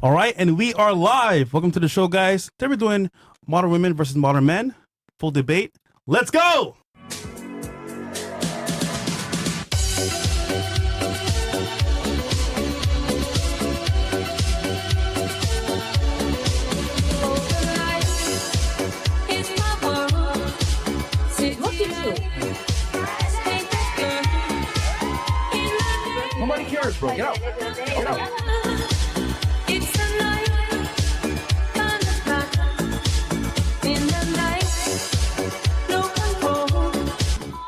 All right, and we are live. Welcome to the show, guys. Today we're doing modern women versus modern men. Full debate. Let's go! Nobody cares, bro. Get out. Get out.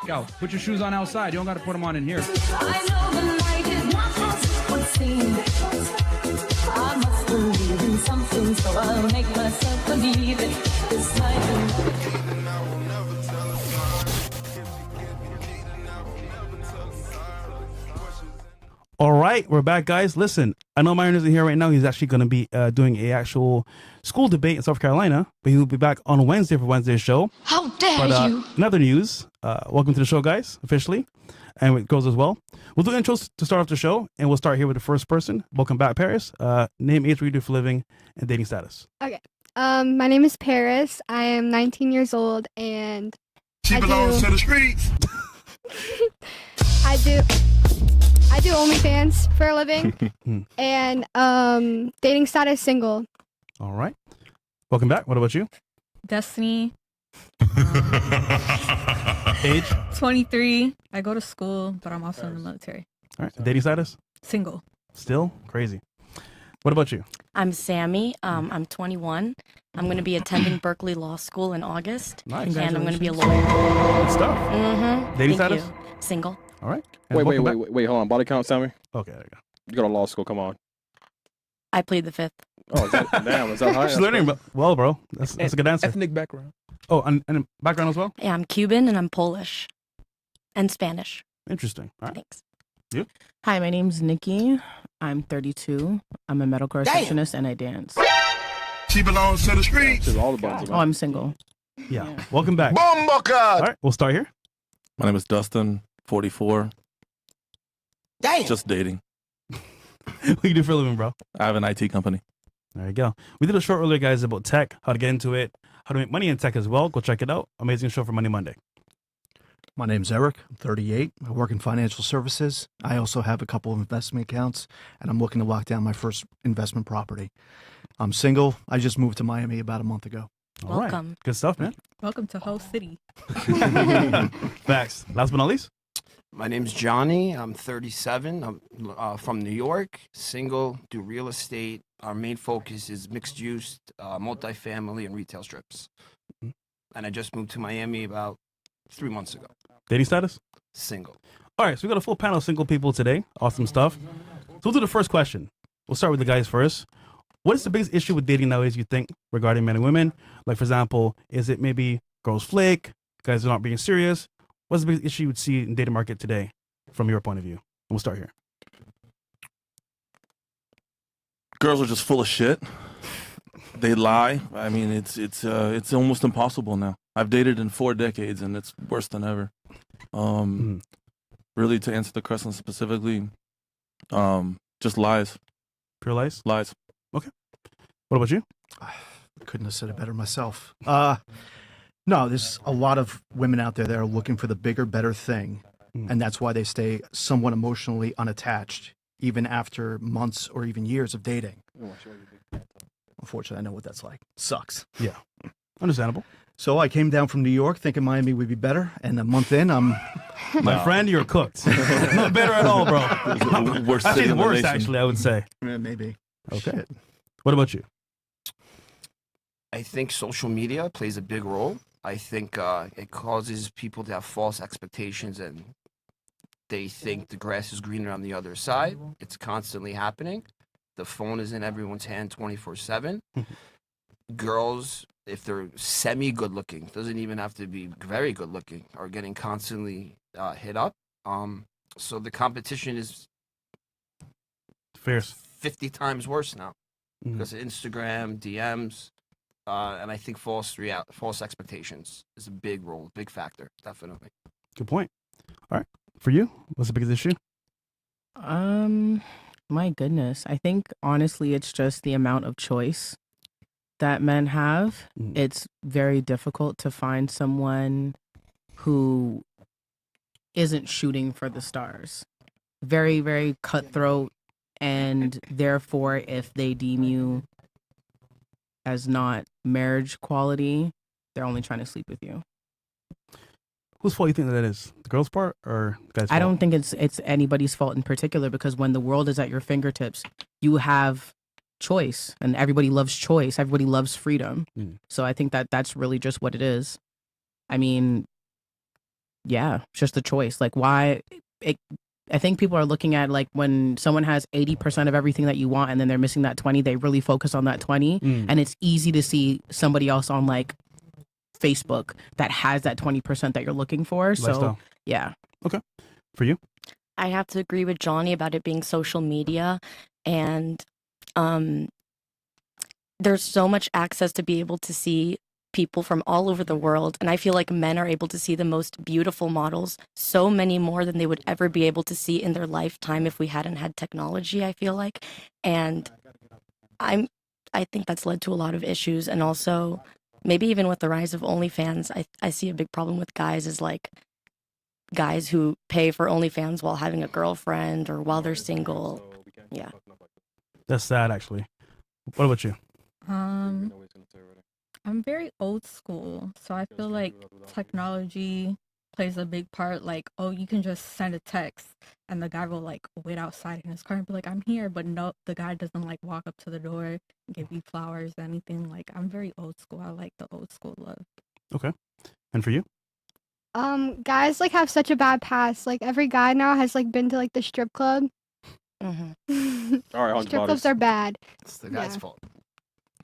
Go. Put your shoes on outside. You don't got to put them on in here. I know the night is not as it would seem. I must believe in something, so I'll make myself believe it. This night. All right, we're back, guys. Listen, I know Myron isn't here right now. He's actually going to be doing a actual school debate in South Carolina, but he'll be back on Wednesday for Wednesday's show. How dare you? In other news, welcome to the show, guys, officially, and it goes as well. We'll do intros to start off the show, and we'll start here with the first person. Welcome back, Paris. Name, age, what you do for a living, and dating status. Okay. My name is Paris. I am 19 years old, and she belongs to the streets. I do OnlyFans for a living, and dating status single. All right. Welcome back. What about you? Destiny. Age? 23. I go to school, but I'm also in the military. All right. Dating status? Single. Still? Crazy. What about you? I'm Sammy. I'm 21. I'm going to be attending Berkeley Law School in August. Nice. And I'm going to be a lawyer. Good stuff. Mm-hmm. Dating Thank status? you. Single. All right. And wait, hold on. Body count, Sammy? Okay, there you go. You go to law school, come on. I plead the fifth. Oh, is that high? She's learning well, bro. That's a good answer. Ethnic background. Oh, and background as well? Yeah, I'm Cuban and I'm Polish. And Spanish. Interesting. All right. Thanks. You? Hi, my name's Nikki. I'm 32. I'm a medical receptionist and I dance. She belongs to the streets. She's all the buttons. Oh, I'm single. Yeah. Welcome back. Bomba. All right, we'll start here. My name is Dustin, 44. Damn. Just dating. What do you do for a living, bro? I have an IT company. There you go. We did a show earlier, guys, about tech, how to get into it, how to make money in tech as well. Go check it out. Amazing show for Money Monday. My name's Eric. I'm 38. I work in financial services. I also have a couple of investment accounts, and I'm looking to lock down my first investment property. I'm single. I just moved to Miami about a month ago. All right. Welcome. Good stuff, man. Welcome to Whole City. Facts. Last but not least. My name's Johnny. I'm 37. I'm from New York, single, do real estate. Our main focus is mixed use, multifamily, and retail strips. And I just moved to Miami about 3 months ago. Dating status? Single. All right, so we got a full panel of single people today. Awesome stuff. So we'll do the first question. We'll start with the guys first. What is the biggest issue with dating nowadays, you think, regarding men and women? Like, for example, is it maybe girls flake, guys are not being serious? What's the biggest issue you would see in the dating market today from your point of view? And we'll start here. Girls are just full of shit. They lie. I mean, it's almost impossible now. I've dated in 4 decades, and it's worse than ever. Really, to answer the question specifically, just lies. Pure lies? Lies. Okay. What about you? Couldn't have said it better myself. No, there's a lot of women out there that are looking for the bigger, better thing, and that's why they stay somewhat emotionally unattached, even after months or even years of dating. Unfortunately, I know what that's like. Sucks. Yeah. Understandable. So I came down from New York thinking Miami would be better, and a month in, My friend, you're cooked. Not better at all, bro. Worst Actually, city in the worse, nation. actually, I would say. Maybe. Okay. Shit. What about you? I think social media plays a big role. I think it causes people to have false expectations and they think the grass is greener on the other side. It's constantly happening. The phone is in everyone's hand 24/7. Girls, if they're semi-good looking, doesn't even have to be very good looking, are getting constantly hit up. So the competition is Fierce. 50 times worse now because of Instagram, DMs, and I think false expectations is a big role, big factor, definitely. Good point. All right. For you, what's the biggest issue? My goodness. I think honestly, it's just the amount of choice that men have. It's very difficult to find someone who isn't shooting for the stars. Very, very cutthroat. And therefore, if they deem you as not marriage quality, they're only trying to sleep with you. Whose fault do you think that is? The girl's part or the guy's fault? I don't think it's anybody's fault in particular, because when the world is at your fingertips, you have choice, and everybody loves choice. Everybody loves freedom. So I think that that's really just what it is. I mean, yeah, it's just the choice. Like, why? I think people are looking at, like, when someone has 80% of everything that you want and then they're missing that 20, they really focus on that 20. And it's easy to see somebody else on, like, Facebook that has that 20% that you're looking for. So, Lifestyle. yeah. Okay. For you? I have to agree with Johnny about it being social media, and there's so much access to be able to see people from all over the world, and I feel like men are able to see the most beautiful models, so many more than they would ever be able to see in their lifetime if we hadn't had technology, I feel like. And I think that's led to a lot of issues, and also maybe even with the rise of OnlyFans, I see a big problem with guys is like guys who pay for OnlyFans while having a girlfriend or while they're single. Yeah. That's sad, actually. What about you? I'm very old school, so I feel like technology plays a big part. Like, oh, you can just send a text and the guy will like wait outside in his car and be like, I'm here. But no, the guy doesn't like walk up to the door, give you flowers, anything. Like, I'm very old school. I like the old school love. Okay. And for you? Guys like have such a bad past. Like every guy now has like been to like the strip club. All right, Strip clubs are bad. It's the guy's fault.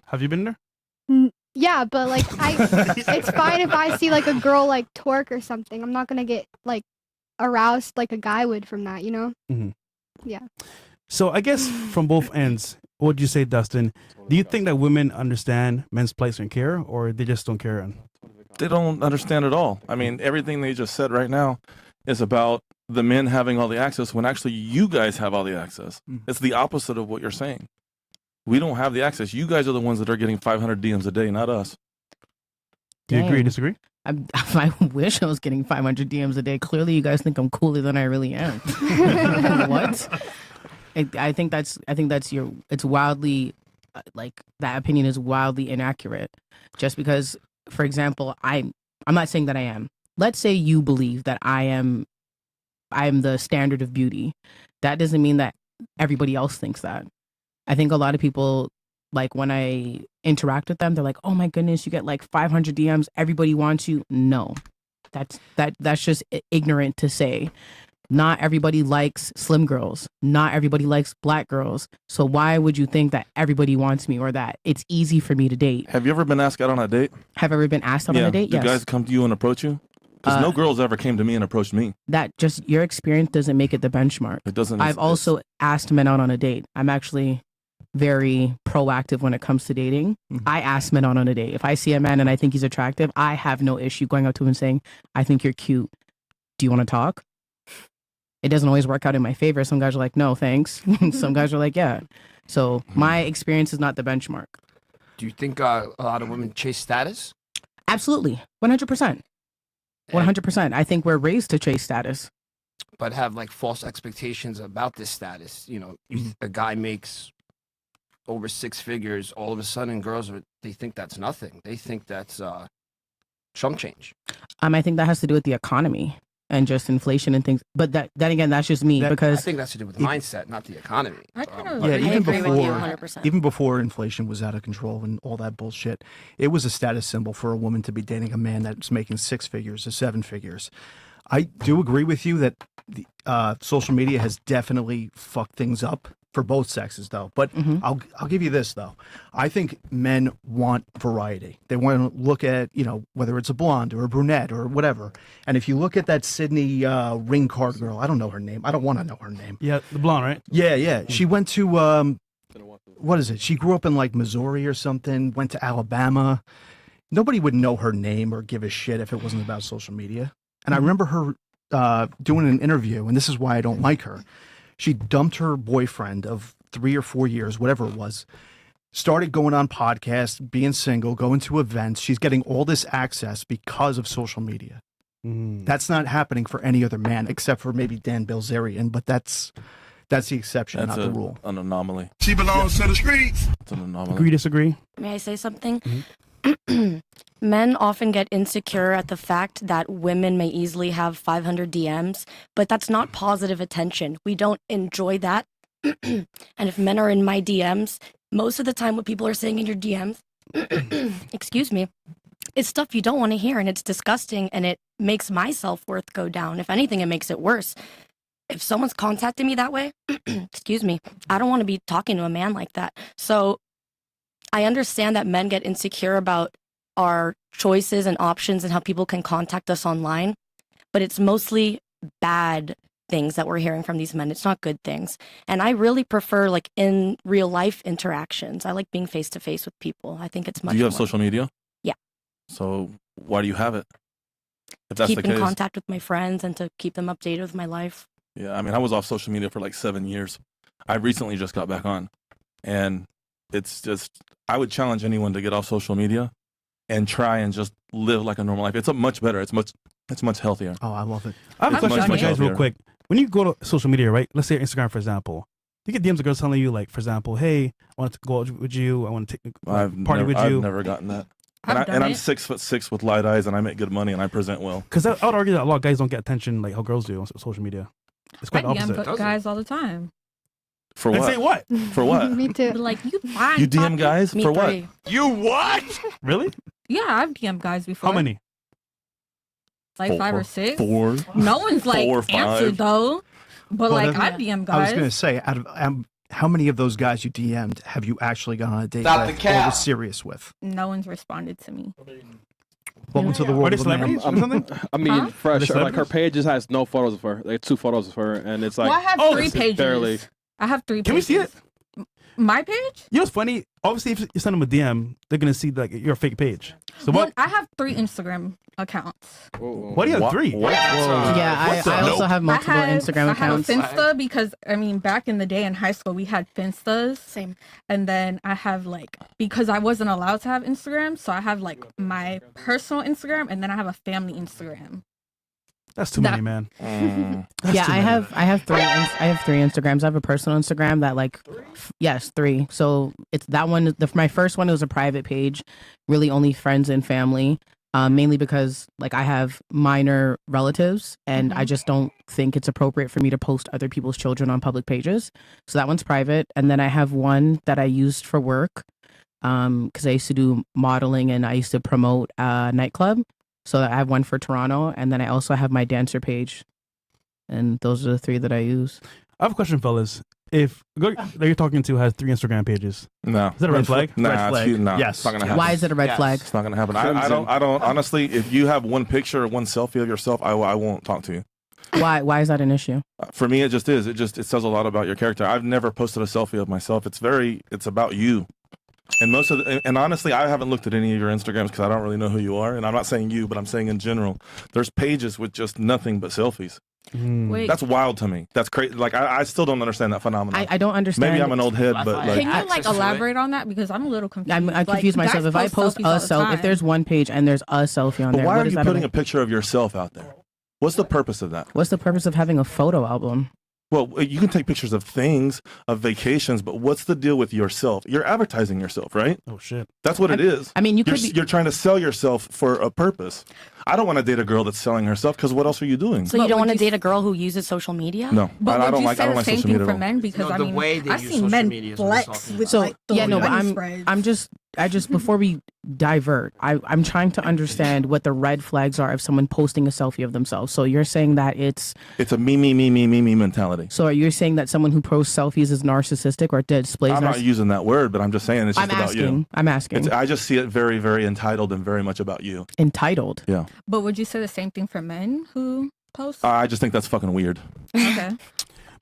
Have you been there? Yeah, but like it's fine if I see like a girl like twerk or something. I'm not gonna get like aroused like a guy would from that, you know? Yeah. So I guess from both ends, what would you say, Dustin? Do you think that women understand men's plights and care, or they just don't care? They don't understand at all. I mean, everything they just said right now is about the men having all the access when actually you guys have all the access. It's the opposite of what you're saying. We don't have the access. You guys are the ones that are getting 500 DMs a day, not us. Do you agree or Dang. disagree? I wish I was getting 500 DMs a day. Clearly, you guys think I'm cooler than I really am. What? I think that's it's wildly, like, that opinion is wildly inaccurate. Just because, for example, I'm not saying that I am. Let's say you believe that I'm the standard of beauty. That doesn't mean that everybody else thinks that. I think a lot of people, like, when I interact with them, they're like, oh my goodness, you get like 500 DMs, everybody wants you. No, that's just ignorant to say. Not everybody likes slim girls. Not everybody likes black girls. So why would you think that everybody wants me or that it's easy for me to date? Have you ever been asked out on a date? Have I ever been asked out on a date? Do Yes. guys come to you and approach you? Because no girls ever came to me and approached me. That just, your experience doesn't make it the benchmark. It doesn't. I've also asked men out on a date. I'm actually very proactive when it comes to dating. I ask men out on a date. If I see a man and I think he's attractive, I have no issue going up to him and saying, I think you're cute. Do you want to talk? It doesn't always work out in my favor. Some guys are like, no, thanks. Some guys are like, yeah. So my experience is not the benchmark. Do you think a lot of women chase status? Absolutely. 100%. 100%. I think we're raised to chase status. But have like false expectations about this status. You know, a guy makes over 6 figures, all of a sudden girls they think that's nothing. They think that's chump change. I think that has to do with the economy and just inflation and things. But then again, that's just me because I think that's to do with mindset, not the economy. Even before inflation was out of control and all that bullshit, it was a status symbol for a woman to be dating a man that's making 6 figures or 7 figures. I do agree with you that the social media has definitely fucked things up for both sexes, though. But I'll give you this, though. I think men want variety. They want to look at, whether it's a blonde or a brunette or whatever. And if you look at that Sydney ring card girl, I don't know her name. I don't want to know her name. Yeah, the blonde, right? Yeah. She went to, what is it? She grew up in like Missouri or something, went to Alabama. Nobody would know her name or give a shit if it wasn't about social media. And I remember her doing an interview, and this is why I don't like her. She dumped her boyfriend of 3 or 4 years, whatever it was, started going on podcasts, being single, going to events. She's getting all this access because of social media. That's not happening for any other man except for maybe Dan Bilzerian, but that's the exception, not the rule. An anomaly. She belongs to the streets. It's an anomaly. Agree, disagree? May I say something? Men often get insecure at the fact that women may easily have 500 DMs, but that's not positive attention. We don't enjoy that. And if men are in my DMs, most of the time what people are saying in your DMs, excuse me, is stuff you don't want to hear, and it's disgusting, and it makes my self-worth go down. If anything, it makes it worse. If someone's contacting me that way, excuse me, I don't want to be talking to a man like that. So I understand that men get insecure about our choices and options and how people can contact us online, but it's mostly bad things that we're hearing from these men. It's not good things. And I really prefer like in real life interactions. I like being face to face with people. I think it's much Do you have more. social media? Yeah. So why do you have it? If that's Keep the in case. contact with my friends and to keep them updated with my life. Yeah, I mean, I was off social media for like 7 years. I recently just got back on, and it's just, I would challenge anyone to get off social media and try and just live like a normal life. It's much better. It's much healthier. Oh, I love it. I have a It's question much, for you much guys real healthier. quick. When you go to social media, right? Let's say Instagram, for example. You get DMs of girls telling you, like, for example, hey, I want to go out with you. I want to take party with you. I've never gotten that. I've done I'm it. 6'6" with light eyes, and I make good money, and I present well. Because I would argue that a lot of guys don't get attention like how girls do on social media. It's I quite the DM opposite. guys all the time. For And what? say what? For what? Me too. But like, you fine. You DM Poppy. guys Me for what? three. You what? Really? Yeah, I've DM guys before. How many? Like 5 or 6. 4. No one's like 4 or 5. answered though. But like, Well, I DM guys. I was going to say, out of how many of those guys you DM'd have you actually gone on a date Stop with the cap. or was serious with? No one's responded to me. Welcome to the Are world they of man. celebrities or something? I mean, Huh? fresh. Are they Like her celebrities? page just has no photos of her. Like 2 photos of her, and it's like Well, I have oh, 3 it's pages. barely. I have 3 Can we pages. see it? My page? You know what's funny? Obviously, if you send them a DM, they're going to see like your fake page. So Well, what? I have 3 Instagram accounts. Why do you have What? 3? What? Yeah, I also have multiple Instagram I accounts. have Finsta because I mean, back in the day in high school, we had Finstas. Same. And then I have like, because I wasn't allowed to have Instagram, so I have like my personal Instagram, and then I have a family Instagram. That's too many, man. That's Yeah, too I many. have 3. I have 3 Instagrams. I have a personal Instagram that like, yes, 3. So it's that one. My first one was a private page, really only friends and family. Mainly because like I have minor relatives, and I just don't think it's appropriate for me to post other people's children on public pages. So that one's private, and then I have one that I used for work, because I used to do modeling and I used to promote a nightclub. So I have one for Toronto, and then I also have my dancer page, and those are the 3 that I use. I have a question, fellas. If a girl that you're talking to has 3 Instagram pages, No. is that a red flag? Nah, Red flag. it's, nah, Yes. it's not gonna happen. Why is it a red Yes. flag? It's not gonna happen. I don't honestly. If you have one picture or one selfie of yourself, I won't talk to you. Why is that an issue? For me, it just is. It says a lot about your character. I've never posted a selfie of myself. It's about you. And and honestly, I haven't looked at any of your Instagrams because I don't really know who you are. And I'm not saying you, but I'm saying in general. There's pages with just nothing but selfies. Wait, That's wild to me. That's crazy. Like I still don't understand that phenomenon. I don't understand. Maybe I'm an old head, but Wi-Fi. like can you like access to it. elaborate on that, because I'm a little confused. I confuse Like, myself. guys If I post selfies all a the selfie, if time. there's one page and there's a selfie on But there, why what are is you that putting a about? picture of yourself out there? What's the purpose of that? What's the purpose of having a photo album? Well, you can take pictures of things, of vacations, but what's the deal with yourself? You're advertising yourself, right? Oh shit. That's what it is. I mean, You're, could be. you're trying to sell yourself for a purpose. I don't want to date a girl that's selling herself because what else are you doing? So you But don't would want to you date a girl who uses social media? No, But I would don't you like. say I don't the like same social thing media for at all. men? Because No, I the mean, way they I've use seen social men media is what we're flex talking with So like the yeah, no, but wedding spreads. I just before we divert, I'm trying to understand what the red flags are of someone posting a selfie of themselves. So you're saying that it's It's a me mentality. so are you saying that someone who posts selfies is narcissistic or displays? I'm not using that word, but I'm just saying it's just about you. I'm asking. I just see it very, very entitled and very much about you. Entitled. Yeah. But would you say the same thing for men who post? I just think that's fucking weird. Okay.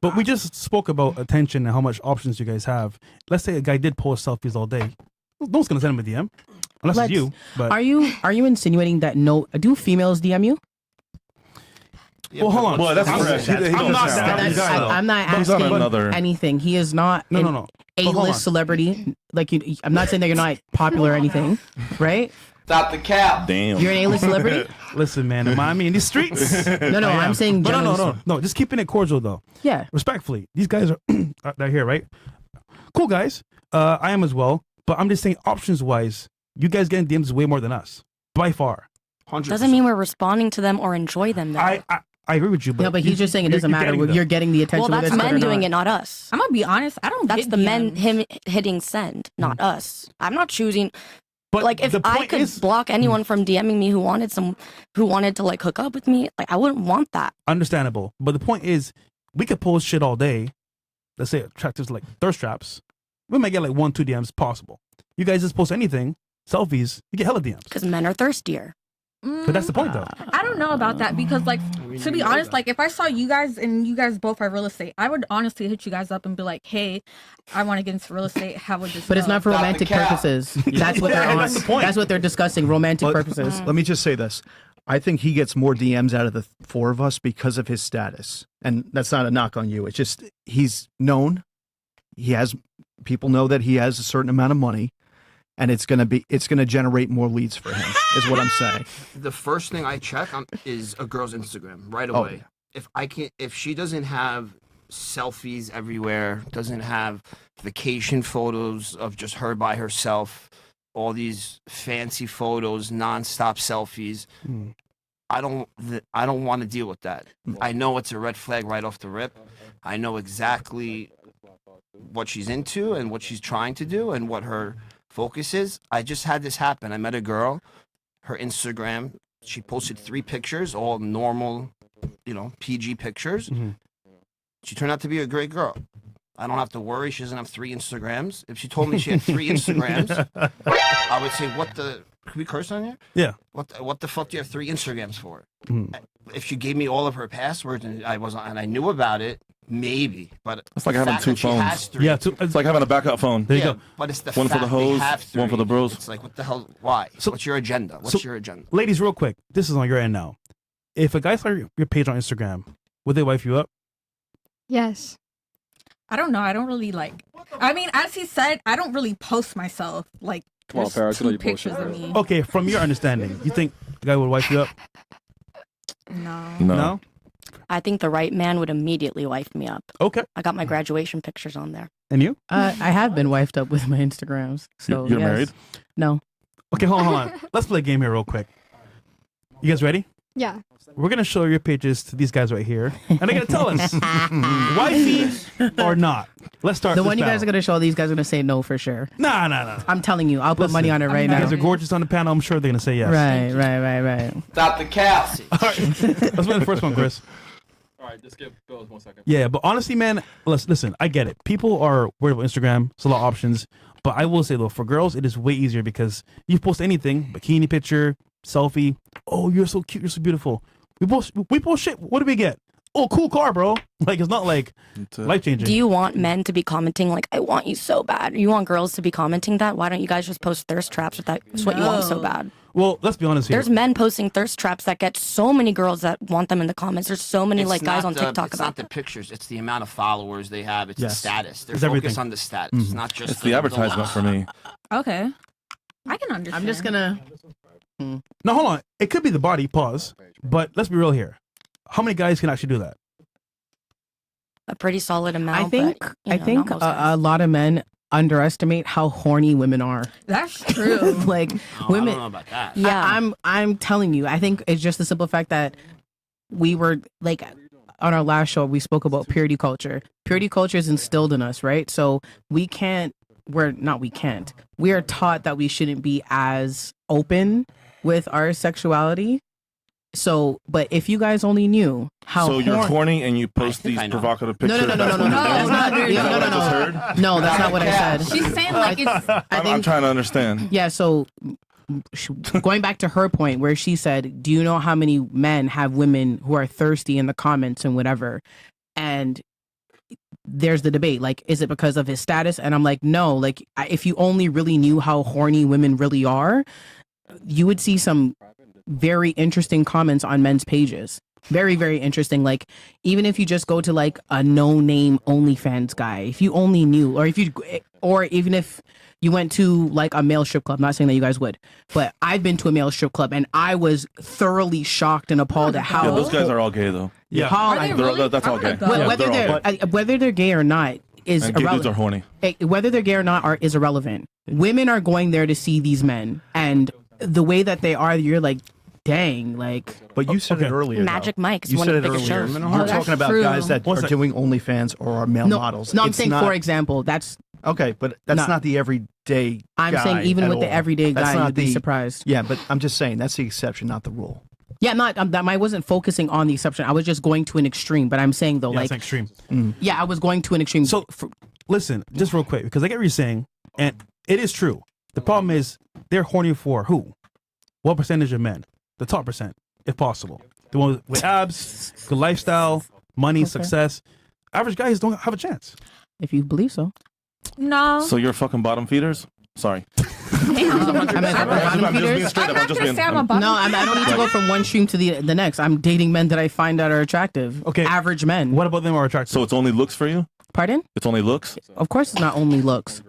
But we just spoke about attention and how much options you guys have. Let's say a guy did post selfies all day. No one's gonna send him a DM, unless it's you. But Are you insinuating that do females DM you? Well, hold on. Well, that's I'm, correct. I'm not that That's- guy, though. I'm not He's on asking another- anything. He is not No, an no, no. But hold on. A-list celebrity. Like I'm not saying that you're not popular or anything, right? Stop the cap. Damn. You're an A-list celebrity. Listen, man, in Miami, in these streets. No, I I'm am. saying But no, generally. no. Just keeping it cordial, though. Yeah. Respectfully, these guys are they're here, right? Cool guys. I am as well. But I'm just saying, options-wise, you guys getting DMs way more than us, by far. 100%. Doesn't mean we're responding to them or enjoy them. Though. I agree with you. But Yeah, but he's just saying it doesn't matter. You're getting the attention. Well, that's whether it's men good or doing not. it, not us. I'm gonna be honest. I don't. That's get the men DMs. hitting send, not us. I'm not choosing. But like if the I point could is- block anyone from DMing me who wanted to like hook up with me, like I wouldn't want that. Understandable. But the point is, we could post shit all day. Let's say attractives like thirst traps. We might get like 1-2 DMs possible. You guys just post anything, selfies, you get hella DMs. Because men are thirstier. But that's the point, though. I don't know about that because, like, to be honest, like if I saw you guys and you guys both are real estate, I would honestly hit you guys up and be like, "Hey, I want to get into real estate. How would this?" But it's go?" not for romantic purposes. That's what they're on. That's the point. That's what they're discussing. Romantic purposes. Let me just say this. I think he gets more DMs out of the four of us because of his status. And that's not a knock on you. It's just he's known. People know that he has a certain amount of money, and it's gonna generate more leads for him, is what I'm saying. The first thing I check on is a girl's Instagram right Oh, away. If she doesn't have selfies everywhere, doesn't have vacation photos of just her by herself, all these fancy photos, nonstop selfies, I don't want to deal with that. I know it's a red flag right off the rip. I know exactly what she's into and what she's trying to do and what her focus is. I just had this happen. I met a girl, her Instagram, she posted 3 pictures, all normal, PG pictures. She turned out to be a great girl. I don't have to worry. She doesn't have 3 Instagrams. If she told me she had 3 Instagrams, I would say, can we curse on here? Yeah. What the fuck do you have 3 Instagrams for? If she gave me all of her passwords and I knew about it, maybe. But It's like the having fact 2 that she has phones. 3, Yeah, It's like having a backup phone. There you go. but it's the One for fact the hoes, they have 3. one for the bros. It's like, what the hell? Why? What's your agenda? What's your agenda? Ladies, real quick, this is on your end now. If a guy saw your page on Instagram, would they wife you up? Yes. I don't know. I don't really like. I mean, as he said, I don't really post myself. Like, Come on, there's Paris, I know 2 you post pictures your of me. Okay, from your understanding, you think the guy would wife you up? No. No? I think the right man would immediately wife me up. Okay. I got my graduation pictures on there. And you? I have been wifed up with my Instagrams. So You're yes. married? No. Okay, hold on. Let's play a game here real quick. You guys ready? Yeah. We're going to show your pages to these guys right here. And they're going to tell us, wifey or not. Let's start The this one you guys battle. are gonna show, these guys are gonna say no for sure. Nah. I'm telling you, I'll put money on it right You now. guys are gorgeous on the panel. I'm sure they're going to say yes. Right. Stop the cap. All right. Let's win the first one, Chris. All right, just give Bill 1 second. Yeah, but honestly, man, listen, I get it. People are worried about Instagram. It's a lot of options. But I will say, though, for girls, it is way easier because you post anything, bikini picture, selfie. Oh, you're so cute. You're so beautiful. We post shit. What do we get? Oh, cool car, bro. Like, it's not like life-changing. Do you want men to be commenting like, I want you so bad? You want girls to be commenting that? Why don't you guys just post thirst traps if that's what you want so No. bad? Well, let's be honest here. There's men posting thirst traps that get so many girls that want them in the comments. There's so many It's like guys not on the- TikTok It's about not the pictures. It's the amount of followers they have. It's the Yes. status. They're It's focused everything. on the status. It's not just It's the advertisement for me. Okay. I can understand. I'm just gonna. Now, hold on. It could be the body, pause. But let's be real here. How many guys can actually do that? a pretty solid amount. I think but, you know, not most a guys. lot of men underestimate how horny women are. That's true. Like Oh, women. I don't know about that. Yeah. I'm telling you. I think it's just the simple fact that we were like on our last show we spoke about purity culture. Purity culture is instilled in us, right? So we can't. We are taught that we shouldn't be as open with our sexuality. So, but if you guys only knew how So you're horny and you post think these I know. provocative No, pictures. no, That's no, what no, you're that's doing? not. Is that what I just heard? No, that's not what I said. She's saying like it's. I'm trying to understand. Yeah, so going back to her point where she said, do you know how many men have women who are thirsty in the comments and whatever? And there's the debate, like, is it because of his status? And I'm like, no, like, if you only really knew how horny women really are, you would see some very interesting comments on men's pages. Very, very interesting. Like, even if you just go to like a no-name OnlyFans guy, if you only knew, or even if you went to like a male strip club, not saying that you guys would, but I've been to a male strip club and I was thoroughly shocked and appalled at how those guys are all gay though. Yeah. That's all gay. Whether they're gay or not is and gay dudes irrelevant. are horny. Whether they're gay or not is irrelevant. Women are going there to see these men, and the way that they are, you're like, dang, like. But you said it earlier. Magic Mike's You one said of it the biggest earlier. shows. You're talking about guys that are doing OnlyFans or are male models. No, I'm It's saying, not- for example, that's. Okay, but that's not the everyday I'm guy saying even at with the all. everyday That's guy, not you'd be surprised. Yeah, but I'm just saying that's the exception, not the rule. Yeah, I wasn't focusing on the exception. I was just going to an extreme. But I'm saying though, Yeah, like it's extreme. Yeah, I was going to an extreme. So, listen, just real quick, because I get what you're saying, and it is true. The problem is they're horny for who? What percentage of men? The top percent, if possible. The one with abs, good lifestyle, money, success. Average guys don't have a chance. If you believe so. No. So you're fucking bottom feeders? Sorry. I'm just being straight up. I'm just being. No, I don't need to go from one stream to the next. I'm dating men that I find that are attractive. Okay. Average men. What about them are attractive? So it's only looks for you? Pardon? It's only looks? Of course, it's not only looks.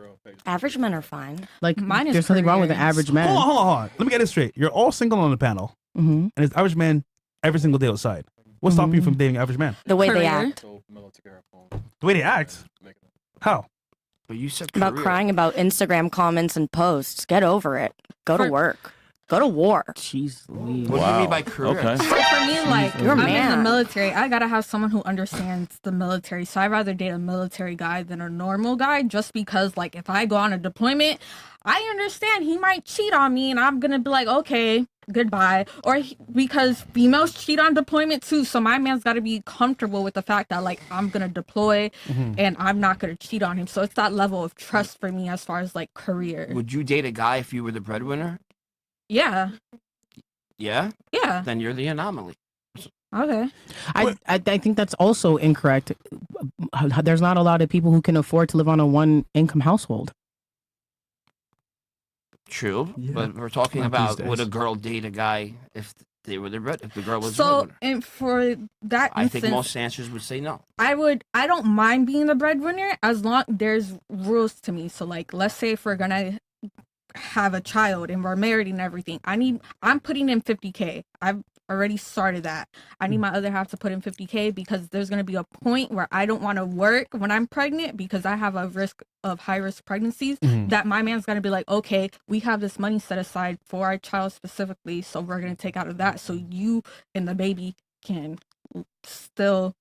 Average men are fine. Like, Mine is there's nothing wrong with an average man. Hold on. Let me get this straight. You're all single on the panel, and it's average men every single day outside. What's stopping you from dating average men? The way they act. The way they act? How? But you said About career. crying about Instagram comments and posts. Get over it. Go to work. Go to war. Jeez. What do you mean by career? Okay. So for me, like, You're a I'm in the man. military. I gotta have someone who understands the military. So I'd rather date a military guy than a normal guy, just because, like, if I go on a deployment, I understand he might cheat on me, and I'm gonna be like, okay, goodbye. Or because females cheat on deployment too, so my man's got to be comfortable with the fact that, like, I'm gonna deploy and I'm not gonna cheat on him. So it's that level of trust for me as far as like career. Would you date a guy if you were the breadwinner? Yeah. Yeah? Yeah. Then you're the anomaly. Okay. I think that's also incorrect. There's not a lot of people who can afford to live on a one income household. True, Yeah. but we're talking Not about these would a days. girl date a guy if they were the if the girl was the So breadwinner? and for that I think instance, most answers would say no. I don't mind being the breadwinner as long there's rules to me. So like, let's say if we're gonna have a child and we're married and everything, I'm putting in 50K. I've already started that. I need my other half to put in 50K because there's gonna be a point where I don't want to work when I'm pregnant because I have a risk of high risk pregnancies. That my man's gonna be like, okay, we have this money set aside for our child specifically, so we're gonna take out of that so you and the baby can still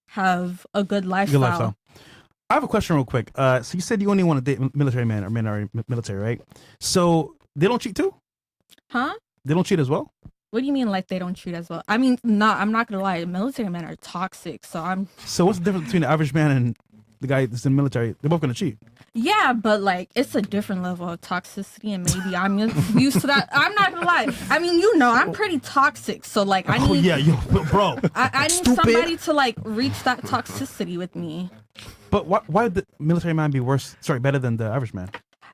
have a good lifestyle. Good lifestyle. I have a question real quick. So you said you only want to date military men or men are military, right? So they don't cheat too? Huh? They don't cheat as well? What do you mean, like they don't treat as well? I mean, no, I'm not gonna lie. Military men are toxic, so I'm. So what's the difference between the average man and the guy that's in the military? They're both gonna cheat. Yeah, but like it's a different level of toxicity, and maybe I'm used to that. I'm not gonna lie. I mean, I'm pretty toxic, so like I need. Bro. I need somebody to like reach that toxicity with me But why would the military man be better than the average man?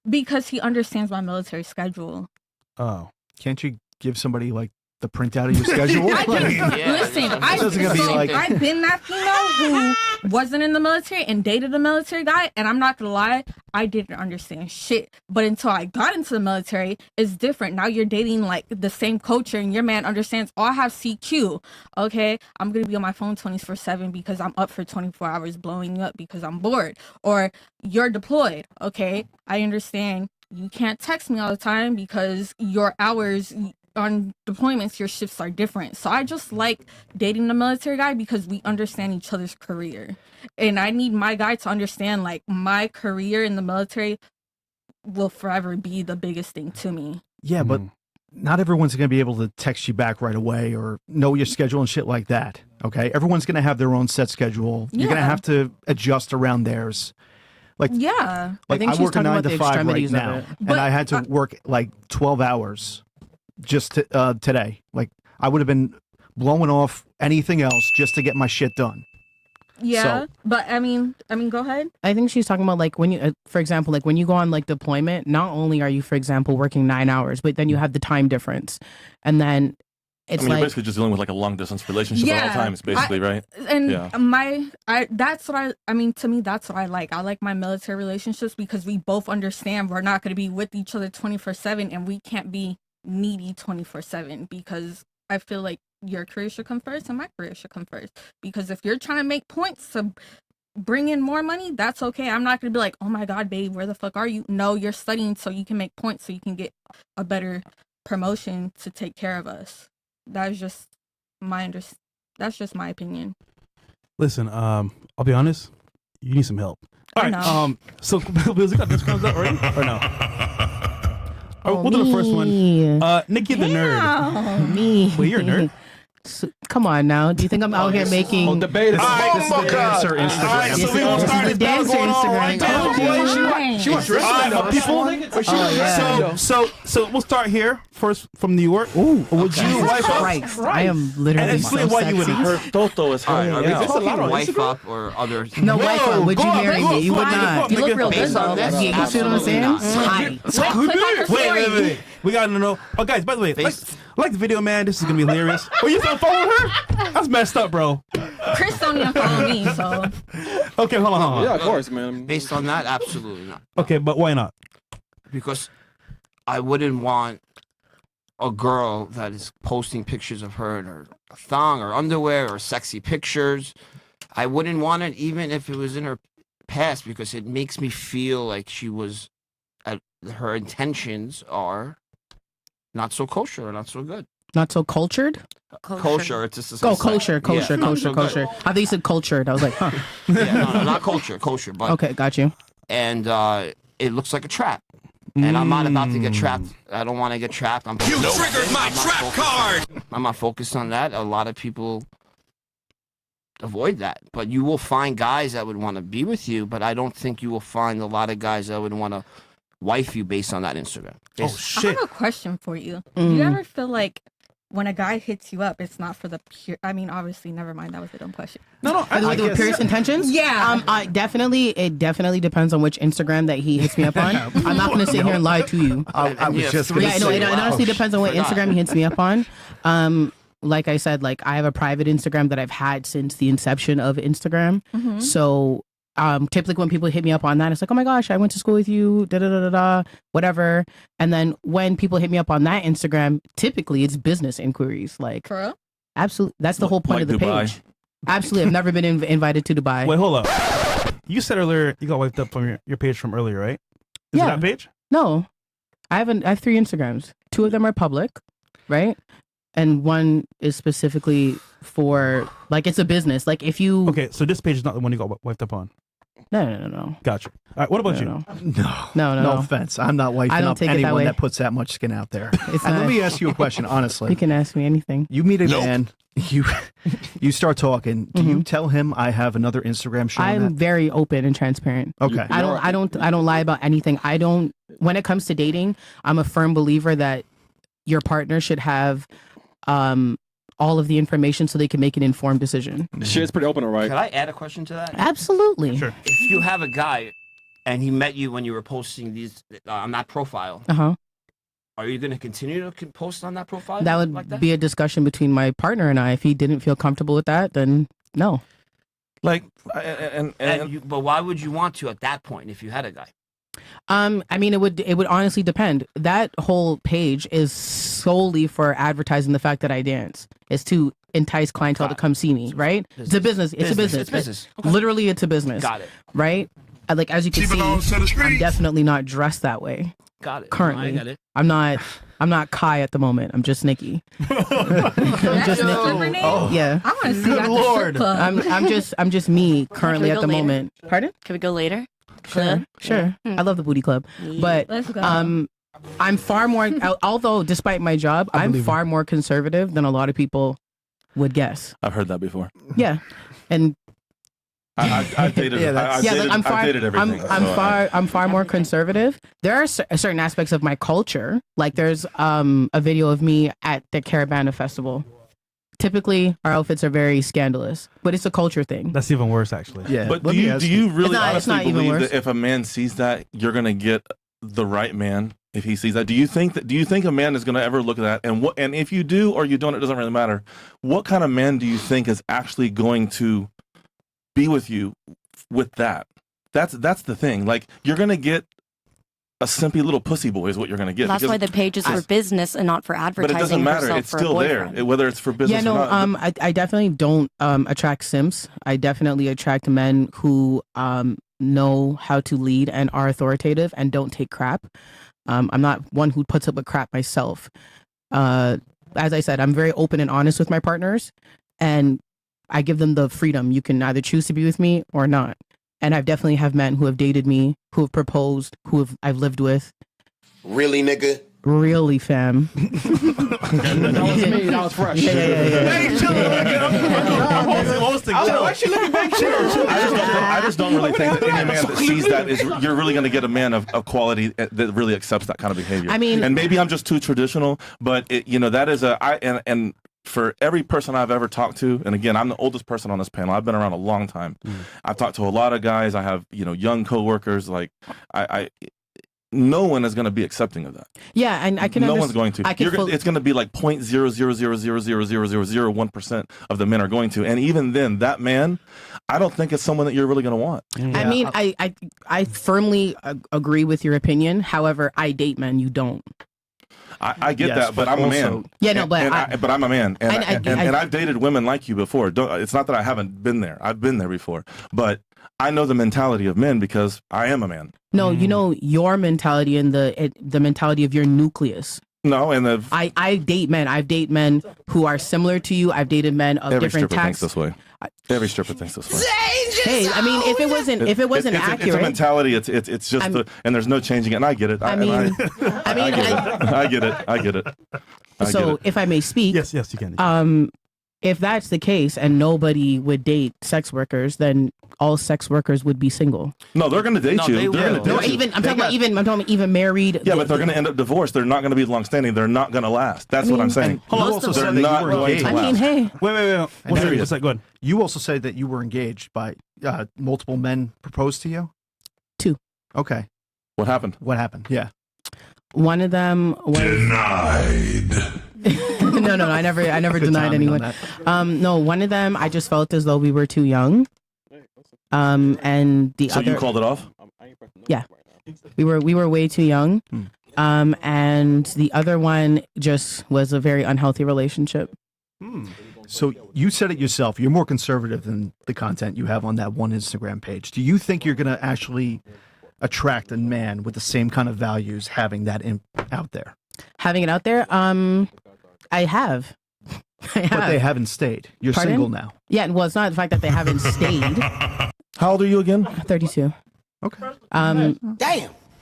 because he understands my military schedule. Oh. Can't you give somebody like the printout of your schedule? I just, Yeah, listen, that's gonna be like- I've been that female who wasn't in the military and dated a military guy, and I'm not gonna lie, I didn't understand shit. But until I got into the military, it's different. Now you're dating like the same culture, and your man understands. Oh, I have CQ. Okay, I'm gonna be on my phone 24/7 because I'm up for 24 hours blowing you up because I'm bored. Or you're deployed. Okay, I understand. You can't text me all the time because your hours on deployments, your shifts are different. So I just like dating the military guy because we understand each other's career. And I need my guy to understand like my career in the military will forever be the biggest thing to me. Yeah, but not everyone's going to be able to text you back right away or know your schedule and shit like that. Okay, everyone's going to have their own set schedule. You're going to Yeah. have to adjust around theirs. Like, Yeah. like think I she's work a talking 9 about to the 5 right extremities of now, it. and But I had to work like 12 hours just today. Like I would have been blowing off anything else just to get my shit done. Yeah. But I mean, go ahead. I think she's talking about like when you, for example, like when you go on like deployment, not only are you, for example, working 9 hours, but then you have the time difference. And then it's I mean, like you're basically just dealing with like a long distance relationship at all times, basically, right? And Yeah. that's what I mean, to me, that's what I like. I like my military relationships because we both understand we're not going to be with each other 24/7, and we can't be needy 24/7, because I feel like your career should come first and my career should come first. Because if you're trying to make points to bring in more money, that's okay. I'm not going to be like, oh my God, babe, where the fuck are you? No, you're studying so you can make points, so you can get a better promotion to take care of us. That's just that's just my opinion. Listen, I'll be honest. You need some help. All right. So Bills, you got this comes up already or no? All right, we'll do the first one. Nikki the nerd. Me. Wait, you're a nerd. So, come on now. Do you think I'm out here making debate? This is the dancer Instagram. All right, so we gonna start the dancer Instagram? She wants wrestling people. So we'll start here first from New York. Ooh, would you wife up? Christ, I am literally And explain so why you would. sexy. Her Toto is All right, hanging are we out. talking wife up or other? No, wife up. Would you marry me? You would Fine. not. You look real good Based on though. this, Yeah, you see what I'm saying? absolutely Hi. Wait. We gotta know. Oh, guys, by the way, like the video, man. This is gonna be hilarious. Oh, you still following her? That's messed up, bro. Chris don't even follow me, so. Okay, hold on. Yeah, of course, man. Based on that, absolutely not. Okay, but why not? Because I wouldn't want a girl that is posting pictures of her in her thong or underwear or sexy pictures. I wouldn't want it even if it was in her past, because it makes me feel like her intentions are not so kosher or not so good. Not so cultured? Kosher. It's just a Kosher. Yeah, not so good. I think you said cultured. I was like, huh. Yeah, no, not kosher, but Okay, got you. and it looks like a trap. And I'm not about to get trapped. I don't want to get trapped. You triggered my trap card! I'm not focused on that. A lot of people avoid that. But you will find guys that would want to be with you, but I don't think you will find a lot of guys that would want to wife you based on that Instagram. Oh, I shit. have a question for you. Do you ever feel like when a guy hits you up, it's not for the pure... I mean, obviously, never mind. That was a dumb question. No. I the purest intentions? Yeah. It definitely depends on which Instagram that he hits me up on. I'm not going to sit here and lie to you. I was just going to Yeah, no, say. it honestly depends on what Instagram he hits me up on. Like I said, like I have a private Instagram that I've had since the inception of Instagram. So typically when people hit me up on that, it's like, oh my gosh, I went to school with you, whatever. And then when people hit me up on that Instagram, typically it's business inquiries. Like, For real? absolutely, that's the whole point Like of the Dubai. page. Absolutely, I've never been invited to Dubai. Wait, hold up. You said earlier you got wiped up from your page from earlier, right? Is Yeah. it that page? No, I have 3 Instagrams. 2 of them are public, right? And one is specifically for like it's a business. Like if you Okay, so this page is not the one you got wiped up on. no. Gotcha. All right, what about you? No offense. I'm not wifing I don't up take it that anyone way. that puts that much skin out there. It's And not- let me ask you a question, honestly. You can ask me anything. You meet a man, you start talking. Do you tell him I have another Instagram showing I'm that? very open and transparent. Okay. I don't lie about anything. When it comes to dating, I'm a firm believer that your partner should have all of the information so they can make an informed decision. Shit's pretty open, all right? Could I add a question to that? Absolutely. Sure. If you have a guy and he met you when you were posting these on that profile, Uh-huh. are you going to continue to post on that profile? That would like that? be a discussion between my partner and I. If he didn't feel comfortable with that, then no. Like, But why would you want to at that point if you had a guy? I mean, it would honestly depend. That whole page is solely for advertising the fact that I dance. It's to entice clientele to come see me, right? It's a business. It's a business. It's business. Okay. Literally, it's a business. Got it. Right? Like as you can She belongs to the see, I'm streets. definitely not dressed that way. Got it. Currently, I get it. I'm not Kai at the moment. I'm just Nikki. I'm just Nikki. Yeah. I want to see that Lord. Club. I'm just me currently we at go the later? moment. Pardon? Can we go later? Sure. I love the booty club. But Let's go. I'm far more although despite my job, I'm far more conservative than a lot of people would guess. I've heard that before. Yeah. And I've dated. I've dated everything. I'm far more conservative. There are certain aspects of my culture. Like there's a video of me at the Caravana Festival. Typically, our outfits are very scandalous, but it's a culture thing. That's even worse, actually. Yeah. But let do me you ask really It's honestly not even believe worse. that if a man sees that, you're gonna get the right man if he sees that? Do you think a man is going to ever look at that? And if you do or you don't, it doesn't really matter. What kind of man do you think is actually going to be with you with that? That's the thing. Like, you're going to get a simpy little pussy boy is what you're going to get. That's why the page is for business and not for advertising. But it doesn't matter. yourself It's for a still there, boyfriend. whether it's for business or not. I definitely don't attract simps. I definitely attract men who know how to lead and are authoritative and don't take crap. I'm not one who puts up with crap myself. As I said, I'm very open and honest with my partners, and I give them the freedom. You can either choose to be with me or not. And I've definitely have men who have dated me, who have proposed, I've lived with. Really, nigga? Really, fam. That was me. That was fresh. I just don't really think that any man that sees that you're really going to get a man of quality that really accepts that kind of behavior. I mean, and maybe I'm just too traditional, but that is and for every person I've ever talked to, and again, I'm the oldest person on this panel. I've been around a long time. I've talked to a lot of guys. I have, young coworkers. Like, no one is going to be accepting of that. Yeah, and I can. No one's going to. It's going to be like 0.0000001% of the men are going to, and even then, that man, I don't think it's someone that you're really going to want. Yeah. I mean, I firmly agree with your opinion. However, I date men. You don't. I get that, but I'm a man. Yeah, no, but but I'm a man, and I've dated women like you before. It's not that I haven't been there. I've been there before, but I know the mentality of men because I am a man. No, you know your mentality and the mentality of your nucleus. No, and I date men. I've dated men who are similar to you. I've dated men of different thinks this way. Every stripper thinks this way. Hey, I mean, if it wasn't accurate, it's a mentality. It's just and there's no changing it. And I get it. I get it. So, if I may speak, yes, you can. If that's the case, and nobody would date sex workers, then all sex workers would be single. No, they're going to date you. I'm talking about even married. Yeah, but they're going to end up divorced. They're not going to be long standing. They're not going to last. That's what I'm saying. They're not going to last. I mean, hey. Wait. What's that? Go ahead. You also say that you were engaged by multiple men proposed to you? 2. Okay. What happened? Yeah. One of them was denied. No, I never denied anyone. No, one of them I just felt as though we were too young. And the other. So you called it off? Yeah, we were way too young. And the other one just was a very unhealthy relationship. So you said it yourself. You're more conservative than the content you have on that one Instagram page. Do you think you're going to actually attract a man with the same kind of values having that out there? Having it out there? I have. But they haven't stayed. You're Pardon? single now. Yeah, well, it's not the fact that they haven't stayed. How old are you again? 32. Okay. Damn.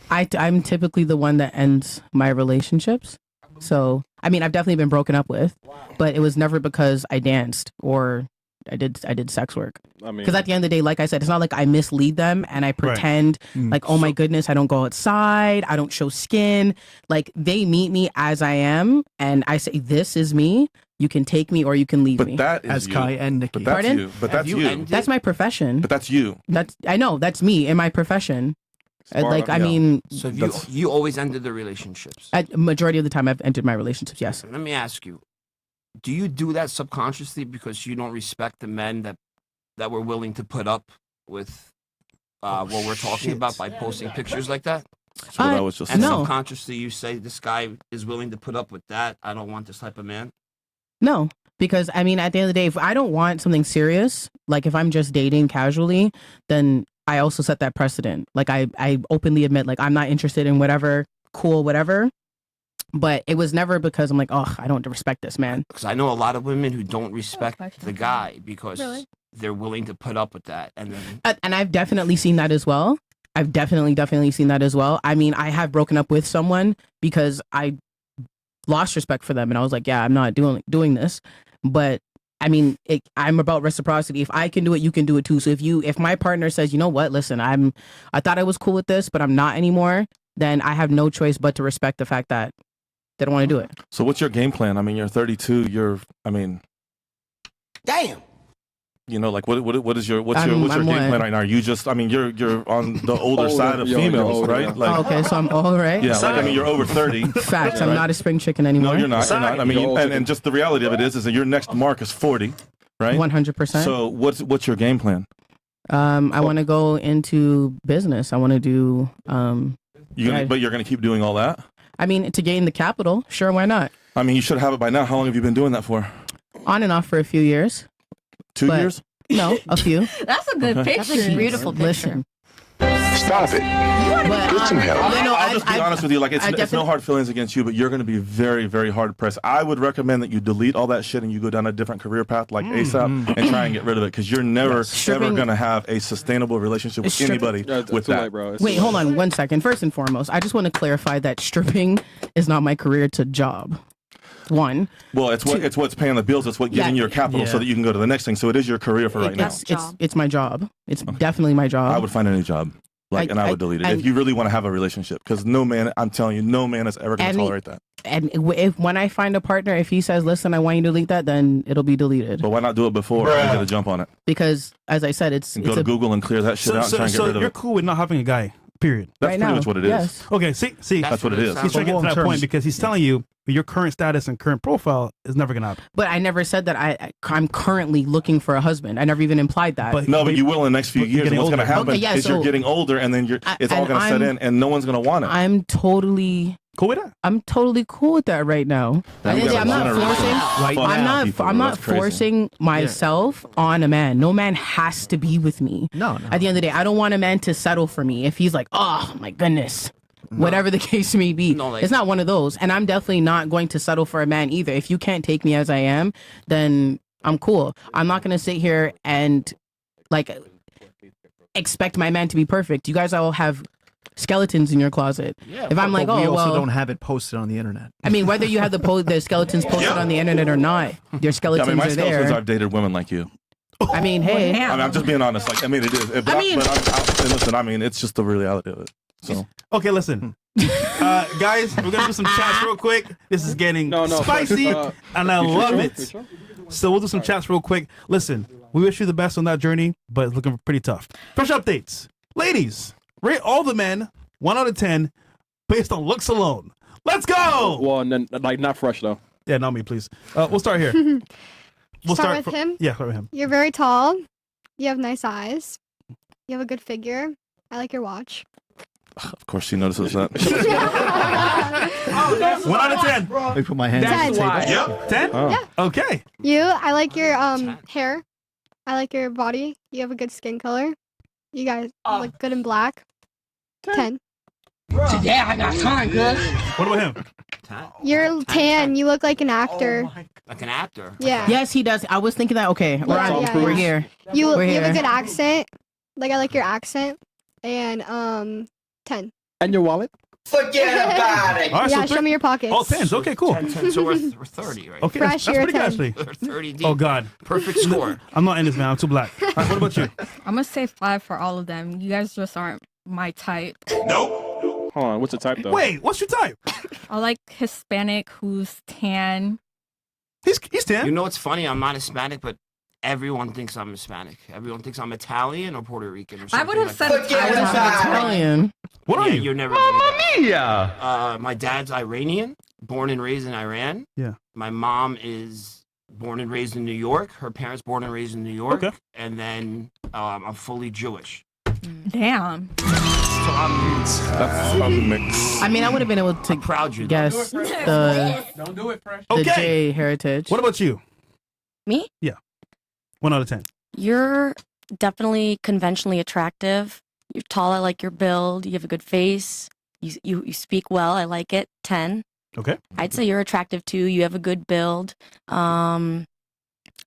I'm typically the one that ends my relationships. So, I mean, I've definitely been broken up with, but it was never because I danced or I did sex work. Because at the end of the day, like I said, it's not like I mislead them and I pretend like, oh my goodness, I don't go outside, I don't show skin. Like, they meet me as I am, and I say, this is me. You can take me or you can leave me. That is as you. Kai and Nikki. But that's Pardon? you. But that's you. That's my profession. But that's you. I know that's me in my profession. Like, I mean, So you always ended the relationships. Majority of the time I've entered my relationships. Yes. Let me ask you, do you do that subconsciously because you don't respect the men that were willing to put up with what we're talking about by posting pictures like that? That's what I was just And saying. subconsciously you say, this guy is willing to put up with that. I don't want this type of man. No, because I mean, at the end of the day, if I don't want something serious, like if I'm just dating casually, then I also set that precedent. Like I openly admit, like, I'm not interested in whatever, cool, whatever. But it was never because I'm like, oh, I don't respect this man. Because I know a lot of women who don't respect the guy because they're willing to put up with that. And then And I've definitely seen that as well. I've definitely seen that as well. I mean, I have broken up with someone because I lost respect for them, and I was like, yeah, I'm not doing this. But I mean, I'm about reciprocity. If I can do it, you can do it too. So if my partner says, you know what, listen, I thought I was cool with this, but I'm not anymore, then I have no choice but to respect the fact that they don't want to do it. So what's your game plan? I mean, you're 32. Damn. You know, like what is your what's I'm your game what? plan right now? Are you just, I mean, you're on the older side of you're females, older, right? yeah. Like, Okay, so I'm all right. yeah, like I mean, you're over 30. Facts. I'm not a spring chicken anymore. No, you're not. You're not. I mean, You're old and chicken. just the reality of it is that your next mark is 40, right? 100%. So what's your game plan? I want to go into business. I want to do. But you're gonna keep doing all that? I mean, to gain the capital, sure, why not? I mean, you should have it by now. How long have you been doing that for? On and off for a few years. 2 But- years? No, a few. That's a good Okay. picture. That's a beautiful picture. Listen, Stop it. but Get some help. I'll just be honest with you. Like, it's no definitely- hard feelings against you, but you're going to be very, very hard pressed. I would recommend that you delete all that shit and you go down a different career path, like ASAP, and try and get rid of it, because you're never, ever Stripping- going to have a sustainable relationship with Stripping- anybody Yeah, it's with too that. late, bro. It's Wait, too hold late. on 1 second. First and foremost, I just want to clarify that stripping is not my career to job. One, Well, it's what's paying the bills. It's what giving Yeah. your capital so Yeah. that you can go to the next thing. So it is your career for right now. it's my job. It's definitely my job. I would find a new job. And I would delete it if you really want to have a relationship. Because no man, I'm telling you, no man is ever going to tolerate that. And if when I find a partner, if he says, "Listen, I want you to delete that," then it'll be deleted. But why not do it before and get a jump on it? Because, as I said, it's And go it's to a, Google and clear that shit out and try and get rid of you're it. cool with not having a guy, period. That's right pretty now. much what it is. Yes. Okay, see, That's what it is. he's trying to get to that point because he's telling you your current status and current profile is never going to happen. But I never said that I'm currently looking for a husband. I never even implied that. But- No, but you will in the next few But you're years. And getting what's going to older. happen Okay, yeah, is you're so- getting older, and then it's all going to set in, and no one's going to want it. I'm totally Cool with that? I'm totally cool with that right now. Then we I'm gotta not generate forcing. right I'm now, not. people. I'm not That's crazy. forcing myself on a man. No man has to be with me. No. At the end of the day, I don't want a man to settle for me. If he's like, oh my goodness, whatever the case may be, No, like- it's not one of those. And I'm definitely not going to settle for a man either. If you can't take me as I am, then I'm cool. I'm not gonna sit here and like expect my man to be perfect. You guys all have skeletons in your closet. If I'm like, But we oh also well, don't have it posted on the internet. I mean, whether you have the skeletons posted on the internet or not, their I skeletons mean, my are skeletons, there. I've dated women like you. I mean, hey, I mean, I'm just being honest. Like, I mean, it is. But I mean- listen, I mean, it's just the reality of it. So Okay, listen. Guys, we're going to do some chats real quick. This is getting No, spicy, and I you love sure? it. You sure? So we'll do some chats real quick. Listen, we wish you the best on that journey, but it's looking pretty tough. Fresh updates. Ladies, rate all the men 1 out of 10 based on looks alone. Let's go! Well, and then like not fresh though. Yeah, not me, please. We'll start here. We'll Start with him? Yeah, start with him. You're very tall. You have nice eyes. You have a good figure. I like your watch. of course she notices that. 1 out of 10. Let me put my hands That's on the table. Yep. 10? Oh. Yeah. Okay. You, I like your hair. I like your body. You have a good skin color. You guys look good in black. 10. Today I got time, good. What about him? You're tan. You look like an actor. Like an actor. Yeah. yes, he does. I was thinking that. Okay, we're, Yeah, on, yeah, we're yeah. here. You We're you have a here. good accent. Like I like your accent. And 10. And your wallet? Forget about it. All right, Yeah, so show me your pockets. all 10s. Okay, cool. 10, so we're 30, right? Okay, Fresh, that's you're pretty good, 10. actually. We're 30 deep. Oh, God. Perfect score. I'm not in this, man. I'm too black. All right, what about you? I'm gonna say 5 for all of them. You guys just aren't my type. Hold on, what's the type though? Wait, what's your type? I like Hispanic who's tan. He's 10. You know what's funny? I'm not Hispanic, but everyone thinks I'm Hispanic. Everyone thinks I'm Italian or Puerto Rican or something. I would have like said that. Forget Italian. about it. Italian. What are Yeah, you? you're never gonna get my dad's Iranian, born and raised in Iran. Yeah. My mom is born and raised in New York. Her parents born and raised in New York. Okay. And then I'm fully Jewish. Damn. So I'm That's a mix. I mean, I would have been able to proud you. guess the Don't do it fresh. Okay. J heritage. What about you? Me? 1 out of 10. You're definitely conventionally attractive. You're tall. I like your build. You have a good face. You speak well. I like it. 10. Okay. I'd say you're attractive too. You have a good build. I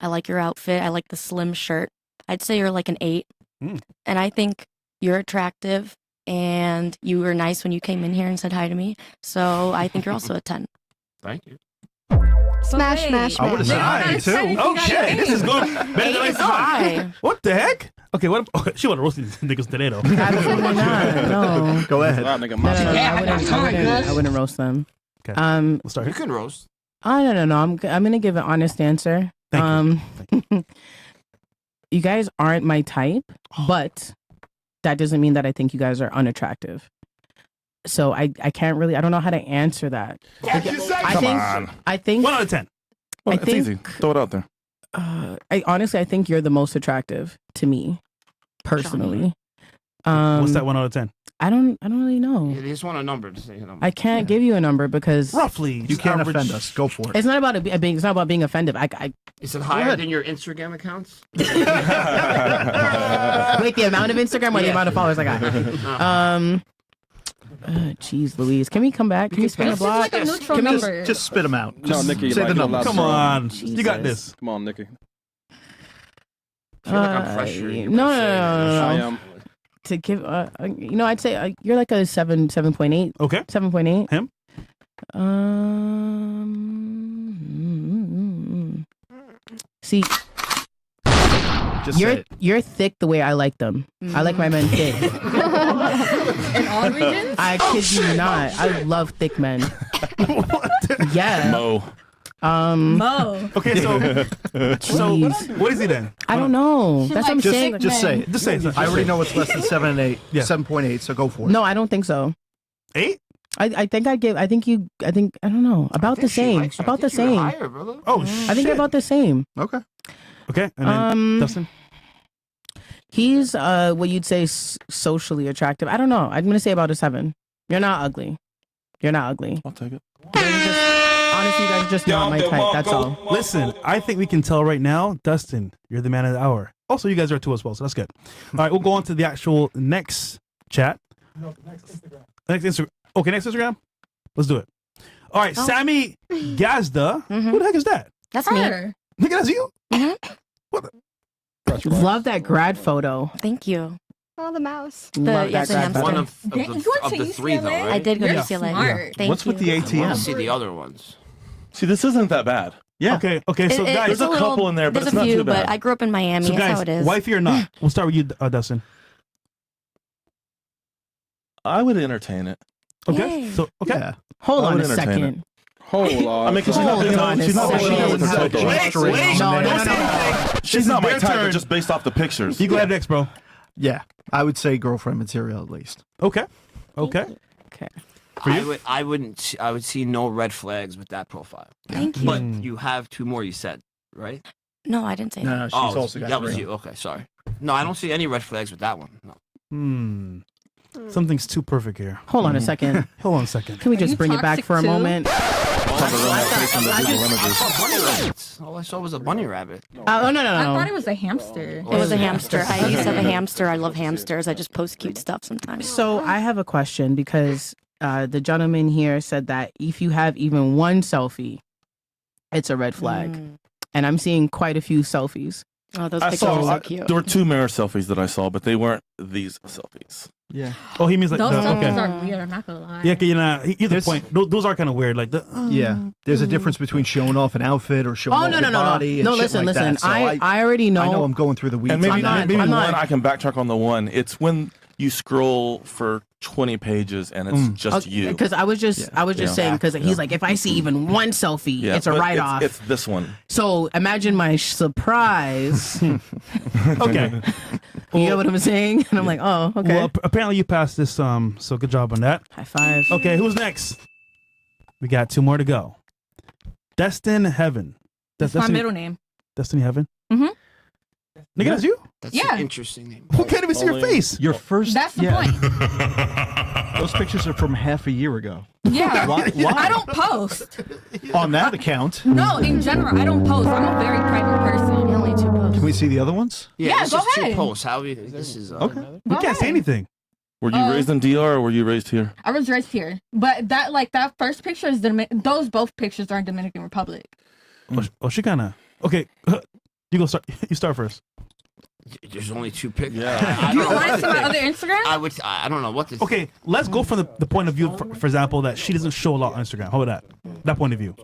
like your outfit. I like the slim shirt. I'd say you're like an 8. Mm. And I think you're attractive and you were nice when you came in here and said hi to me. So I think you're also a 10. Thank you. Smash, wait. smash, I would have smash. said They I all too. got Okay, this is good. Better than I Eight is thought. high. What the heck? Okay, what? She would have roasted these niggas today, though. Absolutely not. No. Go ahead. Nah, nigga, No, my no, no, type. I wouldn't roast them. Okay. Um, We'll start You here. can roast. oh no, no, no. I'm gonna give an honest answer. Thank you. You guys aren't my type, but that doesn't mean that I think you guys are unattractive. So I can't really, I don't know how to answer that. I think 1 out of 10. Well, it's easy. Throw it out there. I think you're the most attractive to me, personally. What's that 1 out of 10? I don't really know. You just want a number to say a number. I can't give you a number because roughly you can't offend us. Go for it. It's not about being. It's not about being offended. Is it higher than your Instagram accounts? Wait, the amount of Instagram or the amount of followers I got? Jeez, Louise, can we come back? Can we spin a block? Like a neutral number. Just spit them out. No, Just Nikki, say the number. Come on. Jesus. You got this. Come on, Nikki. I feel like I'm pressuring you. No. I am. To give, I'd say you're like a 7.8. Okay. 7.8. Him? See, Just say it. you're thick the way I like them. I like my men thick. In all regions? I kid you not. I love thick men. Yeah. Mo. Mo. Okay, so Jeez. what is he then? I don't know. That's what I'm Just, saying. just say it. Just say it. I already know it's less than 7 and 8. Yeah. 7.8. So go for it. No, I don't think so. 8? I think I don't know. About the same. About the same. Higher, brother. Oh, shit. I think about the same. Okay. Okay, and then Dustin? He's what you'd say socially attractive. I don't know. I'm gonna say about a 7. You're not ugly. You're not ugly. I'll take it. Honestly, that's just not my type. That's all. Listen, I think we can tell right now, Dustin, you're the man of the hour. Also, you guys are too as well, so that's good. All right, we'll go on to the actual next chat. No, next Instagram. Okay, next Instagram? Let's do it. All right, Sammy Gazda. Who the heck is that? That's me. Her. Nigga, that's you? Mm-hmm. Love that grad photo. Thank you. Oh, the mouse. Love yes, that I am. grad One photo. of the three, though, right? I did go to You're UCLA. smart. Thank What's you. with the I want to ATM? see the other ones. See, this isn't that bad. Yeah. Okay, so It- guys, There's a little- couple in there, but there's it's a not few, too bad. but I grew up in Miami. so That's guys, how it is. wifey or not? We'll start with you, Dustin. I would entertain it. Okay, Yay. so okay. Yeah. Hold I on would a entertain second. Hold on. I mean, because she's not Hold being on a she's not second. being able to tell though. Wait, No. She's not my their type, turn. but just based off the pictures. You go ahead next, bro. Yeah. I would say girlfriend material at least. Okay. Okay. I would see no red flags with that profile. Thank you. But you have 2 more. You said, right? No, I didn't say No, that. no, she's also got that was 3. you. Okay, sorry. No, I don't see any red flags with that one. No. Something's too perfect here. Hold on a second. Hold on a second. Can we just you bring it back toxic for a too? moment? Bunny rabbits. All I saw was a bunny rabbit. Oh no. I thought it was a hamster. It was a hamster. I used to have a hamster. I love hamsters. I just post cute stuff sometimes. So I have a question because the gentleman here said that if you have even one selfie, it's a red flag. And I'm seeing quite a few selfies. Oh, those I pictures are saw so cute. there were 2 mirror selfies that I saw, but they weren't these selfies. Yeah. Oh, he means like Those selfies okay. are weird. I'm not gonna lie. Yeah, okay, you know, either There's- point. Those are kind of weird. Like the Yeah. There's a difference between showing off an outfit or showing Oh off no your body. And no! shit Listen, like listen. That. So I already know. I know I'm going through the weeds. And maybe on that. maybe I'm one not- I can backtrack on the one. It's when you scroll for 20 pages and it's just you. Because I was just saying because he's like, if I see even one selfie, Yeah, it's a but write off. It's this one. So imagine my surprise. okay. You know what I'm saying? And I'm like, oh, okay. Well, apparently you passed this. So good job on that. High five. Okay, who's next? We got 2 more to go. Destin Heaven. That's my middle name. Destiny Heaven. Mm-hmm. Nigga, that's you. That's Yeah. an interesting name. Who can't even see your face? Your first. That's the point. Those pictures are from half a year ago. Yeah. Why? I don't post. On that account. No, in general, I don't post. I'm a very private person. Only 2 posts. Can we see the other ones? Yeah, this go is 2 ahead. posts. How this is Okay. We can't say anything. Were you raised in DR or were you raised here? I was raised here, but that first picture is those both pictures are in Dominican Republic. Oh, she kind of. Okay, you go start. You start first. There's only 2 pictures. Yeah. I You don't know want what to see my think. other Instagram? I don't know what to. Okay, let's go from the point of view, for example, that she doesn't show a lot on Instagram. How about that point of view?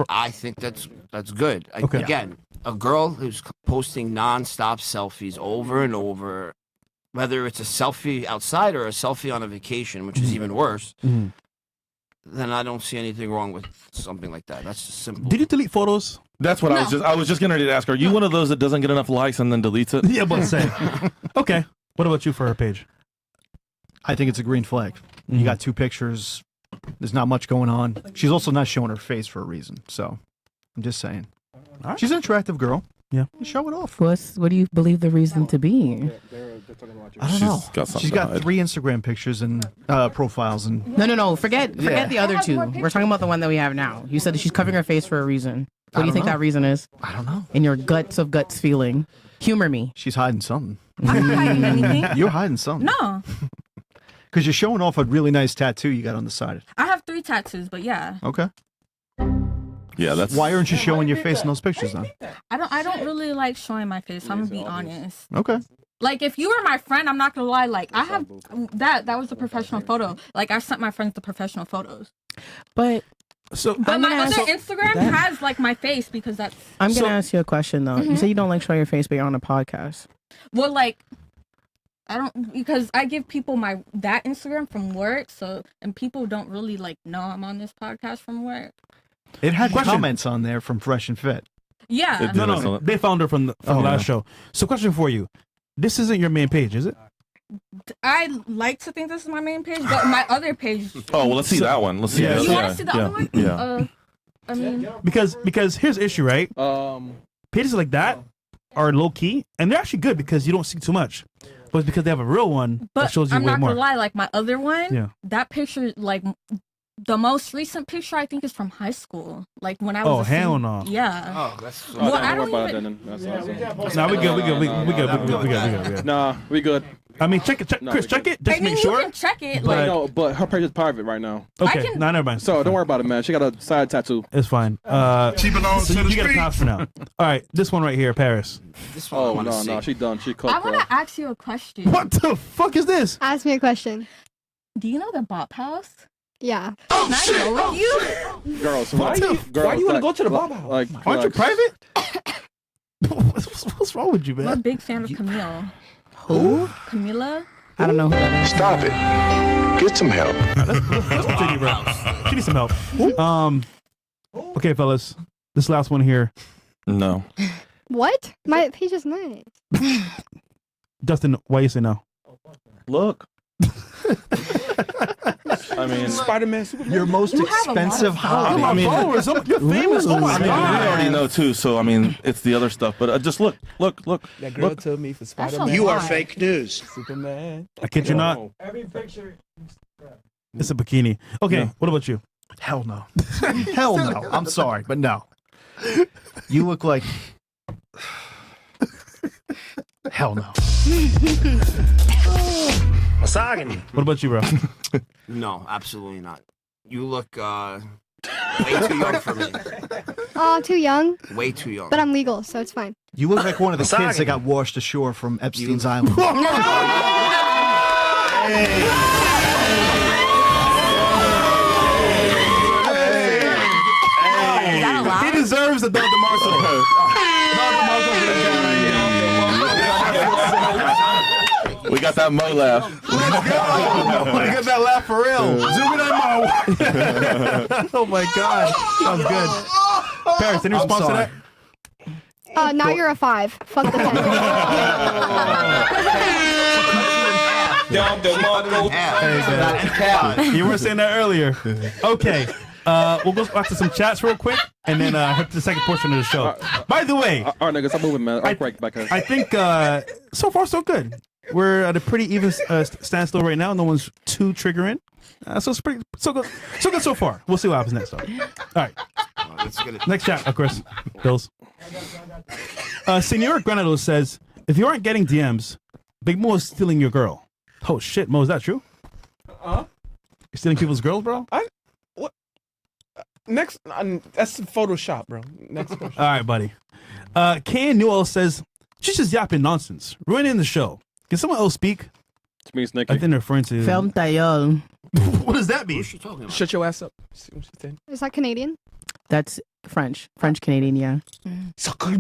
I think that's good. Okay. Again, a girl who's posting non-stop selfies over and over, whether it's a selfie outside or a selfie on a vacation, which is even worse, then I don't see anything wrong with something like that. That's just simple. Did you delete photos That's what I was just getting ready to ask. Are you one of those that doesn't get enough likes and then deletes it? Yeah, but say. Okay. What about you for her page? I think it's a green flag. You got 2 pictures. There's not much going on. She's also not showing her face for a reason. So I'm just saying. Right. She's an attractive girl. Yeah. Show it off. What do you believe the reason to be? I don't know. She's got hide. 3 Instagram pictures and profiles and. No. Forget the other 2. We're talking about the one that we have now. You said that she's covering her face for a reason. What do you think that reason is? I don't know. In your guts of guts feeling. Humor me. She's hiding something. I'm not hiding anything. You're hiding something. No. Because you're showing off a really nice tattoo you got on the side. I have 3 tattoos, but yeah. Okay. Yeah, that's. Why aren't you showing your face in those pictures then? I don't really like showing my face. I'm gonna be honest. Okay. Like if you were my friend, I'm not gonna lie. Like I have that was a professional photo. Like I sent my friends the professional photos. But my other Instagram has like my face because that's. I'm gonna ask you a question though. You say you don't like showing your face, but you're on a podcast. Well, like I don't because I give people that Instagram from work, and people don't really like know I'm on this podcast from work. It had comments on there from Fresh and Fit. Yeah. No. They found her from the last show. So, question for you: this isn't your main page, is it? I like to think this is my main page, but my other page. Oh well, let's see that one. Let's see. Yeah. You want to see the other one? Yeah. I mean, because here's the issue, right? Pages like that are low key, and they're actually good because you don't see too much. But it's because they have a real one that shows you I'm way not more. gonna lie, like my other one, Yeah. that picture, like the most recent picture, I think is from high school, like when I was. Oh hell no! Yeah. Oh, that's. Well, I don't don't worry even. about that then. Nah, we good. Nah, we good. I mean, check it, No, Chris, we check good. it, just I mean, make you sure. can check it. But- Like, No, but her page is private right now. Okay, can- never mind. So don't worry about it, man. She got a side tattoo. It's fine. She belongs So to the you get a street. pass for now. All right, this one right here, Paris. This one I Oh want to see. no, she done. She cooked. I want bro. to ask you a question. What the fuck is this? Ask me a question. Do you know the Bop House? Yeah. Can I go with you? Girls, Why like, you- girls, why you wanna like- go to the Bob House? Like, Aren't you like- private? What's wrong with you, I'm a man? big fan of Camille. Who? Camila? I don't know who that is. Stop it. Get some help. Let's continue, bro. She needs some help. Okay, fellas, this last one here. No. What? My page is nice. Dustin, why you say no? Look. I mean, Spider-Man, Superman. Your most You have a lot of expensive hobby. I mean, Followers, you're famous. Oh my I mean, we god. already know too. So I mean, it's the other stuff. But just look. That girl told me for That's Spider-Man. a You are lot. fake news. Superman. I kid you not. It's a bikini. Okay, Yeah. what about you? Hell no. Hell no. I'm sorry, but no. You look like. Hell no. Misogyny. What about you, bro? No, absolutely not. You look way too young for me. Oh, too young, Way too young. but I'm legal, so it's fine. You look like one of the kids that got washed ashore from Epstein's Island. Is that allowed? He deserves a Don DeMarco. we got that Mo laugh. I got that laugh for real. Zoom in on Mo. Oh my god, that was good. Paris, any response to that? Now you're a 5. Fuck the 10. You were saying that earlier. Okay. We'll go back to some chats real quick and then head to the second portion of the show. By the way, All right, niggas, I'm moving, man. I'll break back here. I think so far so good. We're at a pretty even standstill right now. No one's too triggering. So it's pretty so good so far. We'll see what happens next. Though. All right. Next chat, Chris. Bills. Senor Granado says, if you aren't getting DMs, Big Mo is stealing your girl. Oh shit, Mo, is that true? Huh? You're stealing people's girls, bro? Next, that's Photoshop, bro. Next question. All right, buddy. Can Newell says, she's just yapping nonsense, ruining the show. Can someone else speak? It means Nikki. I think they're referring to. Film Tayol. What does that mean? Shut your ass up. See what she's saying? Is that Canadian? That's French. French Canadian, yeah. Okay. Sacre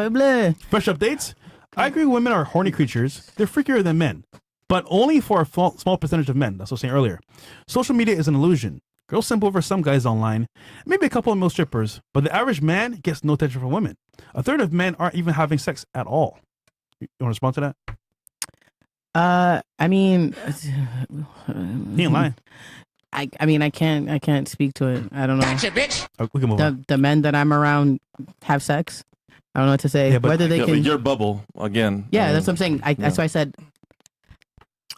bleu. Fresh updates. I agree women are horny creatures. They're freakier than men, but only for a small percentage of men. That's what I was saying earlier. Social media is an illusion. Girls simp over some guys online, maybe a couple of male strippers, but the average man gets no attention from women. A third of men aren't even having sex at all. You want to respond to that? I mean, He ain't lying. I mean, I can't speak to it. I don't know. Gotcha, bitch. We can move on. The men that I'm around have sex. I don't know what to say. Yeah, but- Whether they Yeah, can. but your bubble again. Yeah, that's what I'm saying. That's why I said.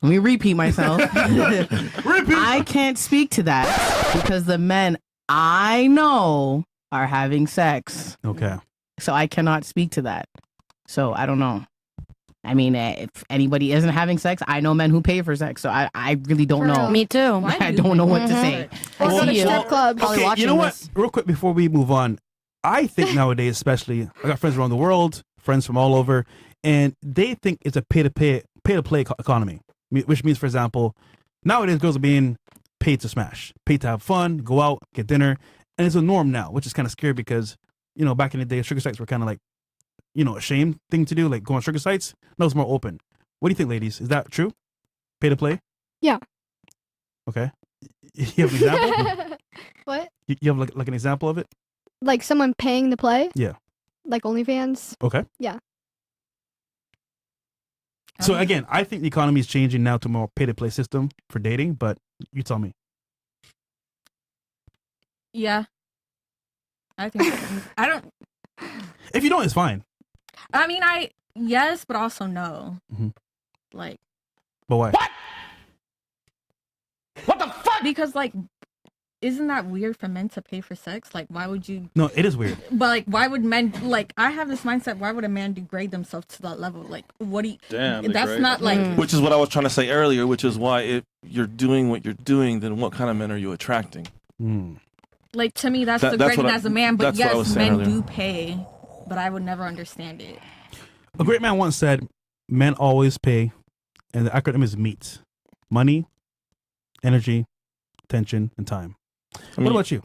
Let me repeat myself. I can't speak to that because the men I know are having sex. Okay. So I cannot speak to that. So I don't know. I mean, if anybody isn't having sex, I know men who pay for sex. So I really don't For know. real. Me too. I don't know what to say. Or go to see you. strip clubs. Probably Okay, watching you know what? this. Real quick before we move on, I think nowadays, especially, I got friends around the world, friends from all over, and they think it's a pay to play economy. Which means, for example, nowadays girls are being paid to smash, paid to have fun, go out, get dinner, and it's a norm now, which is kind of scary because back in the day, sugar sites were kind of like a shame thing to do, like go on sugar sites. Now it's more open. What do you think, ladies? Is that true? Pay to play? Yeah. Okay. You have an example? What? You have like an example of it? Like someone paying to play? Yeah. Like OnlyFans? Okay. Yeah. So again, I think the economy is changing now to more pay-to-play system for dating, but you tell me. Yeah. I think I don't. If you don't, it's fine. I mean, yes, but also no. Mhm. Like, But why? What the fuck? because like, isn't that weird for men to pay for sex? Like, why would you? No, it is weird. But like, why would men like? I have this mindset. Why would a man degrade themselves to that level? Like, what do you? Damn, That's degrade. not like. Which is what I was trying to say earlier, which is why if you're doing what you're doing, then what kind of men are you attracting? Like, to me, that's That's degrading what I- as a man. But that's what I was yes, saying men earlier. do pay, but I would never understand it. A great man once said, men always pay, and the acronym is MEAT. Money, energy, attention, and time. What about you?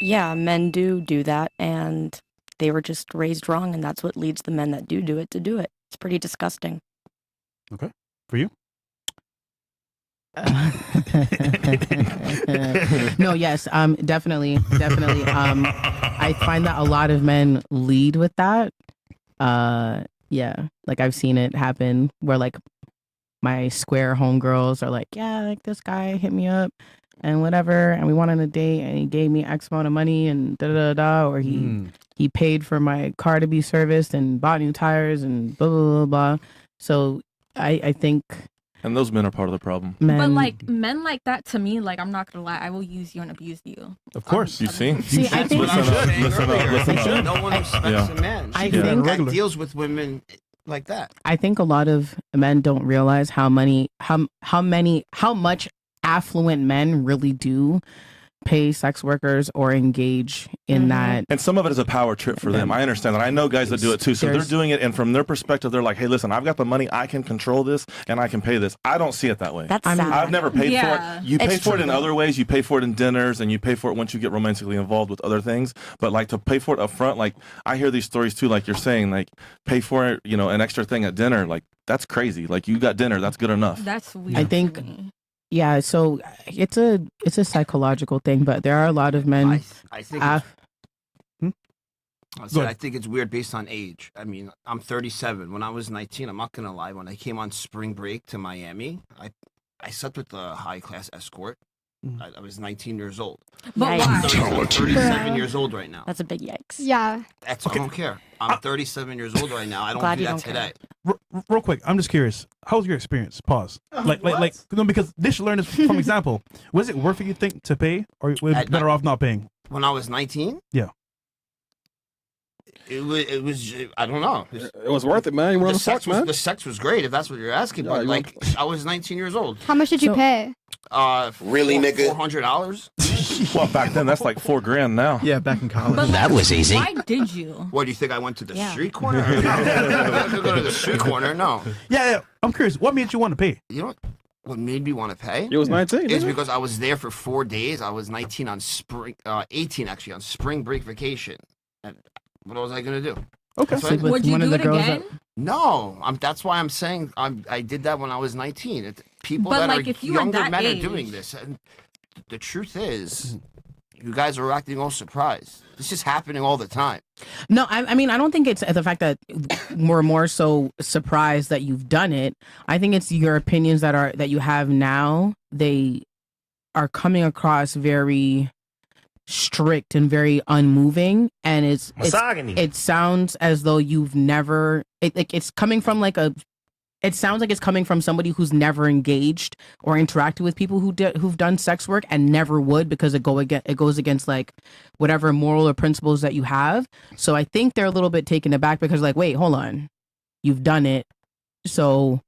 Yeah, men do that, and they were just raised wrong, and that's what leads the men that do it to do it. It's pretty disgusting. Okay. For you? No, yes, definitely. I find that a lot of men lead with that. Yeah, like I've seen it happen where like my square homegirls are like, yeah, like this guy hit me up and whatever, and we went on a date and he gave me X amount of money and da da da, or he paid for my car to be serviced and bought new tires and blah blah blah blah. So I think. And those men are part of the problem. But like men like that, to me, like, I'm not gonna lie, I will use you and abuse you. Of course. You see? See, I think Listen up. No one respects Yeah. a man. I She think- that deals with women like that. I think a lot of men don't realize how much affluent men really do pay sex workers or engage in that. And some of it is a power trip for them. I understand that. I know guys that do it too. So they're doing it, and from their perspective, they're like, hey, listen, I've got the money. I can control this, and I can pay this. I don't see it that way. That's sad. I've never paid for it. You pay It's for it true, in though. other ways. You pay for it in dinners, and you pay for it once you get romantically involved with other things. But like to pay for it up front, like I hear these stories too, like you're saying, like pay for it, an extra thing at dinner. Like that's crazy. Like you got dinner, that's good enough. That's weird. I think, yeah. So it's a psychological thing, but there are a lot of men. I think. I think it's weird based on age. I mean, I'm 37. When I was 19, I'm not gonna lie. When I came on spring break to Miami, I slept with a high class escort. I was 19 years old. But I'm why? 37 years old right now. That's a big yikes. Yeah. I don't care. I'm 37 years old right now. I don't Glad do you that don't care. today. Real quick, I'm just curious. How was your experience? Pause. Because they should learn this from example. Was it worth it, you think, to pay, or was it better off not paying? When I was 19, Yeah. it was. I don't know. It was worth it, man. You want to fuck, man? The sex was great, if that's what you're asking. Yeah, But you like, I was 19 years old. How much did you pay? Really, nigga? $400. Well, back then that's like $4,000 now. Yeah, back in college. But That was easy. Why did you? What do you think? I went to the Yeah. street corner? No, I didn't go to the street corner. No. Yeah. I'm curious. What made you want to pay? You know what made me want to pay? You was 19. Is nigga. because I was there for 4 days. I was 19 on 18 actually on spring break vacation. And what was I gonna do? Okay. That's Sleep right. with Would you one of do the it girls again? No, that's why I'm saying I did that when I was 19. People But, that like, are if you were younger that men age- are doing this. And the truth is, you guys are acting all surprised. This is happening all the time. No, I mean, I don't think it's the fact that we're more so surprised that you've done it. I think it's your opinions that you have now. They are coming across very strict and very unmoving, and it sounds as though you've never. It's coming from like a. It sounds like it's coming from somebody who's never engaged or interacted with people who've done sex work and never would, because it goes against like whatever moral or principles that you have. So I think they're a little bit taken aback because like, wait, hold on, you've done it, so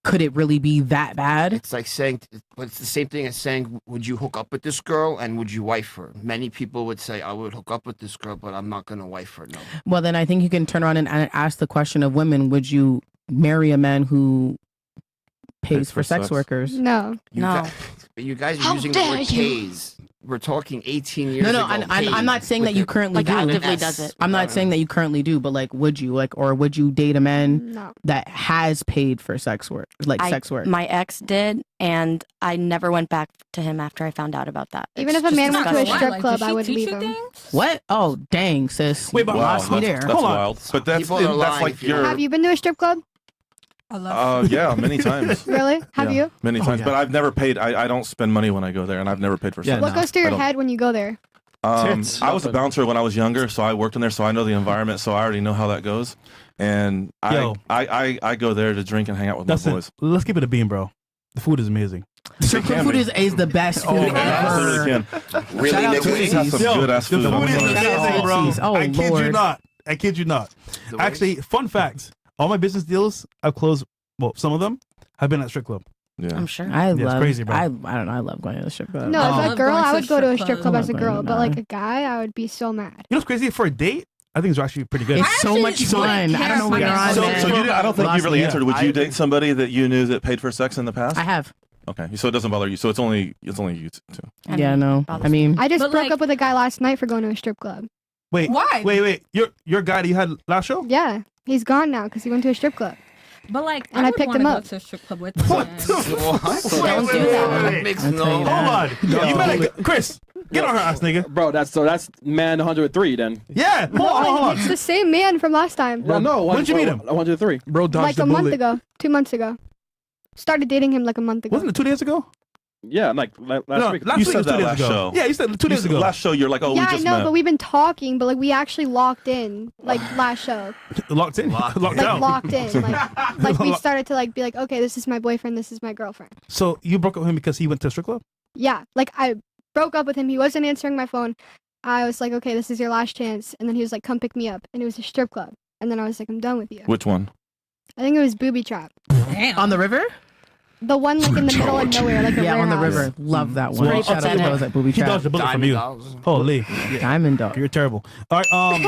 could it really be that bad? It's like saying, but it's the same thing as saying, would you hook up with this girl and would you wife her? Many people would say, I would hook up with this girl, but I'm not gonna wife her. No. Well, then I think you can turn around and ask the question of women: would you marry a man who pays for sex workers? No. You guys are using the word pays. We're talking 18 years ago. No, I'm not saying that you currently do. actively does it. I'm not saying that you currently do, but like, would you or would you date a man that has paid for sex work, sex work? My ex did, and I never went back to him after I found out about that. Even if a man went to a strip club, I would leave him. What? Oh, dang, sis. Wait, but lost me there. That's wild. But that's like your. Have you been to a strip club? Yeah, many times. Really? Have you? Many times, but I've never paid. I don't spend money when I go there, and I've never paid for sex. What goes through your head when you go there? I was a bouncer when I was younger, so I worked in there, so I know the environment, so I already know how that goes. And I go there to drink and hang out with my boys. Let's keep it a beam, bro. The food is amazing. Strip club food is the best food ever. Really, Shout out to nigga? C's. Some good ass food. The food is amazing, bro. Oh, I kid you Lord. not. I kid you not. Actually, fun fact: all my business deals I've closed. Well, some of them have been at strip club. Yeah, I'm sure. It's crazy, bro. I don't know. I love going to the strip club. No, as a girl, I would go to a strip club as a club. girl, but like a guy, I would be so mad. You know what's crazy? For a date, I think it's actually pretty good. It's so much fun. I don't know what you're on. So man. I don't think you really answered. Would you date somebody that you knew that paid for sex in the past? I have. Okay, so it doesn't bother you. So it's only you two. Yeah, no. I mean, I just broke up with a guy last night for going to a strip club. Wait, Why? Wait. Your guy that you had last show? Yeah, he's gone now because he went to a strip club. But like, And I would picked wanna him go up. to a strip club with my man. Don't do that. That makes no. Hold on. You better, Chris, get on her ass, nigga. Bro, that's man 103 then. Yeah. Hold It's on. the same man from last time. No, When'd you meet him? 103. Bro, dodged Like the a month bullet. ago, 2 months ago. Started dating him like a month ago. Wasn't it 2 days ago? Yeah, like last No, week. last You week said was 2 that days last ago. show. Yeah, you said 2 days ago. Last show, you're like, oh, Yeah, we I just know, met. but we've been talking, but like we actually locked in, like last show, Locked in. Locked like out. locked in, like we started to like be like, okay, this is my boyfriend, this is my girlfriend. So you broke up with him because he went to a strip club? Yeah, like I broke up with him. He wasn't answering my phone. I was like, okay, this is your last chance, and then he was like, come pick me up, and it was a strip club, and then I was like, I'm done with you. Which one? I think it was Booby Trap, on the river? the one like in the middle of nowhere, like a Yeah, on the warehouse. river. Love that one. Well, Shout out to I'll those at Booby He Trap. dodged a bullet from Diamond you. dollars. Holy. Diamond dog. You're terrible. All right.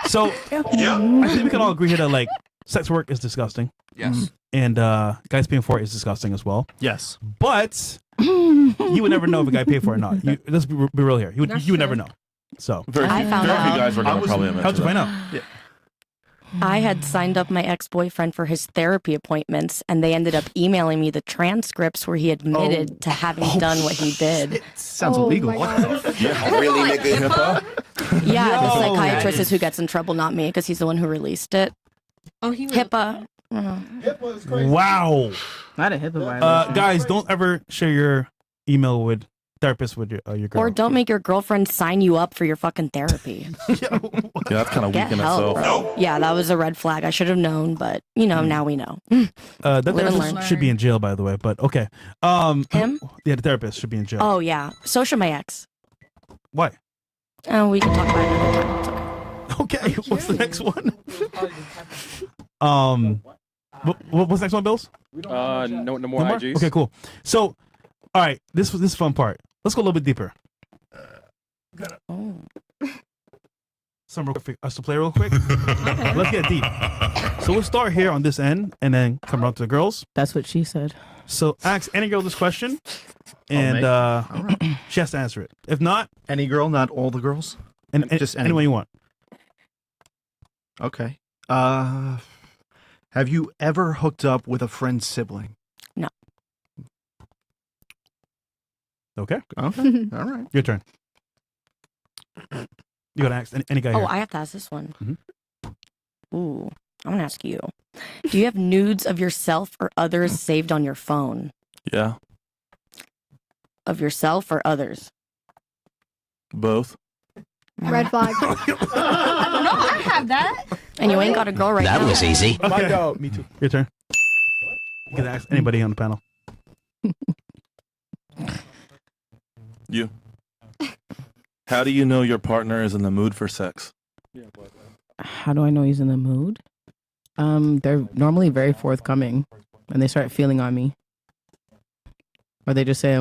So I think we can all agree here that like sex work is disgusting, Yes. and guys paying for it is disgusting as well. Yes. But you would never know if a guy paid for it or not. Let's be real here. You would never know. So Very I few found out. guys are going to probably admit how'd to you that. find out? I had signed up my ex-boyfriend for his therapy appointments, and they ended up emailing me the transcripts where he admitted to having done what he did. Sounds Oh illegal. my God. Really, nigga? Yeah, the Yo. psychiatrist is who gets in trouble, not me, because he's the one who released it. Oh, he was. HIPAA. Wow. Not a HIPAA violation. Guys, don't ever share your email with therapist with your girl. Or don't make your girlfriend sign you up for your fucking therapy. Yeah, that's kind of weak Get in help, itself. bro. Yeah, that was a red flag. I should have known, but now we know. That Live and therapist learn. should be in jail, by the way. But okay. Him? Yeah, the therapist should be in jail. Oh yeah, so should my ex. Why? We can talk about it another time. It's okay. Okay. What's the next one? What's the next one, Bills? No more IGs. Okay, cool. So, all right, this fun part. Let's go a little bit deeper. Oh. Some real quick, us to play real quick. Let's get deep. So we'll start here on this end and then come around to the girls. That's what she said. So ask any girl this question, and she has to answer it. If not, Any girl, not all the girls. and Just any. anyone you want. Okay. Have you ever hooked up with a friend's sibling? No. Okay. Okay. All right. Your turn. You gotta ask any guy Oh, here. I have to ask this one. Mhm. Ooh, I'm gonna ask you. Do you have nudes of yourself or others saved on your phone? Yeah. Of yourself or others? Both. Red flag. No, I have that. And you ain't got a girl right now. That was easy. Okay. My dog. Me too. Your turn. You can ask anybody on the panel. You. How do you know your partner is in the mood for sex? How do I know he's in the mood? They're normally very forthcoming when they start feeling on me. Or they just say,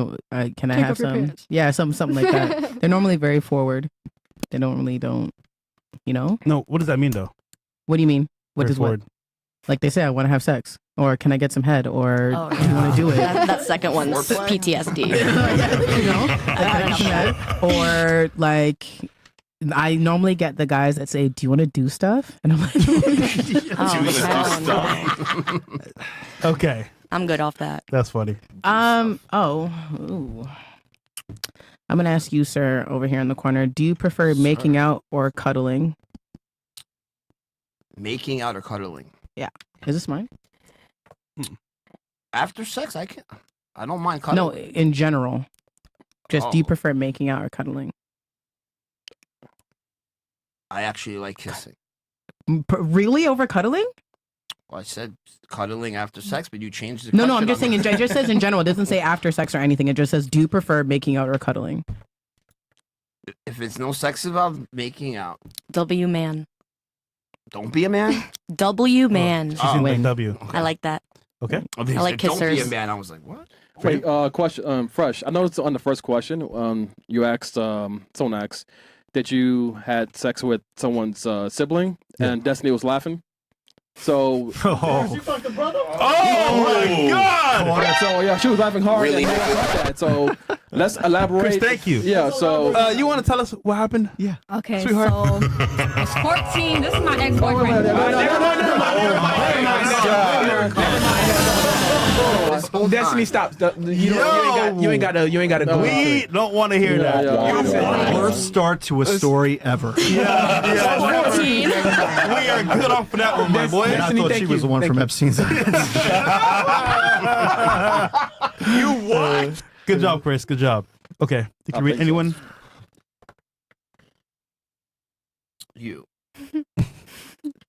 can I Take have off your some? pants. Yeah, something like that. They're normally very forward. They don't, you know? No, what does that mean though? What do you mean? What Very does forward. what? Like they say, I want to have sex. Or can I get some head? Or Oh, do you want to do it? That second one's PTSD. You know? Or like, I normally get the guys that say, do you want to do stuff? And I'm like, Okay. I'm good off that. That's funny. I'm gonna ask you, sir, over here in the corner. Do you prefer making out or cuddling? Making out or cuddling? Yeah. Is this mine? After sex, I don't mind No, cuddling. in general. Just do you Oh. prefer making out or cuddling? I actually like kissing. Really over cuddling? Well, I said cuddling after sex, but you changed the No, question I'm just on saying. me. It just says in general. It doesn't say after sex or anything. It just says, do you prefer making out or cuddling? If it's no sex involved, making out. W man. Don't be a man. W man. She's in like W. I like that. Okay. Oh, they I like said, don't be a kissers. man. I was like, what? Wait, question, Fresh. I noticed on the first question, you asked, someone asked that you had sex with someone's sibling, and Destiny was laughing. So, Oh my God! So yeah, she was laughing hard. Really? And I like that. So let's elaborate. Chris, thank you. Yeah. So You want to tell us what happened? Yeah. Okay, Sweetheart. so I was 14. This is my ex-boyfriend. This whole Destiny, time. stop. You ain't got to go. We don't want to hear that. Worst start to a story ever. Yeah. 14. We are good off for that one, my boy. And I thought she was the one from Epstein's Island. You what? Good job, Chris. Good job. Okay. You can read anyone. You.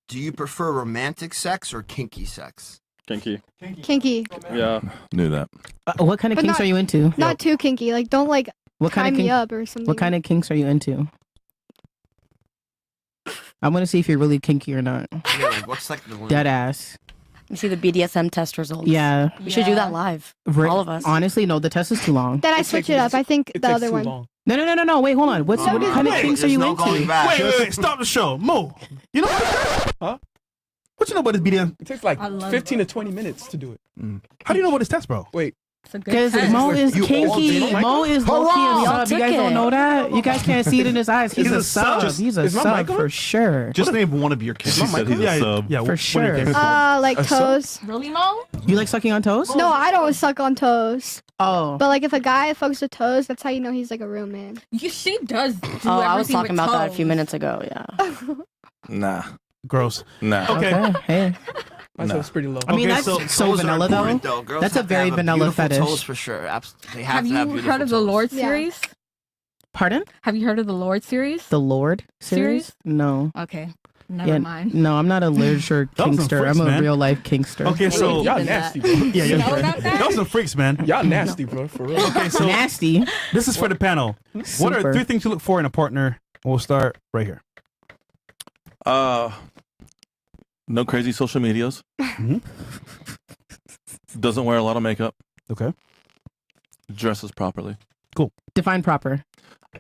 Do you prefer romantic sex or kinky sex? kinky. Kinky. Yeah. Knew that. What kind of But kinks not- are you into? Not too kinky. Like, don't like What tie kind of me kink? up or something. What kind of kinks are you into? I want to see if you're really kinky or not. Yeah, like what's like the Dead ass. You see the BDSM test results. Yeah. We should do that live. All of us. Honestly, no, the test is too long. Then I switch it up. I think the other one. No. Wait, hold on. What kind of kinks are you into? Wait. Stop the show. Mo. You know what? Huh? What you know about this BDM? It takes like I love 15 to 20 minutes to do it. How do you know about this test, bro? Wait. It's a good Because test. Mo is You all kinky. did it? Mo is Hold low key on. a Y'all sub. You took guys don't it. know that? You guys can't see it in his eyes. He's Is it a a sub? sub. Just- He's a is my sub mic on? for sure. Just name one of your kids. She said he's a sub. Yeah, For what are sure. your kinks? Like A sub? toes. Really, Mo? You like sucking on toes? No, I don't suck on toes. Oh. But like if a guy fucks with toes, that's how you know he's like a real man. She does do Oh, I was everything talking with about that a few toes. minutes ago. Yeah. Nah. Gross. Nah. Okay. Hey. Myself's pretty low. I mean, Okay, that's so so vanilla though. Girls That's a have to very have vanilla beautiful fetish. Toes for sure. They have Have to have you beautiful heard of the toes. Lord Yeah. series? Pardon? Have you heard of the Lord series? The Lord series? No. Okay, never mind. No, I'm not a literature That was some kinkster. freaks, I'm a man. real life kinkster. Okay, so Y'all Even nasty, that. bro. yeah, You you're know right. about that? Y'all some freaks, man. Y'all nasty, bro. For real. Okay, so Nasty. this is for the panel. What are Super. 3 things you look for in a partner? We'll start right here. No crazy social medias. Mhm. Doesn't wear a lot of makeup. Okay. Dresses properly. Define proper.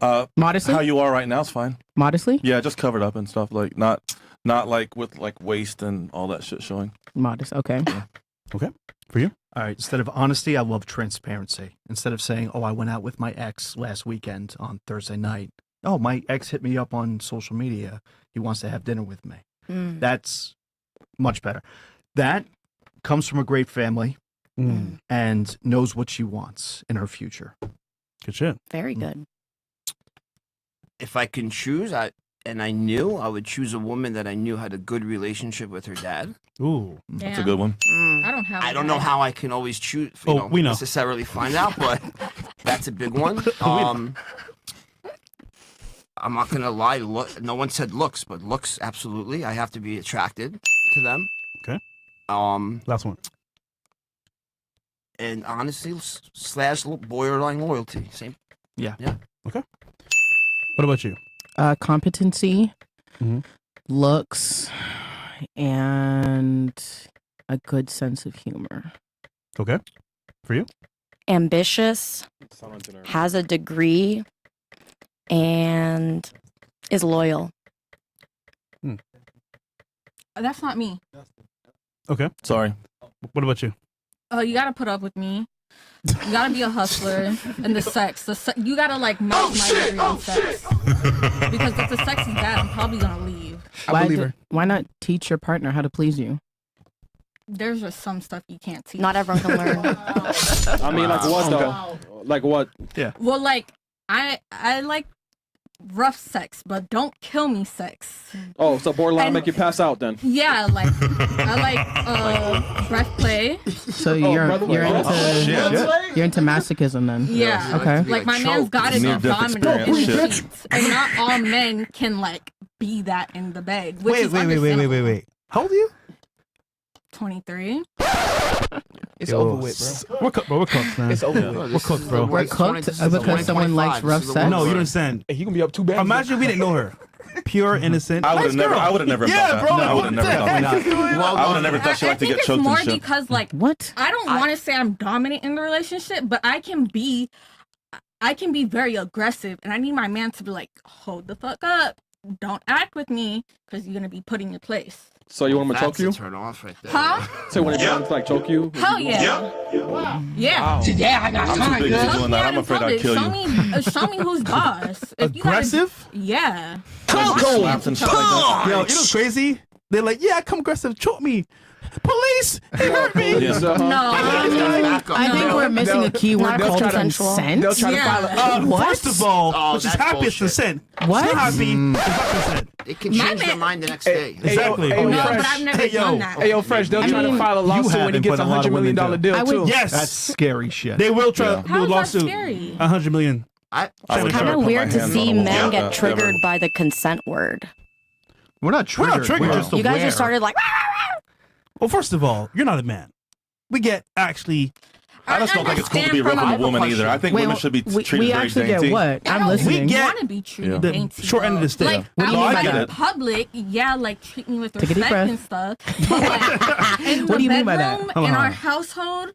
Uh, Modestly? how you are right now is fine. Modestly? Yeah, just covered up and stuff. Like not like with like waist and all that shit showing. Modest. Okay. For you? All right. Instead of honesty, I love transparency. Instead of saying, "Oh, I went out with my ex last weekend on Thursday night." Oh, my ex hit me up on social media. He wants to have dinner with me. Mm. That's much better. That comes from a great family Mm. and knows what she wants in her future. Good shit. Very good. If I can choose, I would choose a woman that I knew had a good relationship with her dad. Ooh, that's a good one. I don't have. I don't know how I can always choose. We know. Necessarily find out, but that's a big one. I'm not gonna lie. No one said looks, but looks absolutely. I have to be attracted to them. Okay. Last one. And honestly, slash borderline loyalty. Same. Yeah. Yeah. Okay. What about you? Competency, Mhm. looks, and a good sense of humor. Okay. For you? Ambitious, has a degree, and is loyal. That's not me. Okay. Sorry. What about you? You gotta put up with me. You gotta be a hustler. And the sex. You gotta like match my degree on sex. Because if the sex is bad, I'm probably gonna leave. Why not teach your partner how to please you? There's just some stuff you can't teach. Not everyone can learn. I mean, like what though? Like what? Yeah. Well, like I like rough sex, but don't kill me sex. Oh, so borderline And- make you pass out then? Yeah, like I like breath play. So you're you're into masochism then? Yeah. Okay. Like my man's got to be Near-death dominant in the experience. sheets, and not all men can like be that in the bed. Which is Wait. understandable. How old are you? 23. It's over with, bro. We're cooked, bro. We're cooked, man. It's over with. We're cooked, bro. We're cooked because someone likes rough sex. No, you don't understand. Hey, you gonna be up 2 bad. Imagine we didn't know her. Pure, innocent. I would have never. I would have never Yeah, thought bro. that. No, I would have never thought that. I would have never thought she I liked to think get it's choked more and shit. because like What? I don't want to say I'm dominant in the relationship, but I can be very aggressive, and I need my man to be like, hold the fuck up, don't act with me, because you're gonna be put in your place. So you want him to choke That's you? a turn off right there. Huh? So when your man like choke you? Hell yeah. Yeah. Today I got I'm too big to Choke be doing me that. out I'm in afraid I'd public. kill Show you. show me who's boss. If you gotta- Aggressive? Yeah. Slaps and shit like that. Yo, you know what's crazy? They're like, yeah, come aggressive, choke me. Police, he hurt me. Yeah. No. I think we're missing a key word Not called consensual. consent. They'll try to file a. What? First of all, Oh, which is that's happy is bullshit. consent. What? Still happy is not consent. It can My change their man- mind the next day. Exactly. Hey, yo, No, Fresh. but I've never Hey, yo. done that. Hey, yo, Fresh, they'll try to file a you lawsuit when he haven't, gets but a a lot $100 of women million do. deal I too. would- Yes. That's scary shit. They will try Yeah. to do a How is that lawsuit. scary? 100 million. I I would Kind never of put my weird to hands see on a woman men like get that, triggered ever. by the consent word. We're not triggered. triggered. We're just You guys aware. just started like, Well, first of all, you're not a man. We get actually. I just don't think it's cool to be rough with a woman either. I think women should be treated we very actually dainty. get what? I'm We listening. get- want to be treated The dainty. short end of the stick. Like, What do you mean outside by in that? public, yeah, like treat me with Take a deep respect breath. and stuff. But like, in What the do you mean by that? bedroom, Hold in on. our household,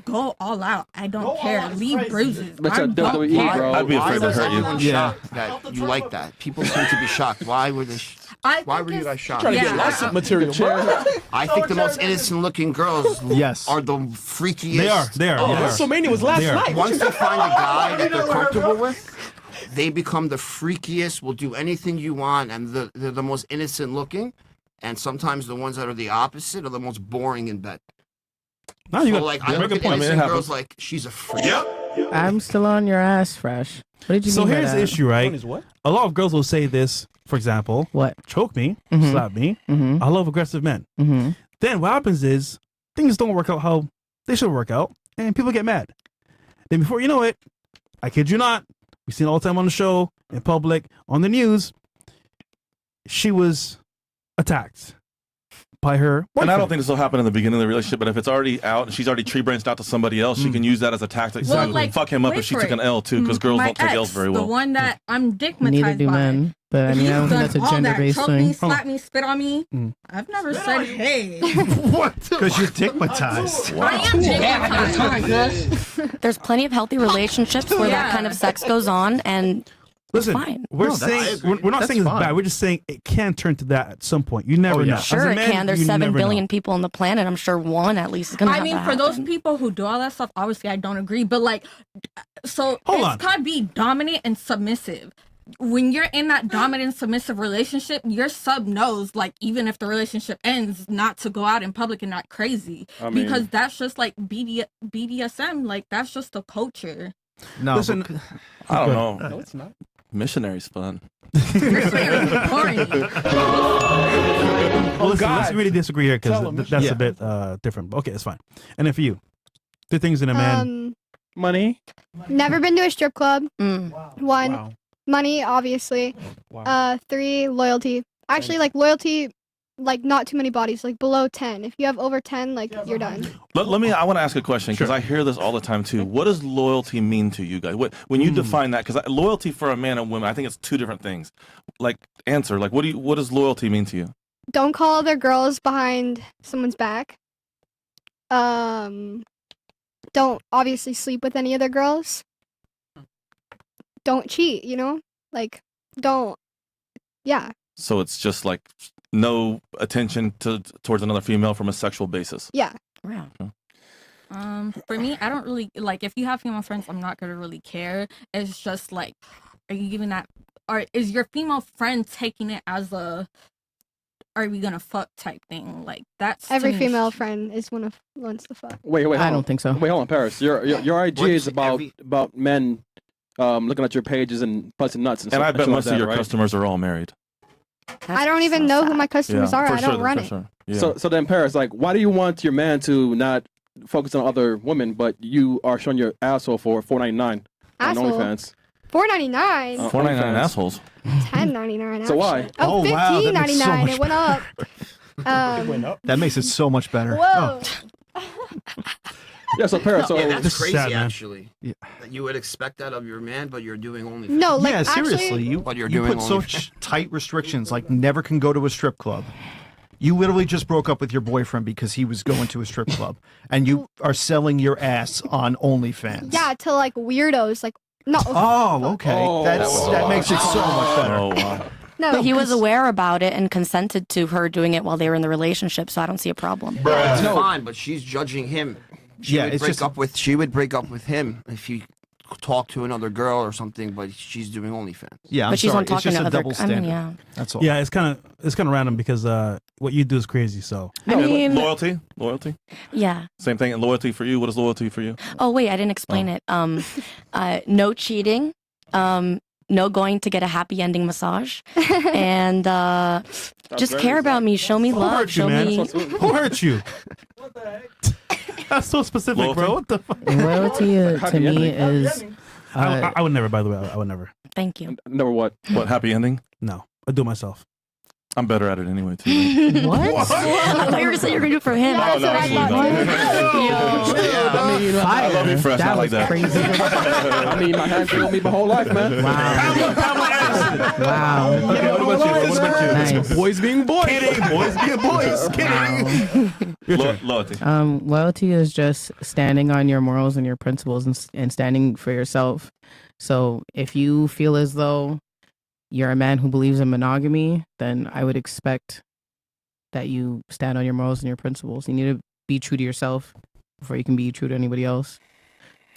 go all out. I don't care. Leave bruises. But I you're don't WWE, care. bro. I'd be afraid to was hurt you. everyone Yeah. shocked that you like that? People seem to be shocked. Why were they? I Why think were you it's- guys shocked? Trying to Yeah. get lawsuit material, bro. I think the most innocent looking girls Yes. are the freakiest. They are. They are. Oh, they are. WrestleMania was last They are. night. Once they find a guy that they're comfortable with, they become the freakiest, will do anything you want, and they're the most innocent looking. And sometimes the ones that are the opposite are the most boring in bed. No, you So, got like, you I make look a at point. innocent happens. girls like, she's a freak. I'm still on your ass, Fresh. What did you So mean by here's the that? issue, right? Is what? A lot of girls will say this, for example, What? choke me, Mhm. slap me. Mm-hmm. I love aggressive men. Mm-hmm. Then what happens is things don't work out how they should work out, and people get mad. Then before you know it, I kid you not, we see it all the time on the show, in public, on the news. She was attacked by her And boyfriend. I don't think this will happen in the beginning of the relationship, but if it's already out and she's already tree-branched out to somebody else, she can use that as a tactic Well, to like, fuck him up wait if she for took it. an L too, because girls My don't take L's ex, very well. The one that I'm Neither digmatized do by. men. But I mean, I don't He's think that's a done all that. gender-based Choke me, thing. slap me, spit on me. I've never said, hey. What? Because you're stigmatized. I am digmatized. there's plenty of healthy relationships where that Yeah. kind of sex goes on, and Listen, fine. we're No, saying that's- we're not that's saying it's fine. bad. We're just saying it can turn to that at some point. You never Oh, yeah. know. As sure a it man, can. There's you 7 never billion know. people on the planet. I'm sure one at least is gonna. I have mean, that for those happen. people who do all that stuff, obviously I don't agree. But like, so Hold it's on. gotta be dominant and submissive. When you're in that dominant submissive relationship, your sub knows, like, even if the relationship ends, not to go out in public and not crazy. I mean- because that's just like BDSM, like that's just a culture. No, Listen, I don't know. No, it's not. Missionary's fun. Well, listen, let's really disagree here Tell because him. that's Yeah. a bit different. Okay, it's fine. And then for you, the things in a man. Money. Never been to a strip club. Mm. One, Wow. money, obviously. Wow. 3, loyalty. Actually, like loyalty, like not too many bodies, like below 10. If you have over 10, like you're done. I want to ask a question because I hear this all the time too. What does loyalty mean to you guys? When you define that, because loyalty for a man and woman, I think it's two different things. Like, answer, like, what does loyalty mean to you? Don't call other girls behind someone's back. Don't obviously sleep with any other girls. Don't cheat, Like, don't. Yeah. So it's just like no attention towards another female from a sexual basis. Yeah. Wow. For me, I don't really like if you have female friends, I'm not gonna really care. It's just like, are you giving that, or is your female friend taking it as a, are we gonna fuck type thing? Like that's Every to me, female friend is wants to fuck. Wait, hold I on. don't think so. Wait, hold on, Paris. Your IG What is is about every- about men looking at your pages and busting nuts and And stuff. I bet shit like most of that, your right? customers are all married. I don't even know who my customers are. for I don't sure, run for it. sure. Yeah. So then, Paris, like, why do you want your man to not focus on other women, but you are showing your asshole for $4.99 on Asshole? OnlyFans? $4.99. Oh. $4.99 OnlyFans. assholes. $10.99. So why? actually. Oh, Oh, wow, that makes so $15.99. much It went up. Went up. That makes it so much better. Whoa. Yeah, so Paris, so Yeah, that's This is crazy, sad, man. actually. Yeah. That you would expect that of your man, but you're doing only. No, like yeah, seriously, actually, you But you're you doing put such tight restrictions, like never can go to a strip club. You literally just broke up with your boyfriend because he was going to a strip club, and you are selling your ass on OnlyFans. yeah, to like weirdos, like no, Oh, okay. Oh. That makes it so much better. Oh wow. no. But he was aware about it and consented to her doing it while they were in the relationship, so I don't see a problem. It's fine, but she's judging him. Yeah, it's just- She would break up with him if he talked to another girl or something, but she's doing OnlyFans. Yeah, I'm But she's sorry. not It's talking just to a other. double I standard. mean, yeah. That's all. Yeah, it's kind of random because what you do is crazy. So I mean, Loyalty. yeah. Same thing. And loyalty for you. What is loyalty for you? Oh wait, I didn't explain it. No cheating. No going to get a happy ending massage, and just very care about me. Show me who love. hurt you, Show man? me. Who hurt you? What the heck? That's so specific, Loyalty? bro. What the fuck? Loyalty to Happy me ending. is. I would never. By the way, I would never. Thank you. Never what? What happy ending? No, I do it myself. I'm better at it anyway too. What? I thought you were gonna say you're gonna do it for him. That's what I thought. I mean, I love you, Fresh. That Not like was that. crazy. I mean, my hand failed me my whole life, man. Wow. Okay, what about you? Nice. Boys being boys. Kidding, boys being boys. Kidding. Loyalty. Loyalty is just standing on your morals and your principles and standing for yourself. So if you feel as though you're a man who believes in monogamy, then I would expect that you stand on your morals and your principles. You need to be true to yourself before you can be true to anybody else.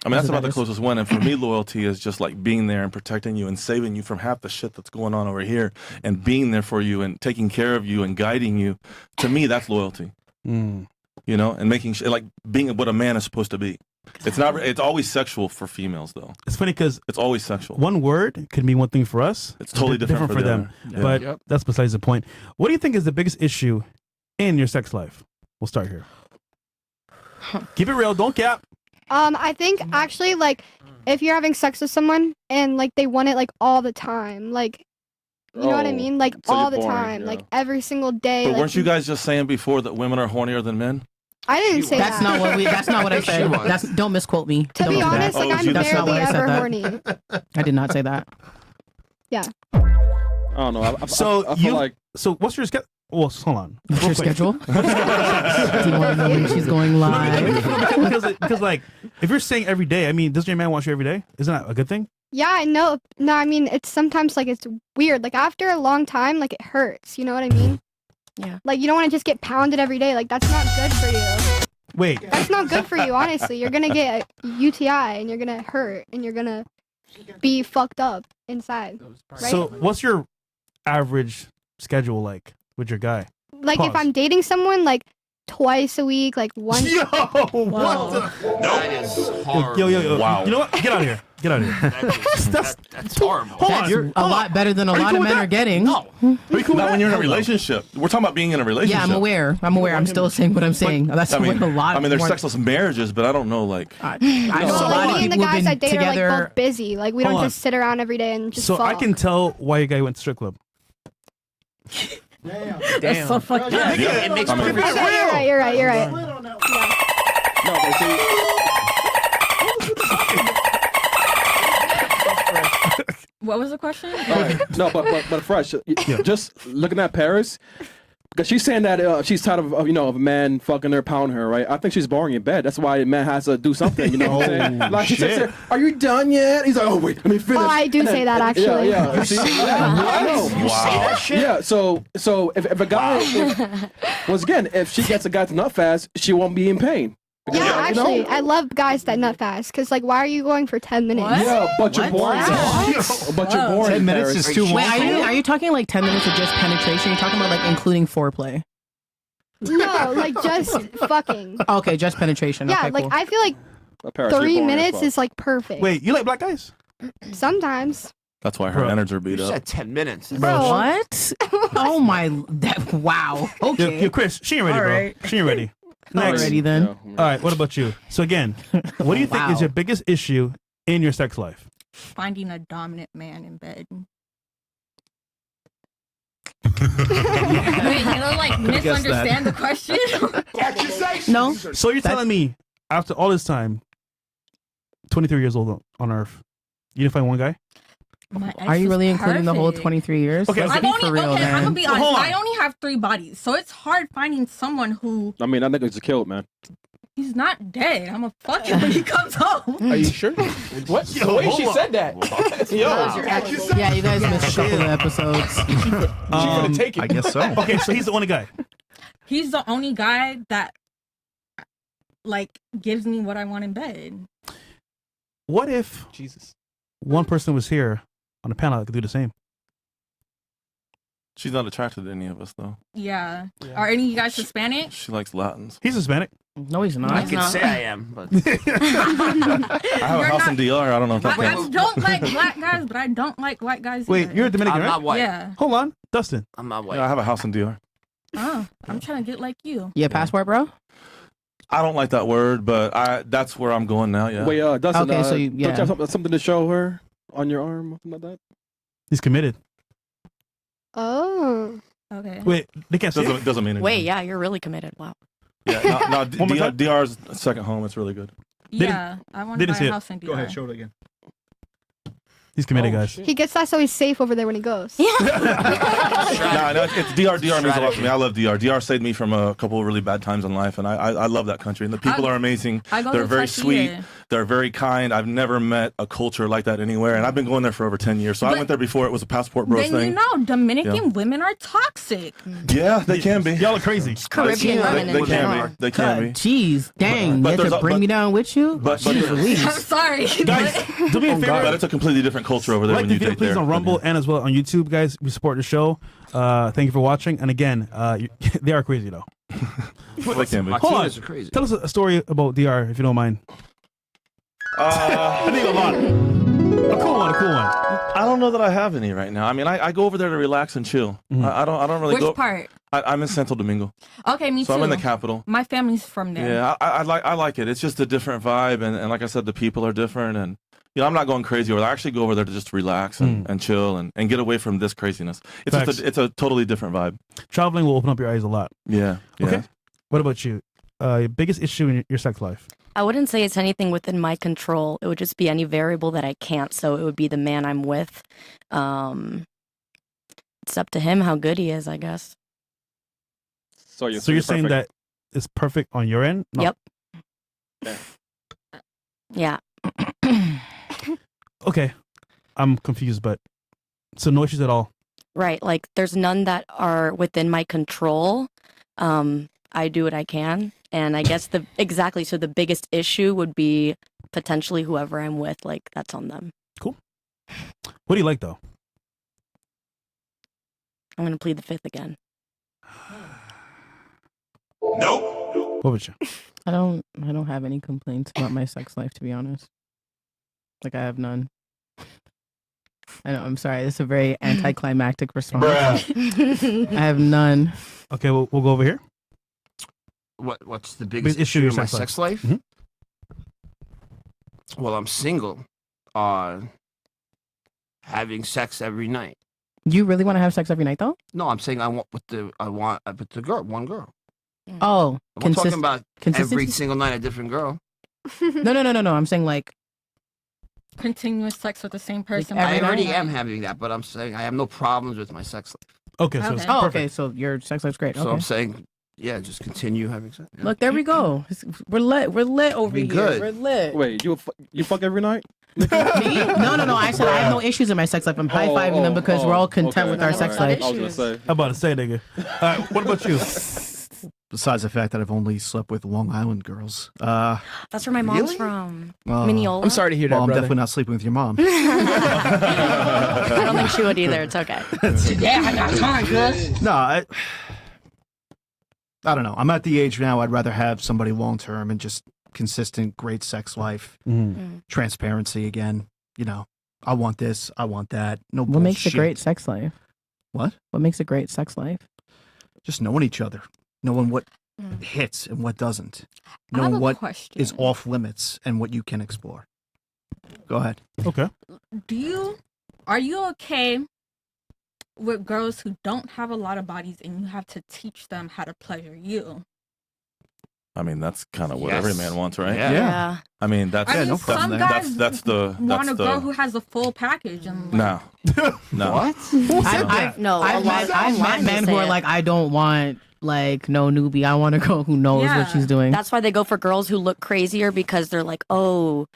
I mean, that's So about that the is- closest one. And for me, loyalty is just like being there and protecting you and saving you from half the shit that's going on over here and being there for you and taking care of you and guiding you. To me, that's loyalty. Mm. You know, and making like being what a man is supposed to be. It's not. It's always sexual for females, though. It's funny because It's always sexual. one word could mean one thing for us. It's totally different for the them. other. Yeah. But Yep. that's besides the point. What do you think is the biggest issue in your sex life? We'll start here. Keep it real. Don't cap. I think actually, like, if you're having sex with someone and like they want it like all the time, like, you know what I Oh, mean, like so all you're the boring, time, yeah. like every single day. But like, weren't you guys just saying before that women are hornier than men? I didn't say That's that. not what we. That's not what I She said. was. That's don't misquote me. To Don't be do that. honest, like Oh, I'm you- That's not barely why I said ever that. horny. I did not say that. Yeah. I don't know. I feel like So what's your schedule? Well, hold on. What's your schedule? Do you want to know when she's going live? because like if you're saying every day, I mean, does your man watch you every day? Isn't that a good thing? Yeah, I know. No, I mean it's sometimes like it's weird. Like after a long time, like it hurts. You know what I mean? Yeah. Like you don't want to just get pounded every day. Like that's not good for you. Wait. That's not good for you. Honestly, you're gonna get a UTI and you're gonna hurt and you're gonna be fucked up inside. Right? So what's your average schedule like with your guy? Like if Pause. I'm dating someone, like twice a week, like once. Yo, what Wow. the? That is horrible. Yo. Wow. You know what? Get out of here. Get out of here. That's horrible. That's a lot better than a lot of men are getting. No. Not when you're in a relationship. We're talking about being in a relationship. Yeah, I'm aware. I'm still saying what I'm saying. That's I mean, what a lot. I mean, there's more- sexless marriages, but I don't know, like. I know a Well, lot of me and the people have guys been I date are together. like both busy. Like we Hold don't on. just sit around every day and just So fuck. I can tell why your guy went to strip club. That's so fucked up. It makes perfect sense. Okay, you're right. You're right. No, but see, What was the question? no, but fresh. Just looking at Paris, because she's saying that she's tired of of a man fucking her, pounding her, right? I think she's boring in bed. That's why a man has to do something. You know what I'm saying? Like she says, "Are you done yet?" He's like, "Oh wait, let me finish." Oh, I do say that actually. Yeah, yeah. See, I know. You say that shit? Yeah, so if a guy, once again, if she gets a guy to nut fast, she won't be in pain. Yeah, You know? actually, I love guys that nut fast because, like, why are you going for 10 minutes? Yeah, but you're boring. But you're boring. 10 minutes Paris. is too long. Wait, are you talking like 10 minutes of just penetration? You're talking about like including foreplay? No, like just fucking. Okay, just penetration. Yeah, Okay, like cool. I feel like Paris, you're 3 boring as minutes fuck. is like perfect. Wait, you like black guys? Sometimes. That's why her innards are beat You up. said 10 minutes. Bro. What? Oh my! Wow. Okay. Yo, Chris, she ain't ready, All bro. right. She ain't ready. Next. Alrighty then. All right, what about you? So again, what do you think Wow. is your biggest issue in your sex life? Finding a dominant man in bed. Wait, you know, like misunderstand the question? No. So you're telling me after all this time, 23 years old on Earth, you didn't find one guy? My ex Are you was really including the whole perfect. 23 years? Okay, Let's I'm be only, for real, okay, I'm man. gonna be Hold honest. on. I only have 3 bodies, so it's hard finding someone who I mean, that nigga's killed, man. he's not dead. I'm gonna fuck him when he comes home. Are you sure? What? The way she said that. Yo. Yeah, you guys missed a couple of episodes. She's gonna take it. I guess so. Okay, so he's the only guy. He's the only guy that like gives me what I want in bed. What if Jesus. one person was here on the panel that could do the same? She's not attracted to any of us, though. Yeah. Are any of you guys Hispanic? She likes Latins. He's Hispanic. No, he's not. I can say I am, but I have a house in DR. I don't know if that I counts. don't like black guys, but I don't like white guys. Wait, either. you're a Dominican, I'm right? not white. Yeah. Hold on, Dustin. I'm not white. Yeah, I have a house in DR. Oh, I'm trying to get like you. Yeah, passport, bro. I don't like that word, but that's where I'm going now. Yeah. Wait, Dustin, Okay, so you- don't you yeah. have something to show her on your arm, something like that? He's committed. Oh. Okay. Wait, they can't see it? Doesn't mean anything. Wait, yeah, you're really committed. Wow. Yeah, no, One more time? DR's second home. It's really good. Yeah, I want they to didn't buy see a it. house in DR. Go ahead, show it again. He's committed, Oh, guys. shit. He gets that so he's safe over there when he goes. No, it's DR. DR means a lot to me. I love DR. DR saved me from a couple of really bad times in life, and I love that country. And the people are amazing. I go They're to very Turkey. sweet. They're very kind. I've never met a culture like that anywhere, and I've been going there for over 10 years. So I But went there before it was a passport bros Then thing. you know, Dominican Yeah. women are toxic. Yeah, they can be. Y'all are crazy. Caribbean They, women they in can general. be. They can be. Jeez, dang. But You there's had a- to bring but- me down with you? but Jeez there's- Louise. I'm sorry. Guys, do me a favor. But it's a completely different culture over there Like when the you video, date please, there. on Rumble and as well on YouTube, guys. We support the show. Thank you for watching. And again, they are crazy though. They can be. Hold on. Latinas are crazy. Tell us a story about DR if you don't mind. I think a lot. A cool one. A cool one. I don't know that I have any right now. I mean, I go over there to relax and chill. Mhm. I don't really Which go. part? I'm in Santo Domingo, Okay, me so too. I'm in the capital. My family's from there. Yeah, I like it. It's just a different vibe, and like I said, the people are different, and I'm not going crazy over there. I actually go over there to just relax and chill and get away from this craziness. It's Facts. just it's a totally different vibe. Traveling will open up your eyes a lot. Yeah. Okay. What about you? Your biggest issue in your sex life? I wouldn't say it's anything within my control. It would just be any variable that I can't. So it would be the man I'm with. It's up to him how good he is, I guess. So you're saying that it's perfect on your end? No. Yep. Yeah. Okay. I'm confused, but so no issues at all. Right. Like there's none that are within my control. I do what I can. And I guess so the biggest issue would be potentially whoever I'm with, like that's on them. Cool. What do you like though? I'm gonna plead the fifth again. What about you? I don't have any complaints about my sex life, to be honest. Like, I have none. I know. I'm sorry. This is a very anticlimactic response. I have none. Okay, we'll go over here. What's the biggest issue in my sex life? Well, I'm single. Having sex every night. You really want to have sex every night, though? No, I'm saying I want with the girl, one girl. Oh, I'm talking about every consistency? single night a different girl. No. I'm saying like continuous sex with the same person. I already am having that, but I'm saying I have no problems with my sex life. Okay, so it's oh, perfect. okay. So your sex life's great. So Okay. I'm saying, yeah, just continue having sex. Yeah. Look, there we go. We're lit over Be here. good. We're lit. Wait, you fuck every night? Me? No. I said I have no issues in my sex life. I'm high fiving them because we're all content with our sex life. I was gonna say. I'm about to say, nigga. What about you? Besides the fact that I've only slept with Long Island girls. That's where my mom's from. Mineola. I'm sorry to hear that, Well, I'm brother. definitely not sleeping with your mom. I don't think she would either. It's okay. Yeah, I got time, cuz. No, I don't know. I'm at the age now I'd rather have somebody long term and just consistent, great sex life. Transparency again. You know, I want this, I want that. No What makes a bullshit. great sex life? What? What makes a great sex life? Just knowing each other. Knowing what hits and what doesn't. I have Knowing a what question. is off limits and what you can explore. Go ahead. Okay. Are you okay with girls who don't have a lot of bodies and you have to teach them how to pleasure you? I mean, that's kind of what every man wants, right? Yeah. I mean, that's I mean, some guys that's the want a girl who has a full package and no. What? I've met men who are like, I don't want like no newbie. I want a girl who knows what she's doing. That's why they go for girls who look crazier because they're like, oh,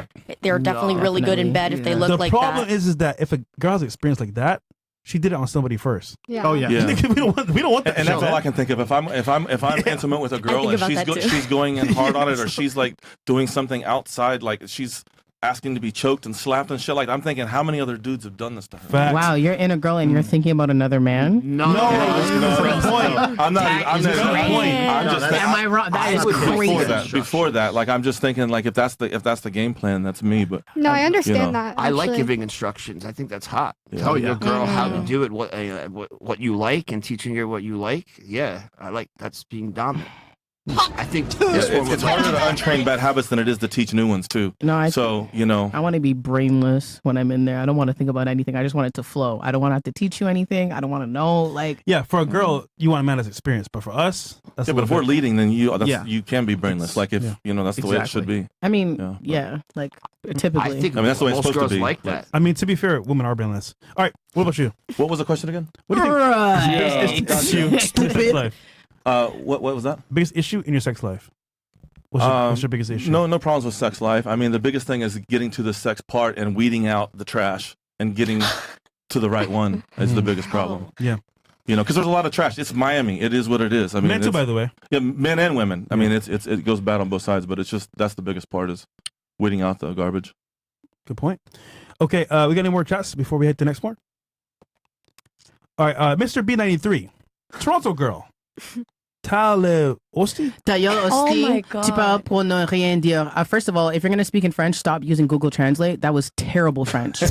they're definitely really good in bed if they look the like problem that. is that if a girl's experienced like that, she did it on somebody first. Yeah. Oh yeah. we don't want that. And that's all I can think of. If I'm intimate with a girl and she's going in hard on it, or she's like doing something outside, like she's asking to be choked and slapped and shit, like I'm thinking, how many other dudes have done this to her? Facts. Wow, you're in a girl and you're thinking about another man? No. I'm not. I'm just. Am I wrong? That is crazy. Before that, like I'm just thinking, like if that's the game plan, that's me. But No, I understand that. I like actually. giving instructions. I think that's hot. Yeah. Telling Oh, yeah. a girl how to do it, what you like, and teaching her what you like. Yeah, I like that's being dominant. I think it's harder to untrain bad habits than it is to teach new ones too. No, I want to be brainless when I'm in there. I don't want to think about anything. I just want it to flow. I don't want to have to teach you anything. I don't want to know. Like, yeah, for a girl, you want a man that's experienced, but for us, that's but if we're leading, then you can be brainless. It's- Like if that's the way it should be. I mean, yeah, like typically. I think that's the way it's most supposed girls to be. like that. I mean, to be fair, women are brainless. All right, what about you? What was the question again? What do you think? Right. Biggest issue in your sex life? What was that? Biggest issue in your sex life? What's your biggest issue? No problems with sex life. I mean, the biggest thing is getting to the sex part and weeding out the trash and getting to the right one is the biggest problem. Yeah. Because there's a lot of trash. It's Miami. It is what it is. I mean, Men too, by the way. Yeah, men and women. I mean, it goes bad on both sides, but it's just that's the biggest part is weeding out the garbage. Good point. Okay, we got any more chats before we hit the next one? All right, Mr. B93, Toronto girl. D'ailleurs, Osti, Oh my tu parles God. pour ne rien dire. First of all, if you're going to speak in French, stop using Google Translate. That was terrible French.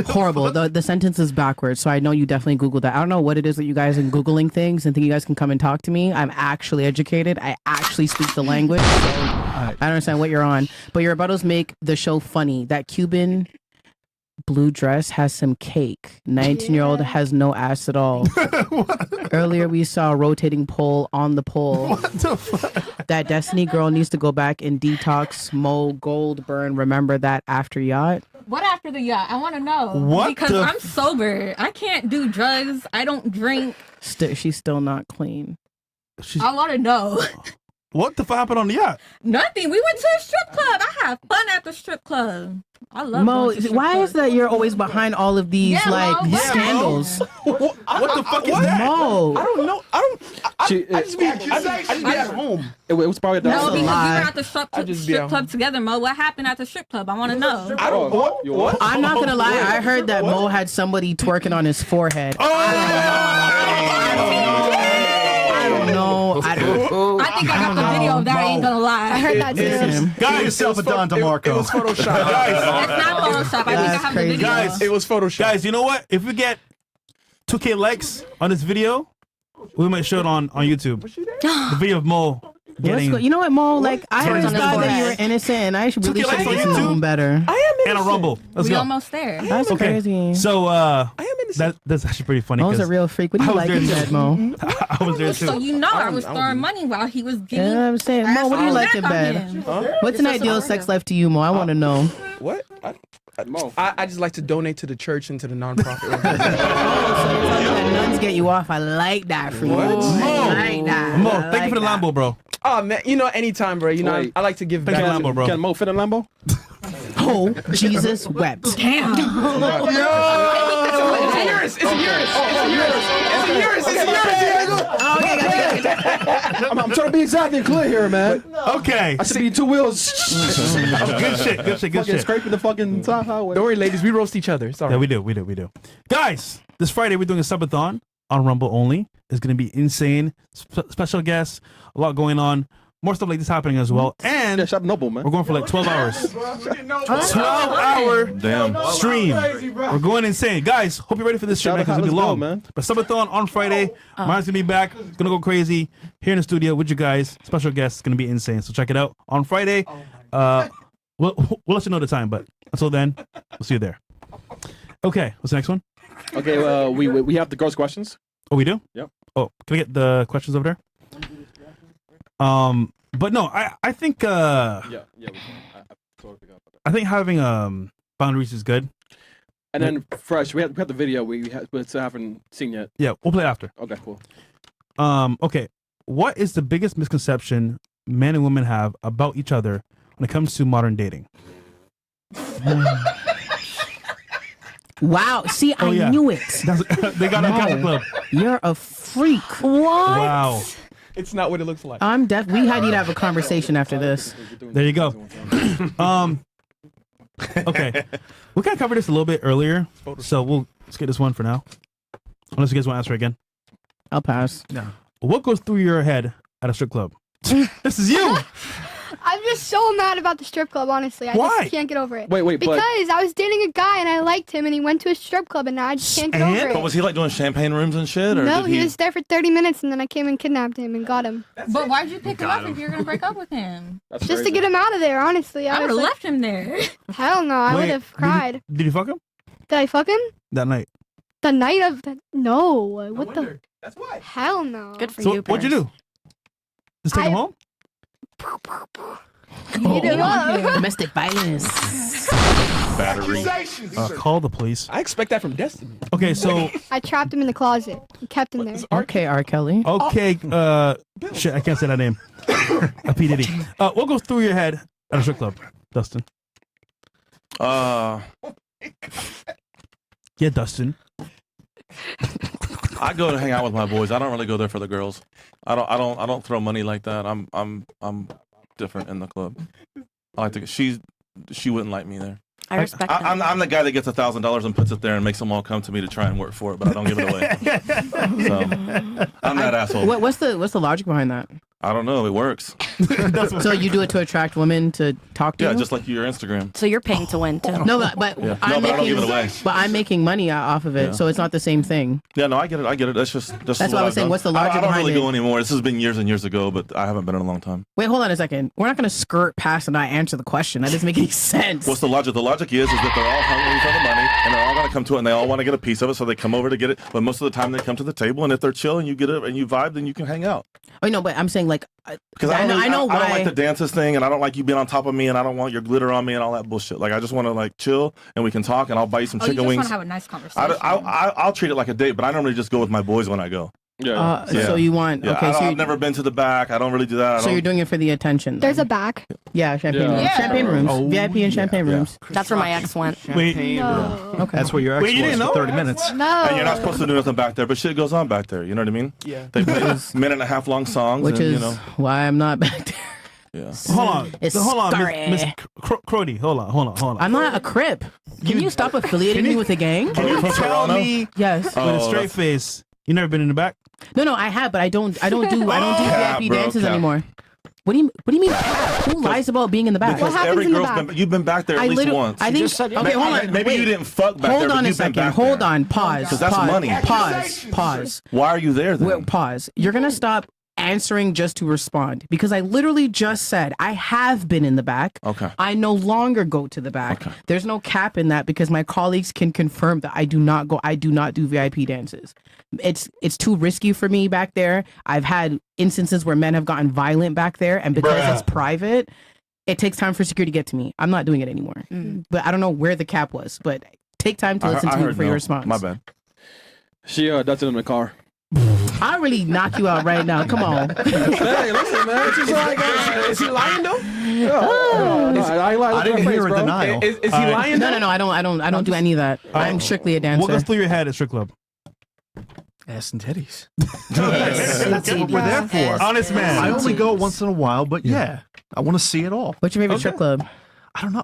Horrible. The sentence is backwards, so I know you definitely Googled that. I don't know what it is that you guys are Googling things and think you guys can come and talk to me. I'm actually educated. I actually speak the language. So I don't understand what you're on. But your rebuttals make the show funny. That Cuban blue dress has some cake. 19-year-old has no ass at all. Earlier we saw a rotating pole on the pole. What the fuck? That Destiny girl needs to go back and detox Mo Goldburn. Remember that after yacht? What after the yacht? I want to know. What Because the I'm sober. I can't do drugs. I don't drink. She's still not clean. I want to know. What the fuck happened on the yacht? Nothing. We went to a strip club. I have fun at the strip club. I love Mo, going to strip why clubs. is that you're always behind all of these Yeah, like Mo, what? scandals? What the fuck is that? Mo, I don't know. I just be at home. It was probably No, That's a because we were lie. at the strip club together, Mo. What happened at the strip club? I want to know. I don't. What? I'm not gonna lie. I heard that Mo had somebody twerking on his forehead. I don't know. I think I got the video of that. I ain't gonna lie. I heard that too. Guys, yourself a Don DeMarco. It was Photoshop. It's not Photoshop. I think I have the video. Guys, It was Photoshop. guys, you know what? If we get 2K likes on this video, we might show it on YouTube. The video of Mo getting You know what, Mo? Like, I Hands always on his thought that you were forehead. innocent, and I should really 2K likes should on get to know YouTube? him better. and a rumble. Let's We go. almost there. That's crazy. So I am innocent. that's actually pretty funny. Mo's a 'cause real freak. What do you I was like there in too. bed, Mo? I was there So too. you know I was I don't throwing do- money while he was You getting. know what I'm saying? Mo, what do you like in bed? What's an ideal sex life to you, Mo? I want to know. What? Mo. I just like to donate to the church and to the nonprofit organization. That nuns get you off. I like that for you. What? I like that. Mo, I thank you like for the that. Lambo, bro. Oh man, you know, anytime, bro. You know, Wait. I like to give Thank back. you, Lambo, bro. Can Mo fit in Lambo? Oh, Jesus wept. Damn. It's yours. It's yours. I'm trying to be exactly clear here, man. Okay. I should be 2 wheels. Good shit. Good shit. Good Fucking shit. scraping the fucking top highway. Don't worry, ladies. We roast each other. It's all Yeah, right. we do. Guys, this Friday we're doing a subathon on Rumble only. It's going to be insane. Special guests, a lot going on. More stuff like this happening as well. And Yeah, shop Noble, man. we're going for like 12 hours. 12-hour Damn. stream. We're going insane. Guys, hope you're ready for this shit, Shout man, out, because it's going to be let's go, long. man. But subathon on Friday. Mine's going to be back. It's going to go crazy. Here in the studio with you guys. Special guests. It's going to be insane. So check it out on Friday. We'll let you know the time, but until then, we'll see you there. Okay, what's the next one? Okay, we have the girls' questions. Oh, we do? Yep. Oh, can I get the questions over there? But no, I think Yeah, we can. I totally forgot about that. I think having boundaries is good. And then fresh, we have the video we still haven't seen yet. Yeah, we'll play it after. Okay, cool. Okay. What is the biggest misconception men and women have about each other when it comes to modern dating? Wow. See, I yeah. knew it. They got a couple club. You're a freak. What? Wow. It's not what it looks like. I'm deaf. We need to have a conversation after this. There you go. Okay. We kind of covered this a little bit earlier, so we'll skip this one for now. Unless you guys want to answer again. I'll pass. No. What goes through your head at a strip club? This is you. I'm just so mad about the strip club, honestly. I Why? just can't get over it. Wait, but Because I was dating a guy and I liked him and he went to a strip club and now I just can't get over But it. was he like doing champagne rooms and shit? Or No, did he was there for 30 minutes and then I came and kidnapped him and got him. But why'd you pick him up if you're gonna break up with him? that's Just to crazy. get him out of there, honestly. I I would was have like, left him there. hell no, I Wait, would have cried. Did you fuck him Did I fuck him? that night? The night of the... No. What the... That's why. Hell no. Good for So you, what'd you Paris. do? Just take him home? Hit him up. Domestic violence. battery? Call the police. I expect that from Destiny. Okay, so I trapped him in the closet. I kept him there. Okay, R. Kelly. okay, shit, I can't say that name. P Diddy. What goes through your head at a strip club, Dustin? Uh, Yeah, Dustin. I go to hang out with my boys. I don't really go there for the girls. I don't throw money like that. I'm different in the club. I like to. She wouldn't like me there. I respect that. I'm the guy that gets $1,000 and puts it there and makes them all come to me to try and work for it, but I don't give it away. So I'm that asshole. What's the logic behind that? I don't know. It works. So you do it to attract women to talk to Yeah, you? just like your Instagram. So you're paying to win too. No, but Yeah. I'm No, but I don't making, give it away. but I'm making money off of it, Yeah. so it's not the same thing. Yeah, no, I get it. That's just That's what I was saying. What's the logic I don't behind really it? go anymore. This has been years and years ago, but I haven't been in a long time. Wait, hold on a second. We're not going to skirt past and not answer the question. That doesn't make any sense. What's the logic? The logic is that they're all hungry for the money, and they're all going to come to it, and they all want to get a piece of it, so they come over to get it. But most of the time, they come to the table, and if they're chill and you get it and you vibe, then you can hang out. Oh no, but I'm saying like Because I know I don't why. like the dances thing, and I don't like you being on top of me, and I don't want your glitter on me and all that bullshit. Like I just want to like chill, and we can talk, and I'll buy you some Oh, you chicken just want wings. to have a nice conversation. I'll treat it like a date, but I normally just go with my boys when I go. Yeah. So you want Yeah, okay? I've never been to the back. I don't really do that. So you're doing it for the attention. There's a back. Yeah, champagne Yeah. rooms. Yeah. Champagne rooms. Oh, VIP and champagne rooms. That's where my ex went. Wait, No. Okay. That's where your ex Wait, you was didn't for know? 30 minutes. No. And you're not supposed to do nothing back there, but shit goes on back there. You know what I mean? Yeah. They play minute and a half long songs, Which and, is you know, why I'm not back there. yeah. hold on. It's Hold on, scary. Miss Crody. Hold on. I'm not a crip. Can you stop affiliating me with a gang? Can you tell me Yes. with a Oh, straight that's- face, you never been in the back? No, I have, but I don't do VIP dances anymore. What do you mean? Who lies about being in the back? Because every girl's you've been back there at least once. I think. Okay, hold on. Maybe you didn't fuck back there. Hold on a second. Hold on. Pause. Because that's money. Pause. Why are you there then? Pause. You're gonna stop answering just to respond because I literally just said I have been in the back. Okay. I no longer go to the back. Okay. There's no cap in that because my colleagues can confirm that I do not go. I do not do VIP dances. It's too risky for me back there. I've had instances where men have gotten violent back there, and because it's private, it takes time for security to get to me. I'm not doing it anymore. But I don't know where the cap was. But take time to listen to me for your response. My bad. She does it in the car. I'll really knock you out right now. Come on. Hey, listen, man. She's like, is he lying though? I didn't hear a denial. Is he lying? No. I don't do any of that. I'm strictly a dancer. What goes through your head at strip club? Ass and titties. That's what we're there for. Honest man. I only go once in a while, but yeah, I want to see it all. What's your favorite strip club? I don't know.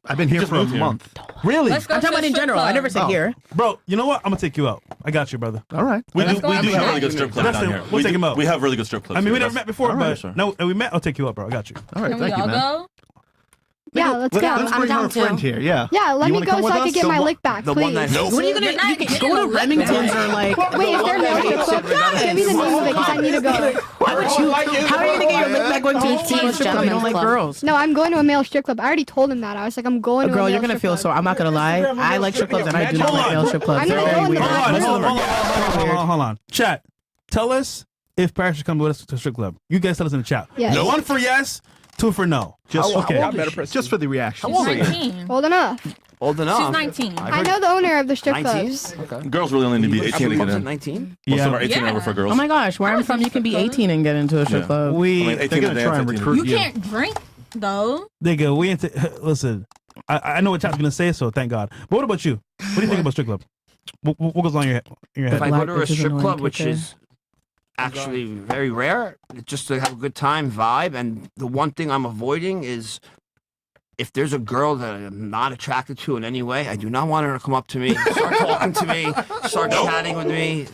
I've been here for a month. Really? Let's go I'm talking to about in strip general. I club. never said here. Bro, you know what? I'm gonna take you out. I got you, brother. All right. We do Let's go have outside. really good strip clubs That's down it. here. We'll take him out. We have really good strip clubs. I mean, we here. never met before, All right, but sure. no, we met. I'll take you out, bro. I got you. All right. Can we Thank you, all man. go? Yeah, let's go. Let's bring our friend here. Yeah. Yeah, let You me wanna go come so with I can us? get my lick back, The please. one that What are you gonna? You can go to Remington's or like. Wait, is there no strip club? Give me the name of it because I need to go. How are you gonna get your lick back going to a female strip club? You don't like girls. No, I'm going to a male strip club. I already told him that. I was like, I'm going to a Girl, male you're gonna strip feel club. so. I'm not gonna lie. I like strip clubs and I do not like male strip clubs. I'm They're gonna go very in the weird. back. Hold on. Chat. Tell us if Paris should come with us to a strip club. You guys tell us in the chat. Yes. No. 1 for yes, 2 for no. Just okay. Just for the reaction. She's 19. Old enough. Old enough. She's 19. I know the owner of the strip 19? clubs. Okay. Girls really only need to be 18 to get in. 19? Most of them are Yeah. 18 and over for girls. Oh my gosh, where I'm from, you can be 18 and get into a strip Yeah. club. I mean, 18 They're to gonna try and dance, 18 to- recruit You can't drink though. Nigga, we ain't. Listen, I know what chat's gonna say, so thank God. But what about you? What do you think about strip club? What goes on in your If head? I go to a bitches strip annoying club, which kicker. is actually very rare, just to have a good time, vibe, and the one thing I'm avoiding is if there's a girl that I'm not attracted to in any way, I do not want her to come up to me, start talking to me, start chatting with me.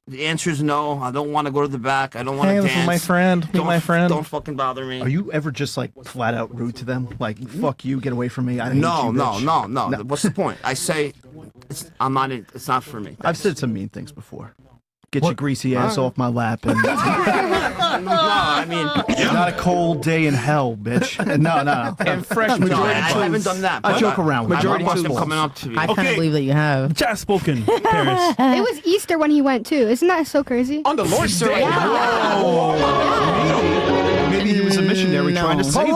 The answer is no. I don't want to go to the back. I don't want to dance. friend. Don't fucking bother me. Are you ever just like flat out rude to them? Like, fuck you, get away from me. I hate No, you, no, bitch. no. What's the point? I say, I'm not. It's not for me. I've said some mean things before. Get your greasy ass off my lap. And No, I mean, not a cold day in hell, bitch. No. And fresh no, majority. I haven't done that. I but joke around with Majority you. of them coming up to me. I kind of Okay. believe that you have. Chat spoken, Paris. It was Easter when he went too. Isn't that so crazy? On the Lord's Day. Maybe he was a missionary trying to save them.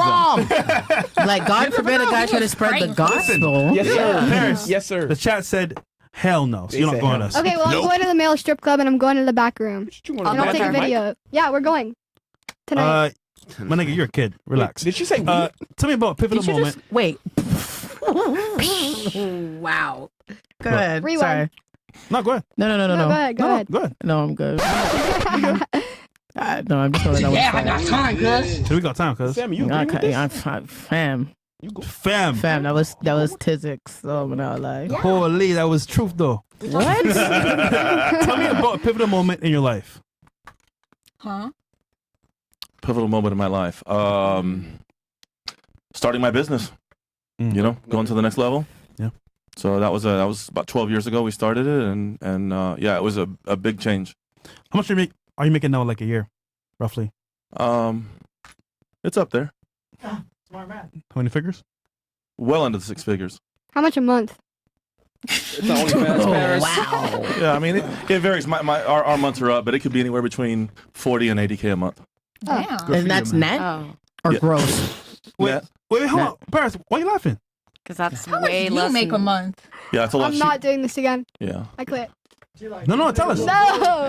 Like, God forbid a guy try to spread the gospel. Yes, sir. Paris. Yes, sir. The chat said, "Hell no." So you're not said going hell. with us. Okay, well, I'm going to the male strip club and I'm going to the back room. You And want I'll take a Mike? video. Yeah, we're going tonight. My nigga, you're a kid. Relax. Did you say Tell me about a pivotal Did you moment. just wait? Wow. Go ahead. Rewind. Sorry. No, go ahead. No. Go ahead. Go ahead. Go ahead. No, I'm good. No, I'm just gonna. Yeah, I got time, cuz. So we got time, cuz. Sammy, you agree with Okay, this? fam. Fam. That was Tizzix. Oh, I'm not lying. Holy, that was truth, though. What? Tell me about a pivotal moment in your life. Huh? Pivotal moment in my life. Starting my business. You know, going to the next level. Yeah. So that was about 12 years ago we started it, and yeah, it was a big change. How much are you making now, like a year, roughly? It's up there. Smart man. How many figures? Well under the 6 figures. How much a month? It's not only fast, Paris. Wow. Yeah, I mean it varies. Our months are up, but it could be anywhere between 40 and 80K a month. Damn. And that's net or Yeah. gross? Net. Wait, hold on. Paris, why are you laughing? Because that's How much way do you less. make a than- month? Yeah, it's a lot. I'm not doing this again. Yeah. I quit. No, tell us. No.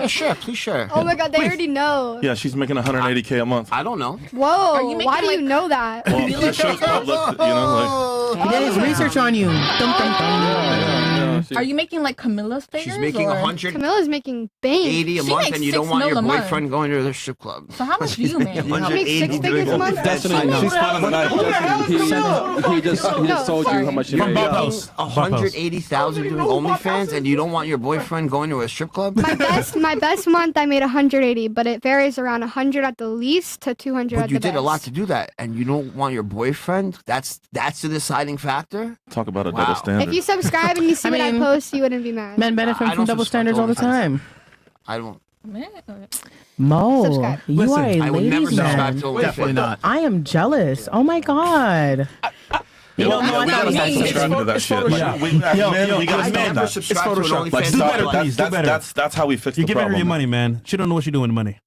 Yeah, sure, please share. Oh my god, they already know. Yeah, she's making 180K a month. I don't know. Whoa. you making, Why do you like- know that? Well, the show's public, you know, He did his research on you. Dum, dum, dum. like. she? Are you making like Camilla's figures? She's making or? 100. Camilla's making bank. 80 a She month, makes and you don't 6 want your mil a month. boyfriend going to the strip club. So how much do you make? She makes 6 figures a month. Destiny, she's fine on the night. He just told you how much she From made. Bob House. 180,000 doing OnlyFans, and you don't want your boyfriend going to a strip club? My best month I made 180, but it varies around 100 at the least to 200 But at you the did best. a lot to do that, and you don't want your boyfriend? That's the deciding factor? Talk about a Wow. double standard. If you subscribe and you see I what I mean, post, you wouldn't be mad. Men benefit I from don't double subscribe standards to all the OnlyFans. time. I don't. Mo, Subscribe. you Listen, are a I would never ladies' subscribe man. to OnlyFans. Definitely not. I am jealous. Oh my god. You don't know we gotta stop subscribing to that shit. Like, we as men, we gotta I stop never that. subscribe to an OnlyFans. Like, Do stop better, it. please. Do better. That's how we fix You're the giving her problem. your money, man. She don't know what you're doing with the money.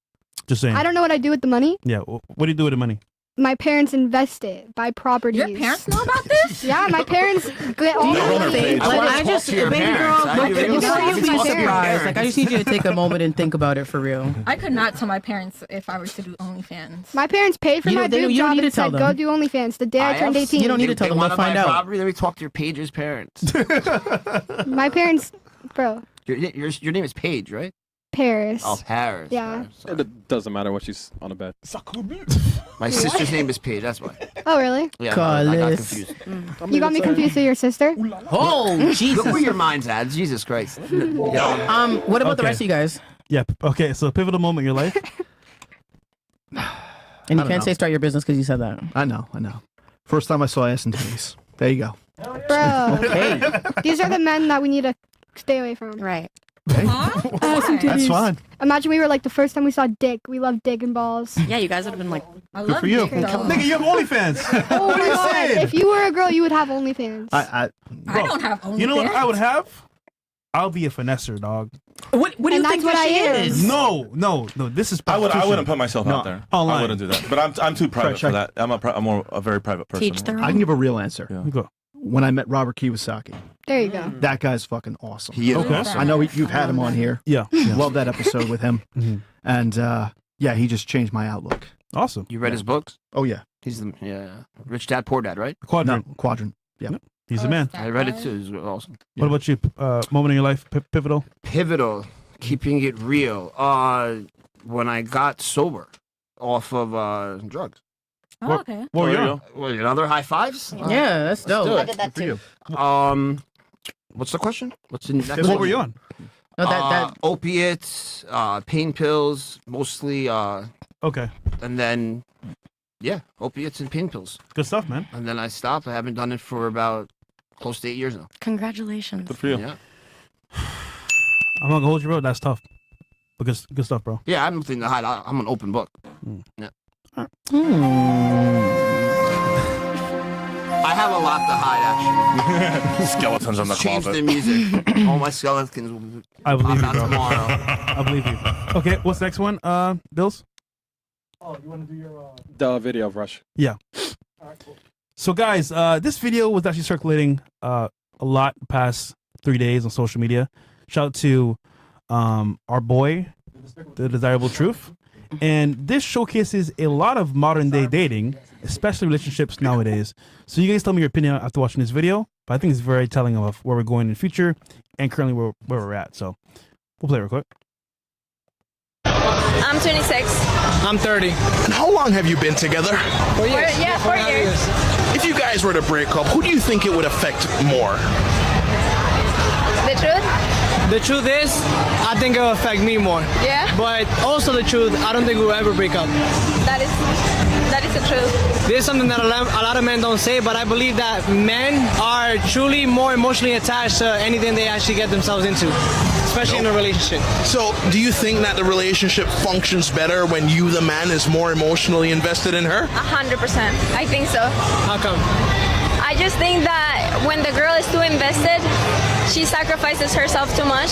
Just saying. I don't know what I do with the money. Yeah. What do you do with the money? My parents invest it, buy properties. Your parents know about this? Yeah, my parents get all the money. Like, I just, to your baby parents. girl, I like, do. before you Talk be to your surprised, parents. like, I just need you to take a moment and think about it for real. I could not tell my parents if I were to do OnlyFans. My parents paid for You my don't- they boob don't- you don't job need to and said, tell go them. do OnlyFans the day I turned 18. You don't need to tell them, They they'll wanna find buy out. property, let me talk to your Paige's parents. My parents, bro, Your name is Paige, right? Paris. Oh, Paris. Yeah. It doesn't matter what she's on the bed. My sister's name is Paige, that's why. Oh, really? Yeah, I got Carlos. confused. You got me confused with your sister? Oh, Look Jesus. where your mind's at. Jesus Christ. Yeah. What about the Okay. rest of you guys? Yeah. Okay. So pivotal moment in your life. And you don't can't know. say start your business because you said that. I know. First time I saw ass and titties. There you go. Bro, Hey. these are the men that we need to stay away from. Right. That's fine. Imagine we were like the first time we saw dick. We love dick and balls. Yeah, you guys would have been like, I Good love for you. dick, though. Nigga, you have OnlyFans. Oh What my are you god! saying? If you were a girl, you would have OnlyFans. I don't have OnlyFans. You know what I would have? I'll be a finesser, dog. What do you And think that's what that I she am. is? No. This is I prostitution. wouldn't put myself out there. Online. I wouldn't do that. But I'm too private for that. I'm a very private person. teach their I can own. give a real answer. Yeah. Go. When I met Robert Kiyosaki, There you go. that guy's fucking awesome. He is Okay. awesome. I know you've had him on here. Yeah. Love that episode with him. Mhm. And yeah, he just changed my outlook. Awesome. You read his books? Oh yeah. He's the Rich Dad Poor Dad, right? Quadrant. No, Quadrant. Yeah. Yep. He's the man. I read it too. It was awesome. What about you? Moment in your life, pivotal. Pivotal, keeping it real. When I got sober off of drugs. Oh, okay. What were you There you on? go. Well, another high fives? Yeah, that's dope. do I it. did that too. What's the question? What's the next What one? were you on? No, that Opiates, pain pills, mostly, Okay. and then, yeah, opiates and pain pills. Good stuff, man. And then I stopped. I haven't done it for about close to 8 years now. Congratulations. Good for you. Yeah, I'm not gonna hold you, bro. That's tough. But good stuff, bro. yeah. I don't think to hide. I'm an open book. Yeah. I have a lot to hide, actually. Skeletons in the Change closet. the music. All my skeletons will I believe pop you, out bro. tomorrow. I believe you. Okay, what's the next one? Bills? The video of Rush. Yeah. So guys, this video was actually circulating a lot past 3 days on social media. Shout out to our boy, The Desirable Truth. And this showcases a lot of modern day dating, especially relationships nowadays. So you guys tell me your opinion after watching this video, but I think it's very telling of where we're going in the future and currently where we're at. So we'll play real quick. I'm 26. I'm 30. And how long have you been together? 4 years. Yeah, 4 years. If you guys were to break up, who do you think it would affect more? The truth? The truth is, I think it will affect me more. Yeah. But also the truth, I don't think we'll ever break up. That is the truth. This is something that a lot of men don't say, but I believe that men are truly more emotionally attached to anything they actually get themselves into, especially in a relationship. So, do you think that the relationship functions better when you, the man, is more emotionally invested in her? 100%. I think so. How come? I just think that when the girl is too invested, she sacrifices herself too much.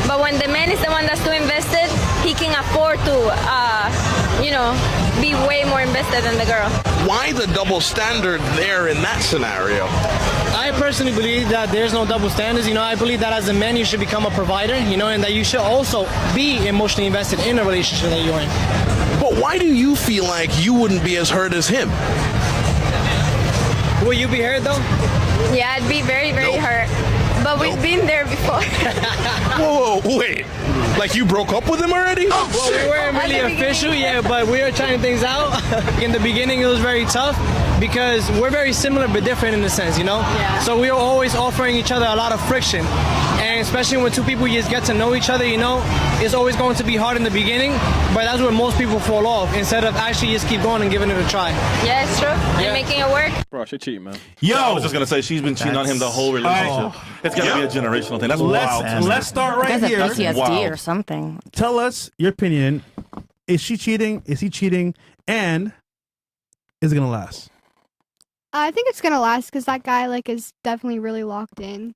But when the man is the one that's too invested, he can afford to, be way more invested than the girl. Why the double standard there in that scenario? I personally believe that there's no double standards. I believe that as a man, you should become a provider, and that you should also be emotionally invested in a relationship that you're in. But why do you feel like you wouldn't be as hurt as him? Will you be hurt though? Yeah, I'd be very, very hurt. But We've been there before. Whoa, wait. Like you broke up with him already? Well, we weren't really official yet, but we were trying things out. In the beginning, it was very tough because we're very similar but different in a sense, you know? Yeah. So we were always offering each other a lot of friction. And especially when two people just get to know each other, you know, it's always going to be hard in the beginning, but that's where most people fall off instead of actually just keep going and giving it a try. Yeah, it's true. And making it work. Bro, she cheating, man. Yo, I was just gonna say she's been cheating on him the whole relationship. It's gotta be a generational thing. That's wild. Let's start right Guys here. have PTSD or something. Tell us your opinion. Is she cheating? Is he cheating? And is it gonna last? I think it's gonna last because that guy like is definitely really locked in,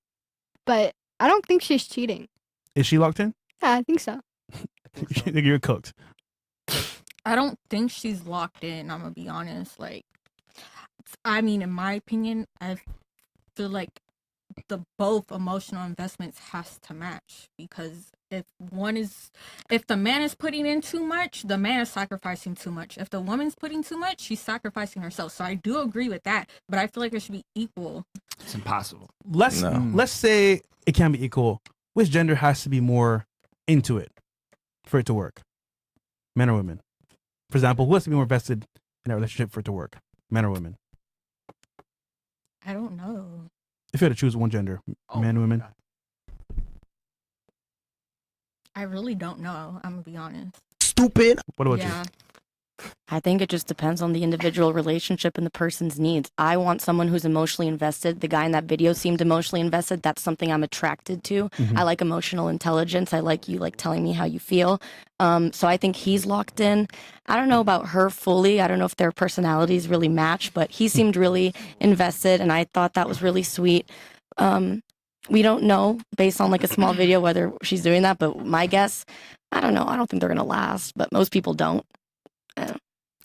but I don't think she's cheating. Is she locked in? Yeah, I think so. You're cooked. I don't think she's locked in. I'm gonna be honest. Like, I mean, in my opinion, I feel like the both emotional investments has to match because if the man is putting in too much, the man is sacrificing too much. If the woman's putting too much, she's sacrificing herself. So I do agree with that, but I feel like it should be equal. It's impossible. Let's say it can be equal. Which gender has to be more into it for it to work? Men or women? For example, who has to be more invested in a relationship for it to work? Men or women? I don't know. If you had to choose one gender, men, women. I really don't know. I'm gonna be honest. Stupid. What about you? I think it just depends on the individual relationship and the person's needs. I want someone who's emotionally invested. The guy in that video seemed emotionally invested. That's something I'm attracted to. Mhm. I like emotional intelligence. I like you like telling me how you feel. So I think he's locked in. I don't know about her fully. I don't know if their personalities really match, but he seemed really invested, and I thought that was really sweet. We don't know based on like a small video whether she's doing that, but my guess, I don't know. I don't think they're gonna last, but most people don't.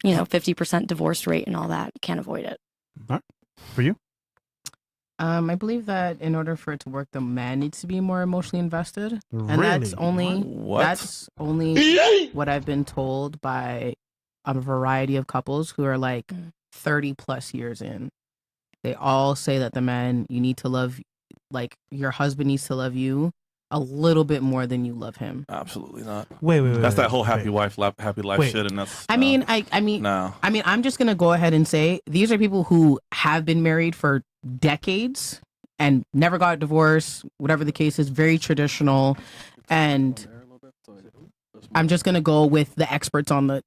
50% divorce rate and all that. Can't avoid it. All right. For you? I believe that in order for it to work, the man needs to be more emotionally invested, and that's Really? only what I've been told by a variety of couples who are like 30 plus years in. They all say that the man, you need to love, like your husband needs to love you a little bit more than you love him. Absolutely not. Wait. That's that whole happy life shit, and that's. I mean, no. I'm just gonna go ahead and say these are people who have been married for decades and never got divorced, whatever the case is, very traditional. And I'm just gonna go with the experts on the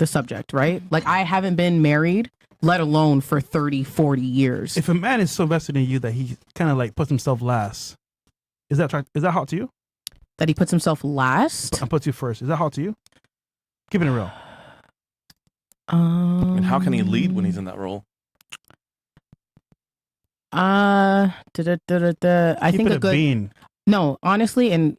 subject, right? Like I haven't been married, let alone for 30, 40 years. If a man is so invested in you that he kind of like puts himself last, is that hot to you? That he puts himself last? And puts you first. Is that hot to you? Keeping it real. And how can he lead when he's in that role? I think a good bean. No, honestly, and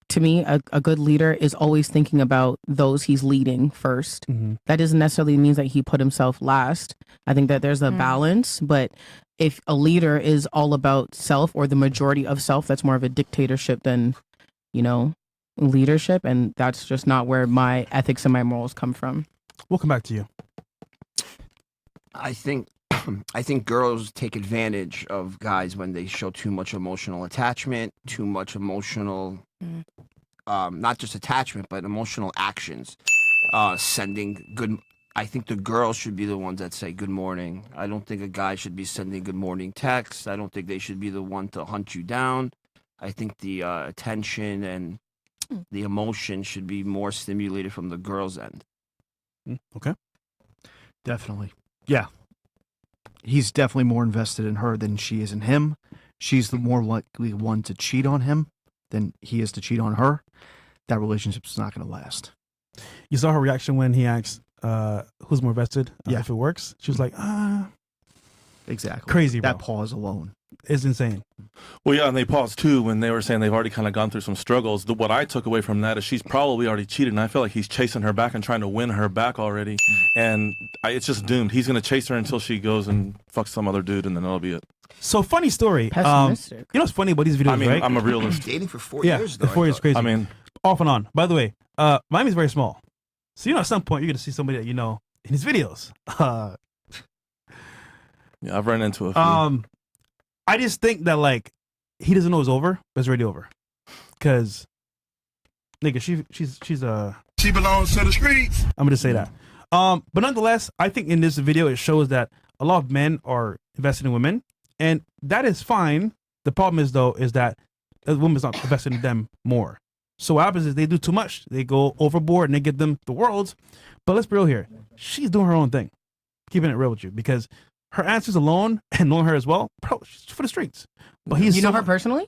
to me, a good leader is always thinking about those he's leading first. Mm-hmm. That doesn't necessarily mean that he put himself last. I think that there's a balance, but if a leader is all about self or the majority of self, that's more of a dictatorship than, leadership. And that's just not where my ethics and my morals come from. We'll come back to you. I think girls take advantage of guys when they show too much emotional attachment, too much emotional, not just attachment, but emotional actions. Sending good. I think the girls should be the ones that say good morning. I don't think a guy should be sending good morning texts. I don't think they should be the one to hunt you down. I think the attention and the emotion should be more stimulated from the girl's end. Okay. Definitely. Yeah. He's definitely more invested in her than she is in him. She's the more likely one to cheat on him than he is to cheat on her. That relationship's not going to last. You saw her reaction when he asked who's more invested Yeah. if it works. She was like, Exactly. Crazy, bro. That pause alone. It's insane. Well, yeah, and they paused too when they were saying they've already kind of gone through some struggles. What I took away from that is she's probably already cheated, and I feel like he's chasing her back and trying to win her back already. And it's just doomed. He's going to chase her until she goes and fucks some other dude, and then that'll be it. So funny story. Pessimistic. You know what's funny about these videos, I mean, right? I'm a realist. Dating for 4 Yeah, years, the though. 4 years crazy. I mean, off and on. By the way, Miami's very small. So, at some point, you're going to see somebody that you know in his videos. Yeah, I've run into a few. I just think that, like, he doesn't know it's over, but it's already over. Because, nigga, she's She belongs to the streets. I'm gonna say that. But nonetheless, I think in this video it shows that a lot of men are invested in women, and that is fine. The problem is though is that the woman's not invested in them more. So what happens is they do too much. They go overboard and they give them the world. But let's be real here. She's doing her own thing. Keeping it real with you, because her answers alone and knowing her as well, bro, she's for the streets. But he's You know her personally?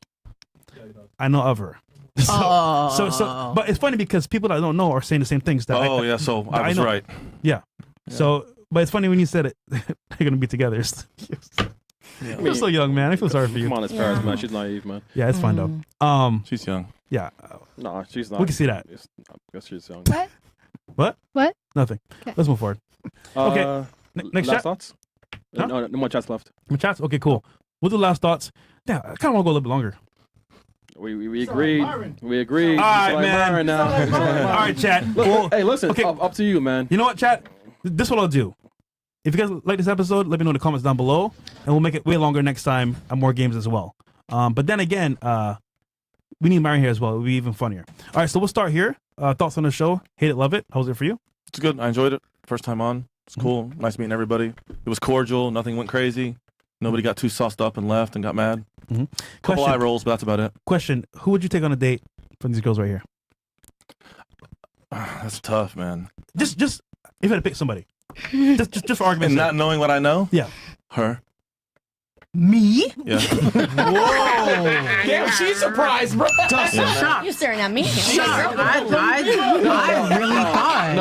I know of her. So, but it's funny because people that I don't know are saying the same things. That yeah, so I was know. right. Yeah. So, but it's funny when you said it. They're gonna be together. You're so young, man. I feel sorry for you. Come on, it's Paris, man. She's naive, man. Yeah, it's fine though. She's young. Yeah. No, she's not. We can see that. I guess she's young. What? What? What? Nothing. Okay. Let's move forward. Okay. Next last chat. thoughts? Huh? No more chats left. More chats. Okay, cool. We'll do last thoughts. Yeah, I kind of want to go a little bit longer. We agreed. We agreed. All right, It's like man. Byron now. All right, chat. Look, Well, hey, listen. okay. Up to you, man. You know what, chat? This is what I'll do. If you guys like this episode, let me know in the comments down below, and we'll make it way longer next time and more games as well. But then again, we need Myron here as well. It'll be even funnier. All right, so we'll start here. Thoughts on the show? Hate it, love it. How's it for you? It's good. I enjoyed it. First time on. It's cool. Nice meeting everybody. It was cordial. Nothing went crazy. Nobody got too sauced up and left and got mad. Couple eye rolls, but that's about it. Question: who would you take on a date from these girls right here? That's tough, man. Just if you had to pick somebody, just for argument's And sake. not knowing what I know? Yeah. Her. Me? Yeah. Whoa! Damn, she's surprised, bro. You're staring at me. I really thought.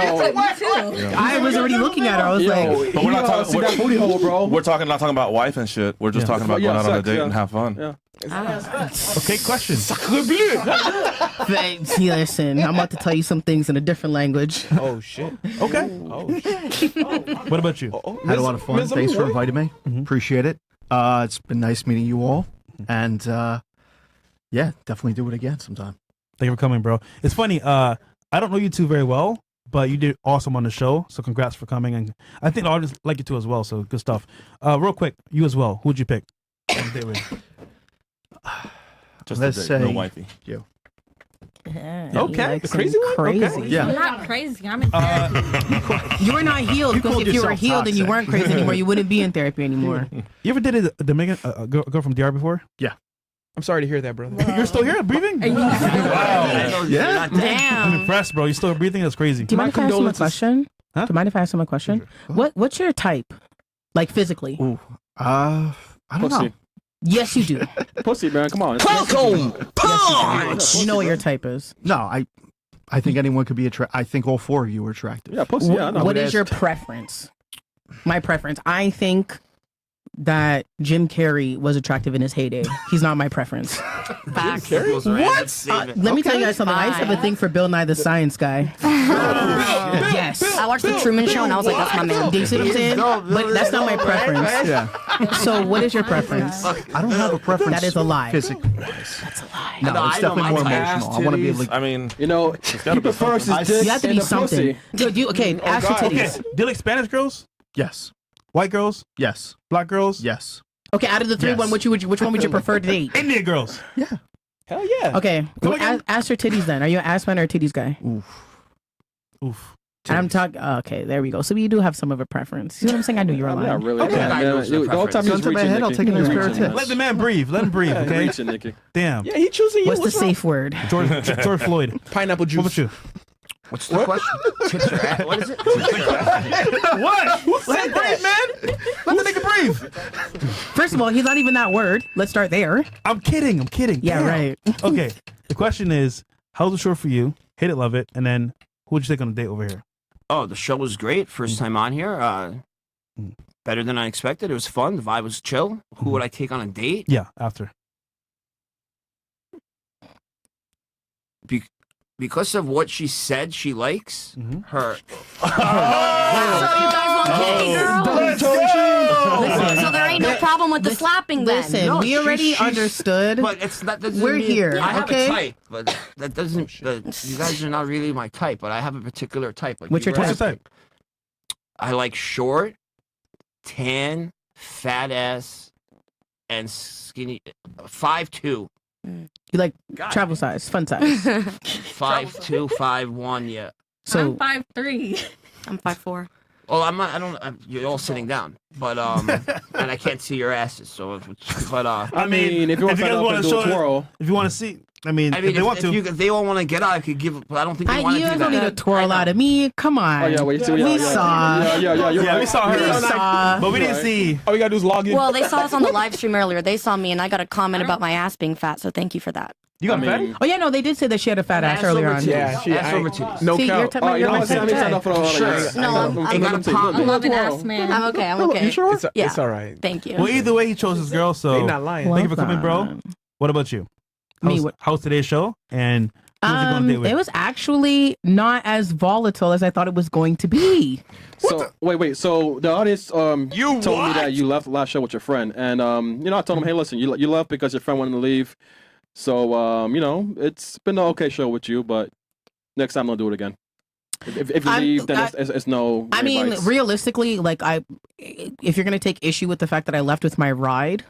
I was already looking at her. I was like, But we're not talking. see that booty hole, bro. We're talking not talking about wife and shit. We're just talking about going out on a sex, date yeah. and have fun. Yeah. Okay, question. Listen, I'm about to tell you some things in a different language. Oh shit. Okay. Oh shit. What about you? Had a lot of fun. Miss Thanks for Amor. inviting me. Appreciate it. It's been nice meeting you all. And yeah, definitely do it again sometime. Thank you for coming, bro. It's funny. I don't know you two very well, but you did awesome on the show. So congrats for coming, and I think the audience like you too as well. So good stuff. Real quick, you as well. Who'd you pick? Just Let's a date, say no wifey. You. Okay, Like crazy one? Crazy. Okay. Yeah. I'm not crazy. I'm in therapy. You were not healed, because called if you were yourself healed and you toxic. weren't crazy anymore, you wouldn't be in therapy anymore. You ever dated a Dominican a girl from DR before? Yeah. I'm sorry to hear that, brother. You're still here, breathing? Wow. Yeah. I'm Damn. impressed, bro. You're still breathing. That's crazy. Do you mind if I ask him a condolences. question? Huh? Do you mind if I ask him a question? What's your type? Like physically? Ooh. I don't know. Pussy. Yes, you do. Pussy, man. Come on. You know what your type is. No, I think anyone could be attracted. I think all four of you are attractive. Yeah, pussy. Yeah, I know. What would is your ask- preference? My preference. I think that Jim Carrey was attractive in his heyday. He's not my preference. Facts. What? Let me tell you guys something. I used to have a thing for Bill Nye the Science Guy. Yes. I watched the Truman Show and I was like, that's my man. Do you see what I'm saying? But that's not my preference. Yeah. So what is your preference? I don't have a preference. That is a lie. Physically. That's a lie. No, No, it's I know definitely more my type. emotional. I want to be able to. I mean, You know, gotta he be prefers his something. dick You have to and be the something. pussy. Okay, ask your Okay. titties. Do you like Spanish girls? Yes. White girls? Yes. Black girls? Yes. Okay, out of the three, Yes. which one would you prefer to date? Indian girls? Hell yeah. Okay, well, ask your titties then. Are you an ass man or a titties guy? Oof. And I'm talking. Okay, there we go. So you do have some of a preference. You know what I'm saying? I knew you were I'm lying. not really. Okay. Man, I know it's your the whole time preference. he was Gun to my reaching, head, I'll Nikki. take another He was pair of reaching. tits. Let the man breathe. Let him breathe, Yeah, okay? he reaching, Nikki. Damn. Yeah, he choosing you. What's the wrong? safe word? George Floyd. Pineapple juice. What about you? What's the question? What is it? What? Let him breathe, man. Let the nigga breathe. First of all, he's not even that word. Let's start there. I'm kidding. Yeah, Damn. right. Okay. The question is, how's the show for you? Hate it, love it. And then who would you take on a date over here? Oh, the show was great. First time on here. Better than I expected. It was fun. The vibe was chill. Who would I take on a date? Yeah, after. Because of what she said she likes, her. So you guys won't kick me, girl? Listen, So there ain't no problem with the slapping then? listen, No, we already she's- understood. But that doesn't We're mean here, I have okay? a type, but that doesn't. You guys are not really my type, but I have a particular type. Like What's you your were type? asking. I like short, tan, fat ass, and skinny. 5'2". You like travel size, fun size. 5'2", 5'1", yeah. So I'm 5'3". I'm 5'4". Well, I'm not. I don't. You're all sitting down, but and I can't see your asses. So, but I mean, if you want to guys up wanna and do show a twirl, if you want to see, I mean, if they want to. if they all want to get out, I could give. But I don't think they want to you do guys that. don't need to twirl out of me. Come on. Oh yeah, wait, we saw. Yeah, we saw her. We saw. But we didn't see. All we gotta do is log in. Well, they saw us on the live stream earlier. They saw me, and I got a comment about my ass being fat. So thank you for that. You got a fat? Oh yeah, no, they did say that she had a fat ass earlier on. Yeah, Ass over titties. No See, you're count. talking about your I signed up for all that. No, I love an ass man. I'm okay. I'm okay. You sure? Yeah. It's all right. Thank you. Well, either way, he chose his girl. So They not lying. thank you for coming, bro. What about you? Me, How's today's show? And who was you going to date with? It was actually not as volatile as I thought it was going to be. So wait. So the audience told me that you left the last show with your friend, and I told them, hey, listen, you left because your friend wanted to leave. So it's been an okay show with you, but next time I'll do it again. If you leave, then it's no. I mean, advice. realistically, if you're gonna take issue with the fact that I left with my ride,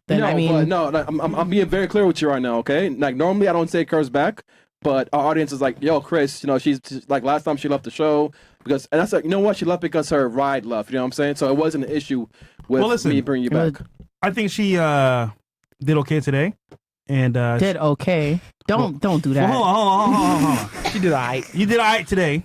then I'm being very clear with you right now. Okay, like normally I don't say curse back, but our audience is like, yo, Chris, she's like last time she left the show and that's like, you know what, she left because her ride left. You know what I'm saying? So it wasn't an issue with me bringing you back. I think she did okay today. And did okay. Don't do that. Well, hold on. She did all right. You did all right today,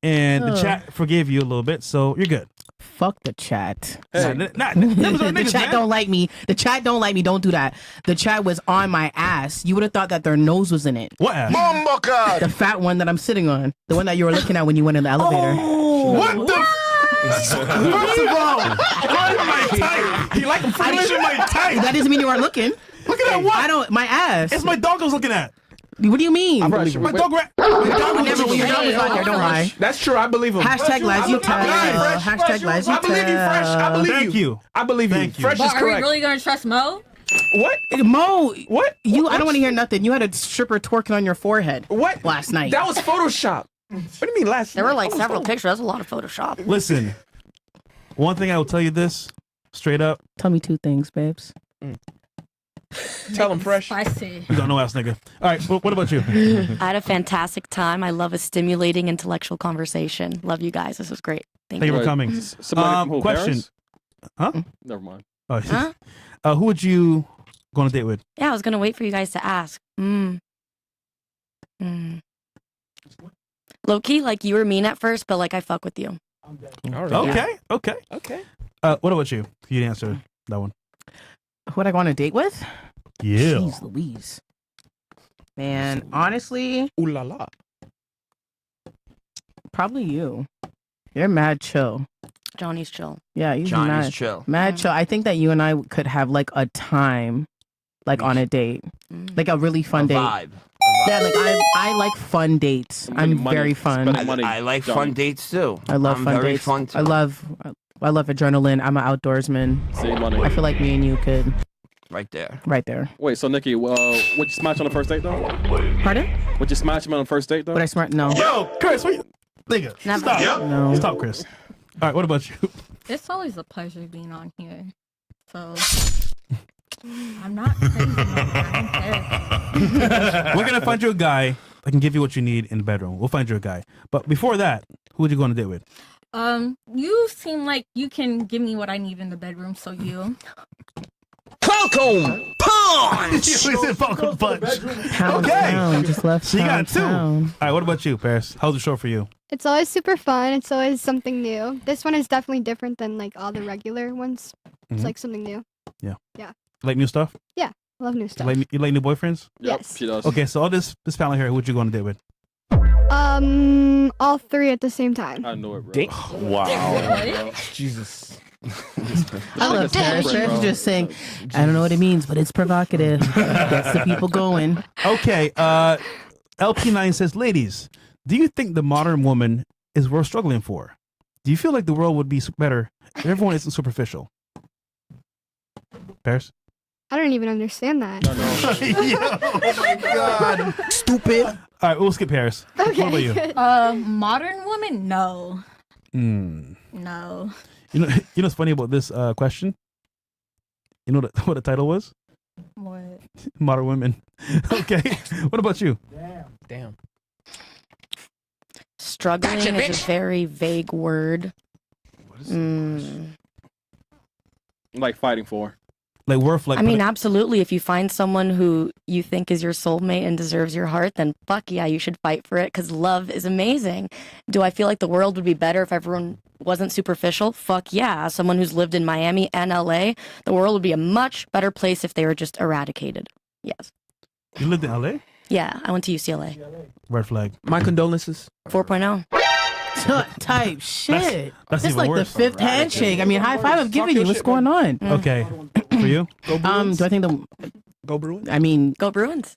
and the chat forgave you a little bit, so you're good. Fuck the chat. Hey. The chat don't like me. The chat don't like me. Don't do that. The chat was on my ass. You would have thought that their nose was in it. What ass? The fat one that I'm sitting on. The one that you were looking at when you went in the elevator. What the? First of all, my type. You like my type. That doesn't mean you weren't looking. Look at that what? My ass. It's my dog I was looking at. What do you mean? My dog Your dog would never. Your dog was not there. Don't lie. That's true. I believe him. Hashtag lies you tell. Hashtag lies you tell. I believe you, Fresh. I believe you. Thank you. I believe you. Fresh is But are we correct. really gonna trust Mo? What? Mo, What? I don't want to hear nothing. You had a stripper twerking on your forehead. What? Last night. That was Photoshop. What do you mean last There night? were like several pictures. That's a lot of Photoshop. Listen, one thing I will tell you this straight up. Tell me two things, babes. Tell him, Fresh. Spicy. You don't know ass nigga. All right, what about you? I had a fantastic time. I love a stimulating intellectual conversation. Love you guys. This was great. Thank Thank you you. for coming. Somebody Question. Paris? Huh? Never mind. Oh, Huh? who would you go on a date with? Yeah, I was gonna wait for you guys to ask. Low key, like you were mean at first, but like I fuck with you. All right. Okay. What about you? You didn't answer that one. Who would I go on a date with? Yeah. Jeez Louise. Man, honestly, Ooh la la. probably you. You're mad chill. Johnny's chill. Yeah, he's Johnny's mad chill. Mad chill. I think that you and I could have like a time, like on a date, like a really fun date. Vibe. Yeah, like I like fun dates. I'm money. very fun. Spending money. I like fun dates too. I love I'm fun very dates. Fun too. I love adrenaline. I'm an outdoorsman. Save money. I feel like me and you could. Right there. Right there. Wait, so Nikki, would you smash on the first date though? Pardon? Would you smash him on the first date though? Would I smart? No. Yo, Chris, what you... Nigga, Never. stop. No. Stop, Chris. All right, what about you? It's always a pleasure being on here. So I'm not crazy. I don't care. We're gonna find you a guy that can give you what you need in the bedroom. We'll find you a guy. But before that, who would you go on a date with? You seem like you can give me what I need in the bedroom, so you. Falcon punch. He said Falcon punch. Pound Okay. town, just left So you got two. town. All right, what about you, Paris? How's the show for you? It's always super fun. It's always something new. This one is definitely different than like all the regular ones. It's Mhm. like something new. Yeah. Yeah. Like new stuff? Yeah. I love new stuff. You like new boyfriends? Yep, Yes. she does. Okay, so all this panel here, who would you go on a date with? All three at the same time. I know it, bro. Wow. Jesus. I love Paris. Paris is just saying, I don't know what it means, but it's provocative. Gets the people going. Okay, LP9 says, ladies, do you think the modern woman is worth struggling for? Do you feel like the world would be better if everyone isn't superficial? Paris? I don't even understand that. Oh my God. Stupid. All right, we'll skip Paris. Okay. What about you? Modern woman? No. Hmm. No. You know what's funny about this question? You know what the title was? What? Modern Women. Okay. What about you? Damn. Struggling is a very vague word. Like fighting for. Like worth like. I mean, absolutely. If you find someone who you think is your soulmate and deserves your heart, then fuck yeah, you should fight for it because love is amazing. Do I feel like the world would be better if everyone wasn't superficial? Fuck yeah. As someone who's lived in Miami and LA, the world would be a much better place if they were just eradicated. Yes. You lived in LA? Yeah, I went to UCLA. Red flag. My condolences. 4.0 Type shit. That's It's even like worse. the fifth handshake. I mean, high five I'm giving you. What's going on? Okay. For you? Do I think the Go Bruins? I mean, Go Bruins.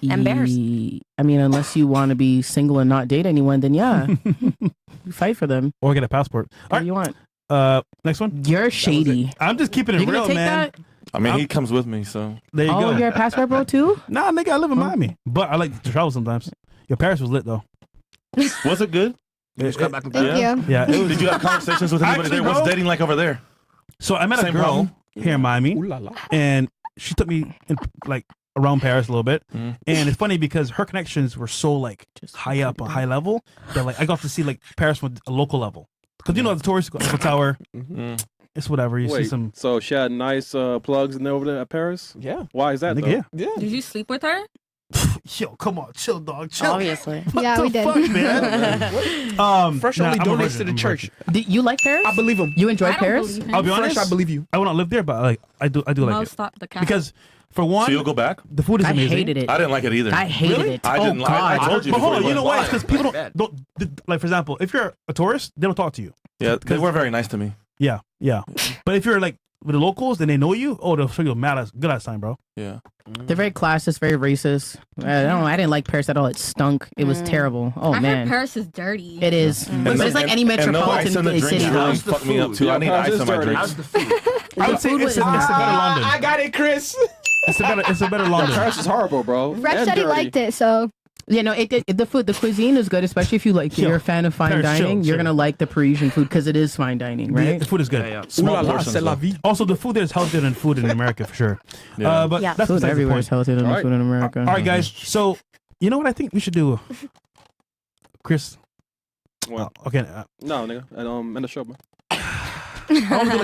And Bears. I mean, unless you want to be single and not date anyone, then yeah, you fight for them. Or get a passport. What do you want? Next one. You're shady. I'm just keeping it You gonna real, take man. that? I mean, he comes with me, so. There you go. Oh, you're a passport bro too? Nah, nigga, I live in Miami, but I like to travel sometimes. Your Paris was lit though. Was it good? It- got back it- to Thank you. yeah. It was, Did you have conversations with anybody Actually, there? What's bro, dating like over there? So I met a Same girl problem? here in Miami, Ooh la la. and she took me in, like around Paris a little bit. Mhm. And it's funny because her connections were so like high up, a high level that like I got to see like Paris from a local level. Because you know the tourist Eiffel Tower, it's whatever. You see Wait, some. so she had nice plugs in there over there at Paris? Yeah. Why is that, Nigga, though? yeah. Yeah. Did you sleep with her? Yo, come on, chill, dog, chill. Obviously. What Yeah, the we did. fuck, man? Fresh nah, only I'm a donates virgin, to the I'm a church. virgin. Did you like Paris? I believe him. You enjoyed I don't Paris? believe him. I'll be honest. Fresh, I believe you. I will not live there, but like I do like No, it stop the cat. because for one, So you'll go back? the food is I amazing. hated it. I didn't like it either. I hated Really? it. I didn't oh like God. I told you But hold before on, we you know went. why? It's because people don't like. For example, if you're a tourist, they don't talk to you. Yeah, they were very nice to me. Yeah, yeah. But if you're like with the locals, then they know you. Oh, they'll show you a good ass time, bro. Yeah. They're very classist, very racist. I don't know. I didn't like Paris at all. It stunk. It was terrible. Oh I man, heard Paris is dirty. it is. But it's like any And no metropolitan ice in the drink city. really though. fucked me up too. I need Paris ice is in my dirty. drinks. How's the food? I would say food it's a was- better London. I got it, Chris. It's a better London. Paris is horrible, bro. Fresh And said he dirty. liked it, so Yeah, no, the food, the cuisine is good, especially if you like. Yo, You're a fan of fine Paris, dining. chill, You're chill. gonna like the Parisian food because it is fine dining, right? The food is good. Yeah, yeah. Ooh Small la la, portions, c'est la though. vie. Also, the food there is healthier than food in America for sure. Yeah. But Yeah. that's Food besides the everywhere is point. healthier than the Alright. food in America. All right, guys. So you know what I think we should do, Chris? What? Okay. No, nigga. And the show, man. I want to do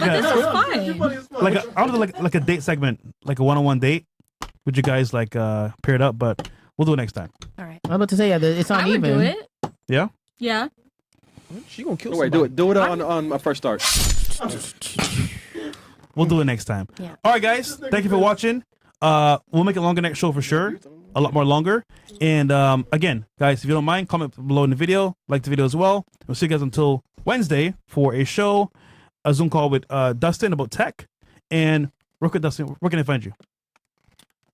I want to do like a date segment, like a one-on-one date. Would you guys like pair it up? But we'll do it next time. All right. I was about to say, yeah, it's not I would even. do it. Yeah. Yeah. She gonna kill Wait, somebody. do it on my first start. We'll do it next time. Yeah. All right, guys. Thank you for watching. We'll make it longer next show for sure. A lot more longer. And again, guys, if you don't mind, comment below in the video. Like the video as well. We'll see you guys until Wednesday for a show, a Zoom call with Dustin about tech. And real quick, Dustin, where can I find you?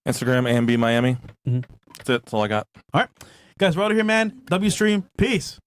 Instagram, AMB Miami. Mhm. That's it. That's all I got. All right. Guys, we're out of here, man. W Stream. Peace.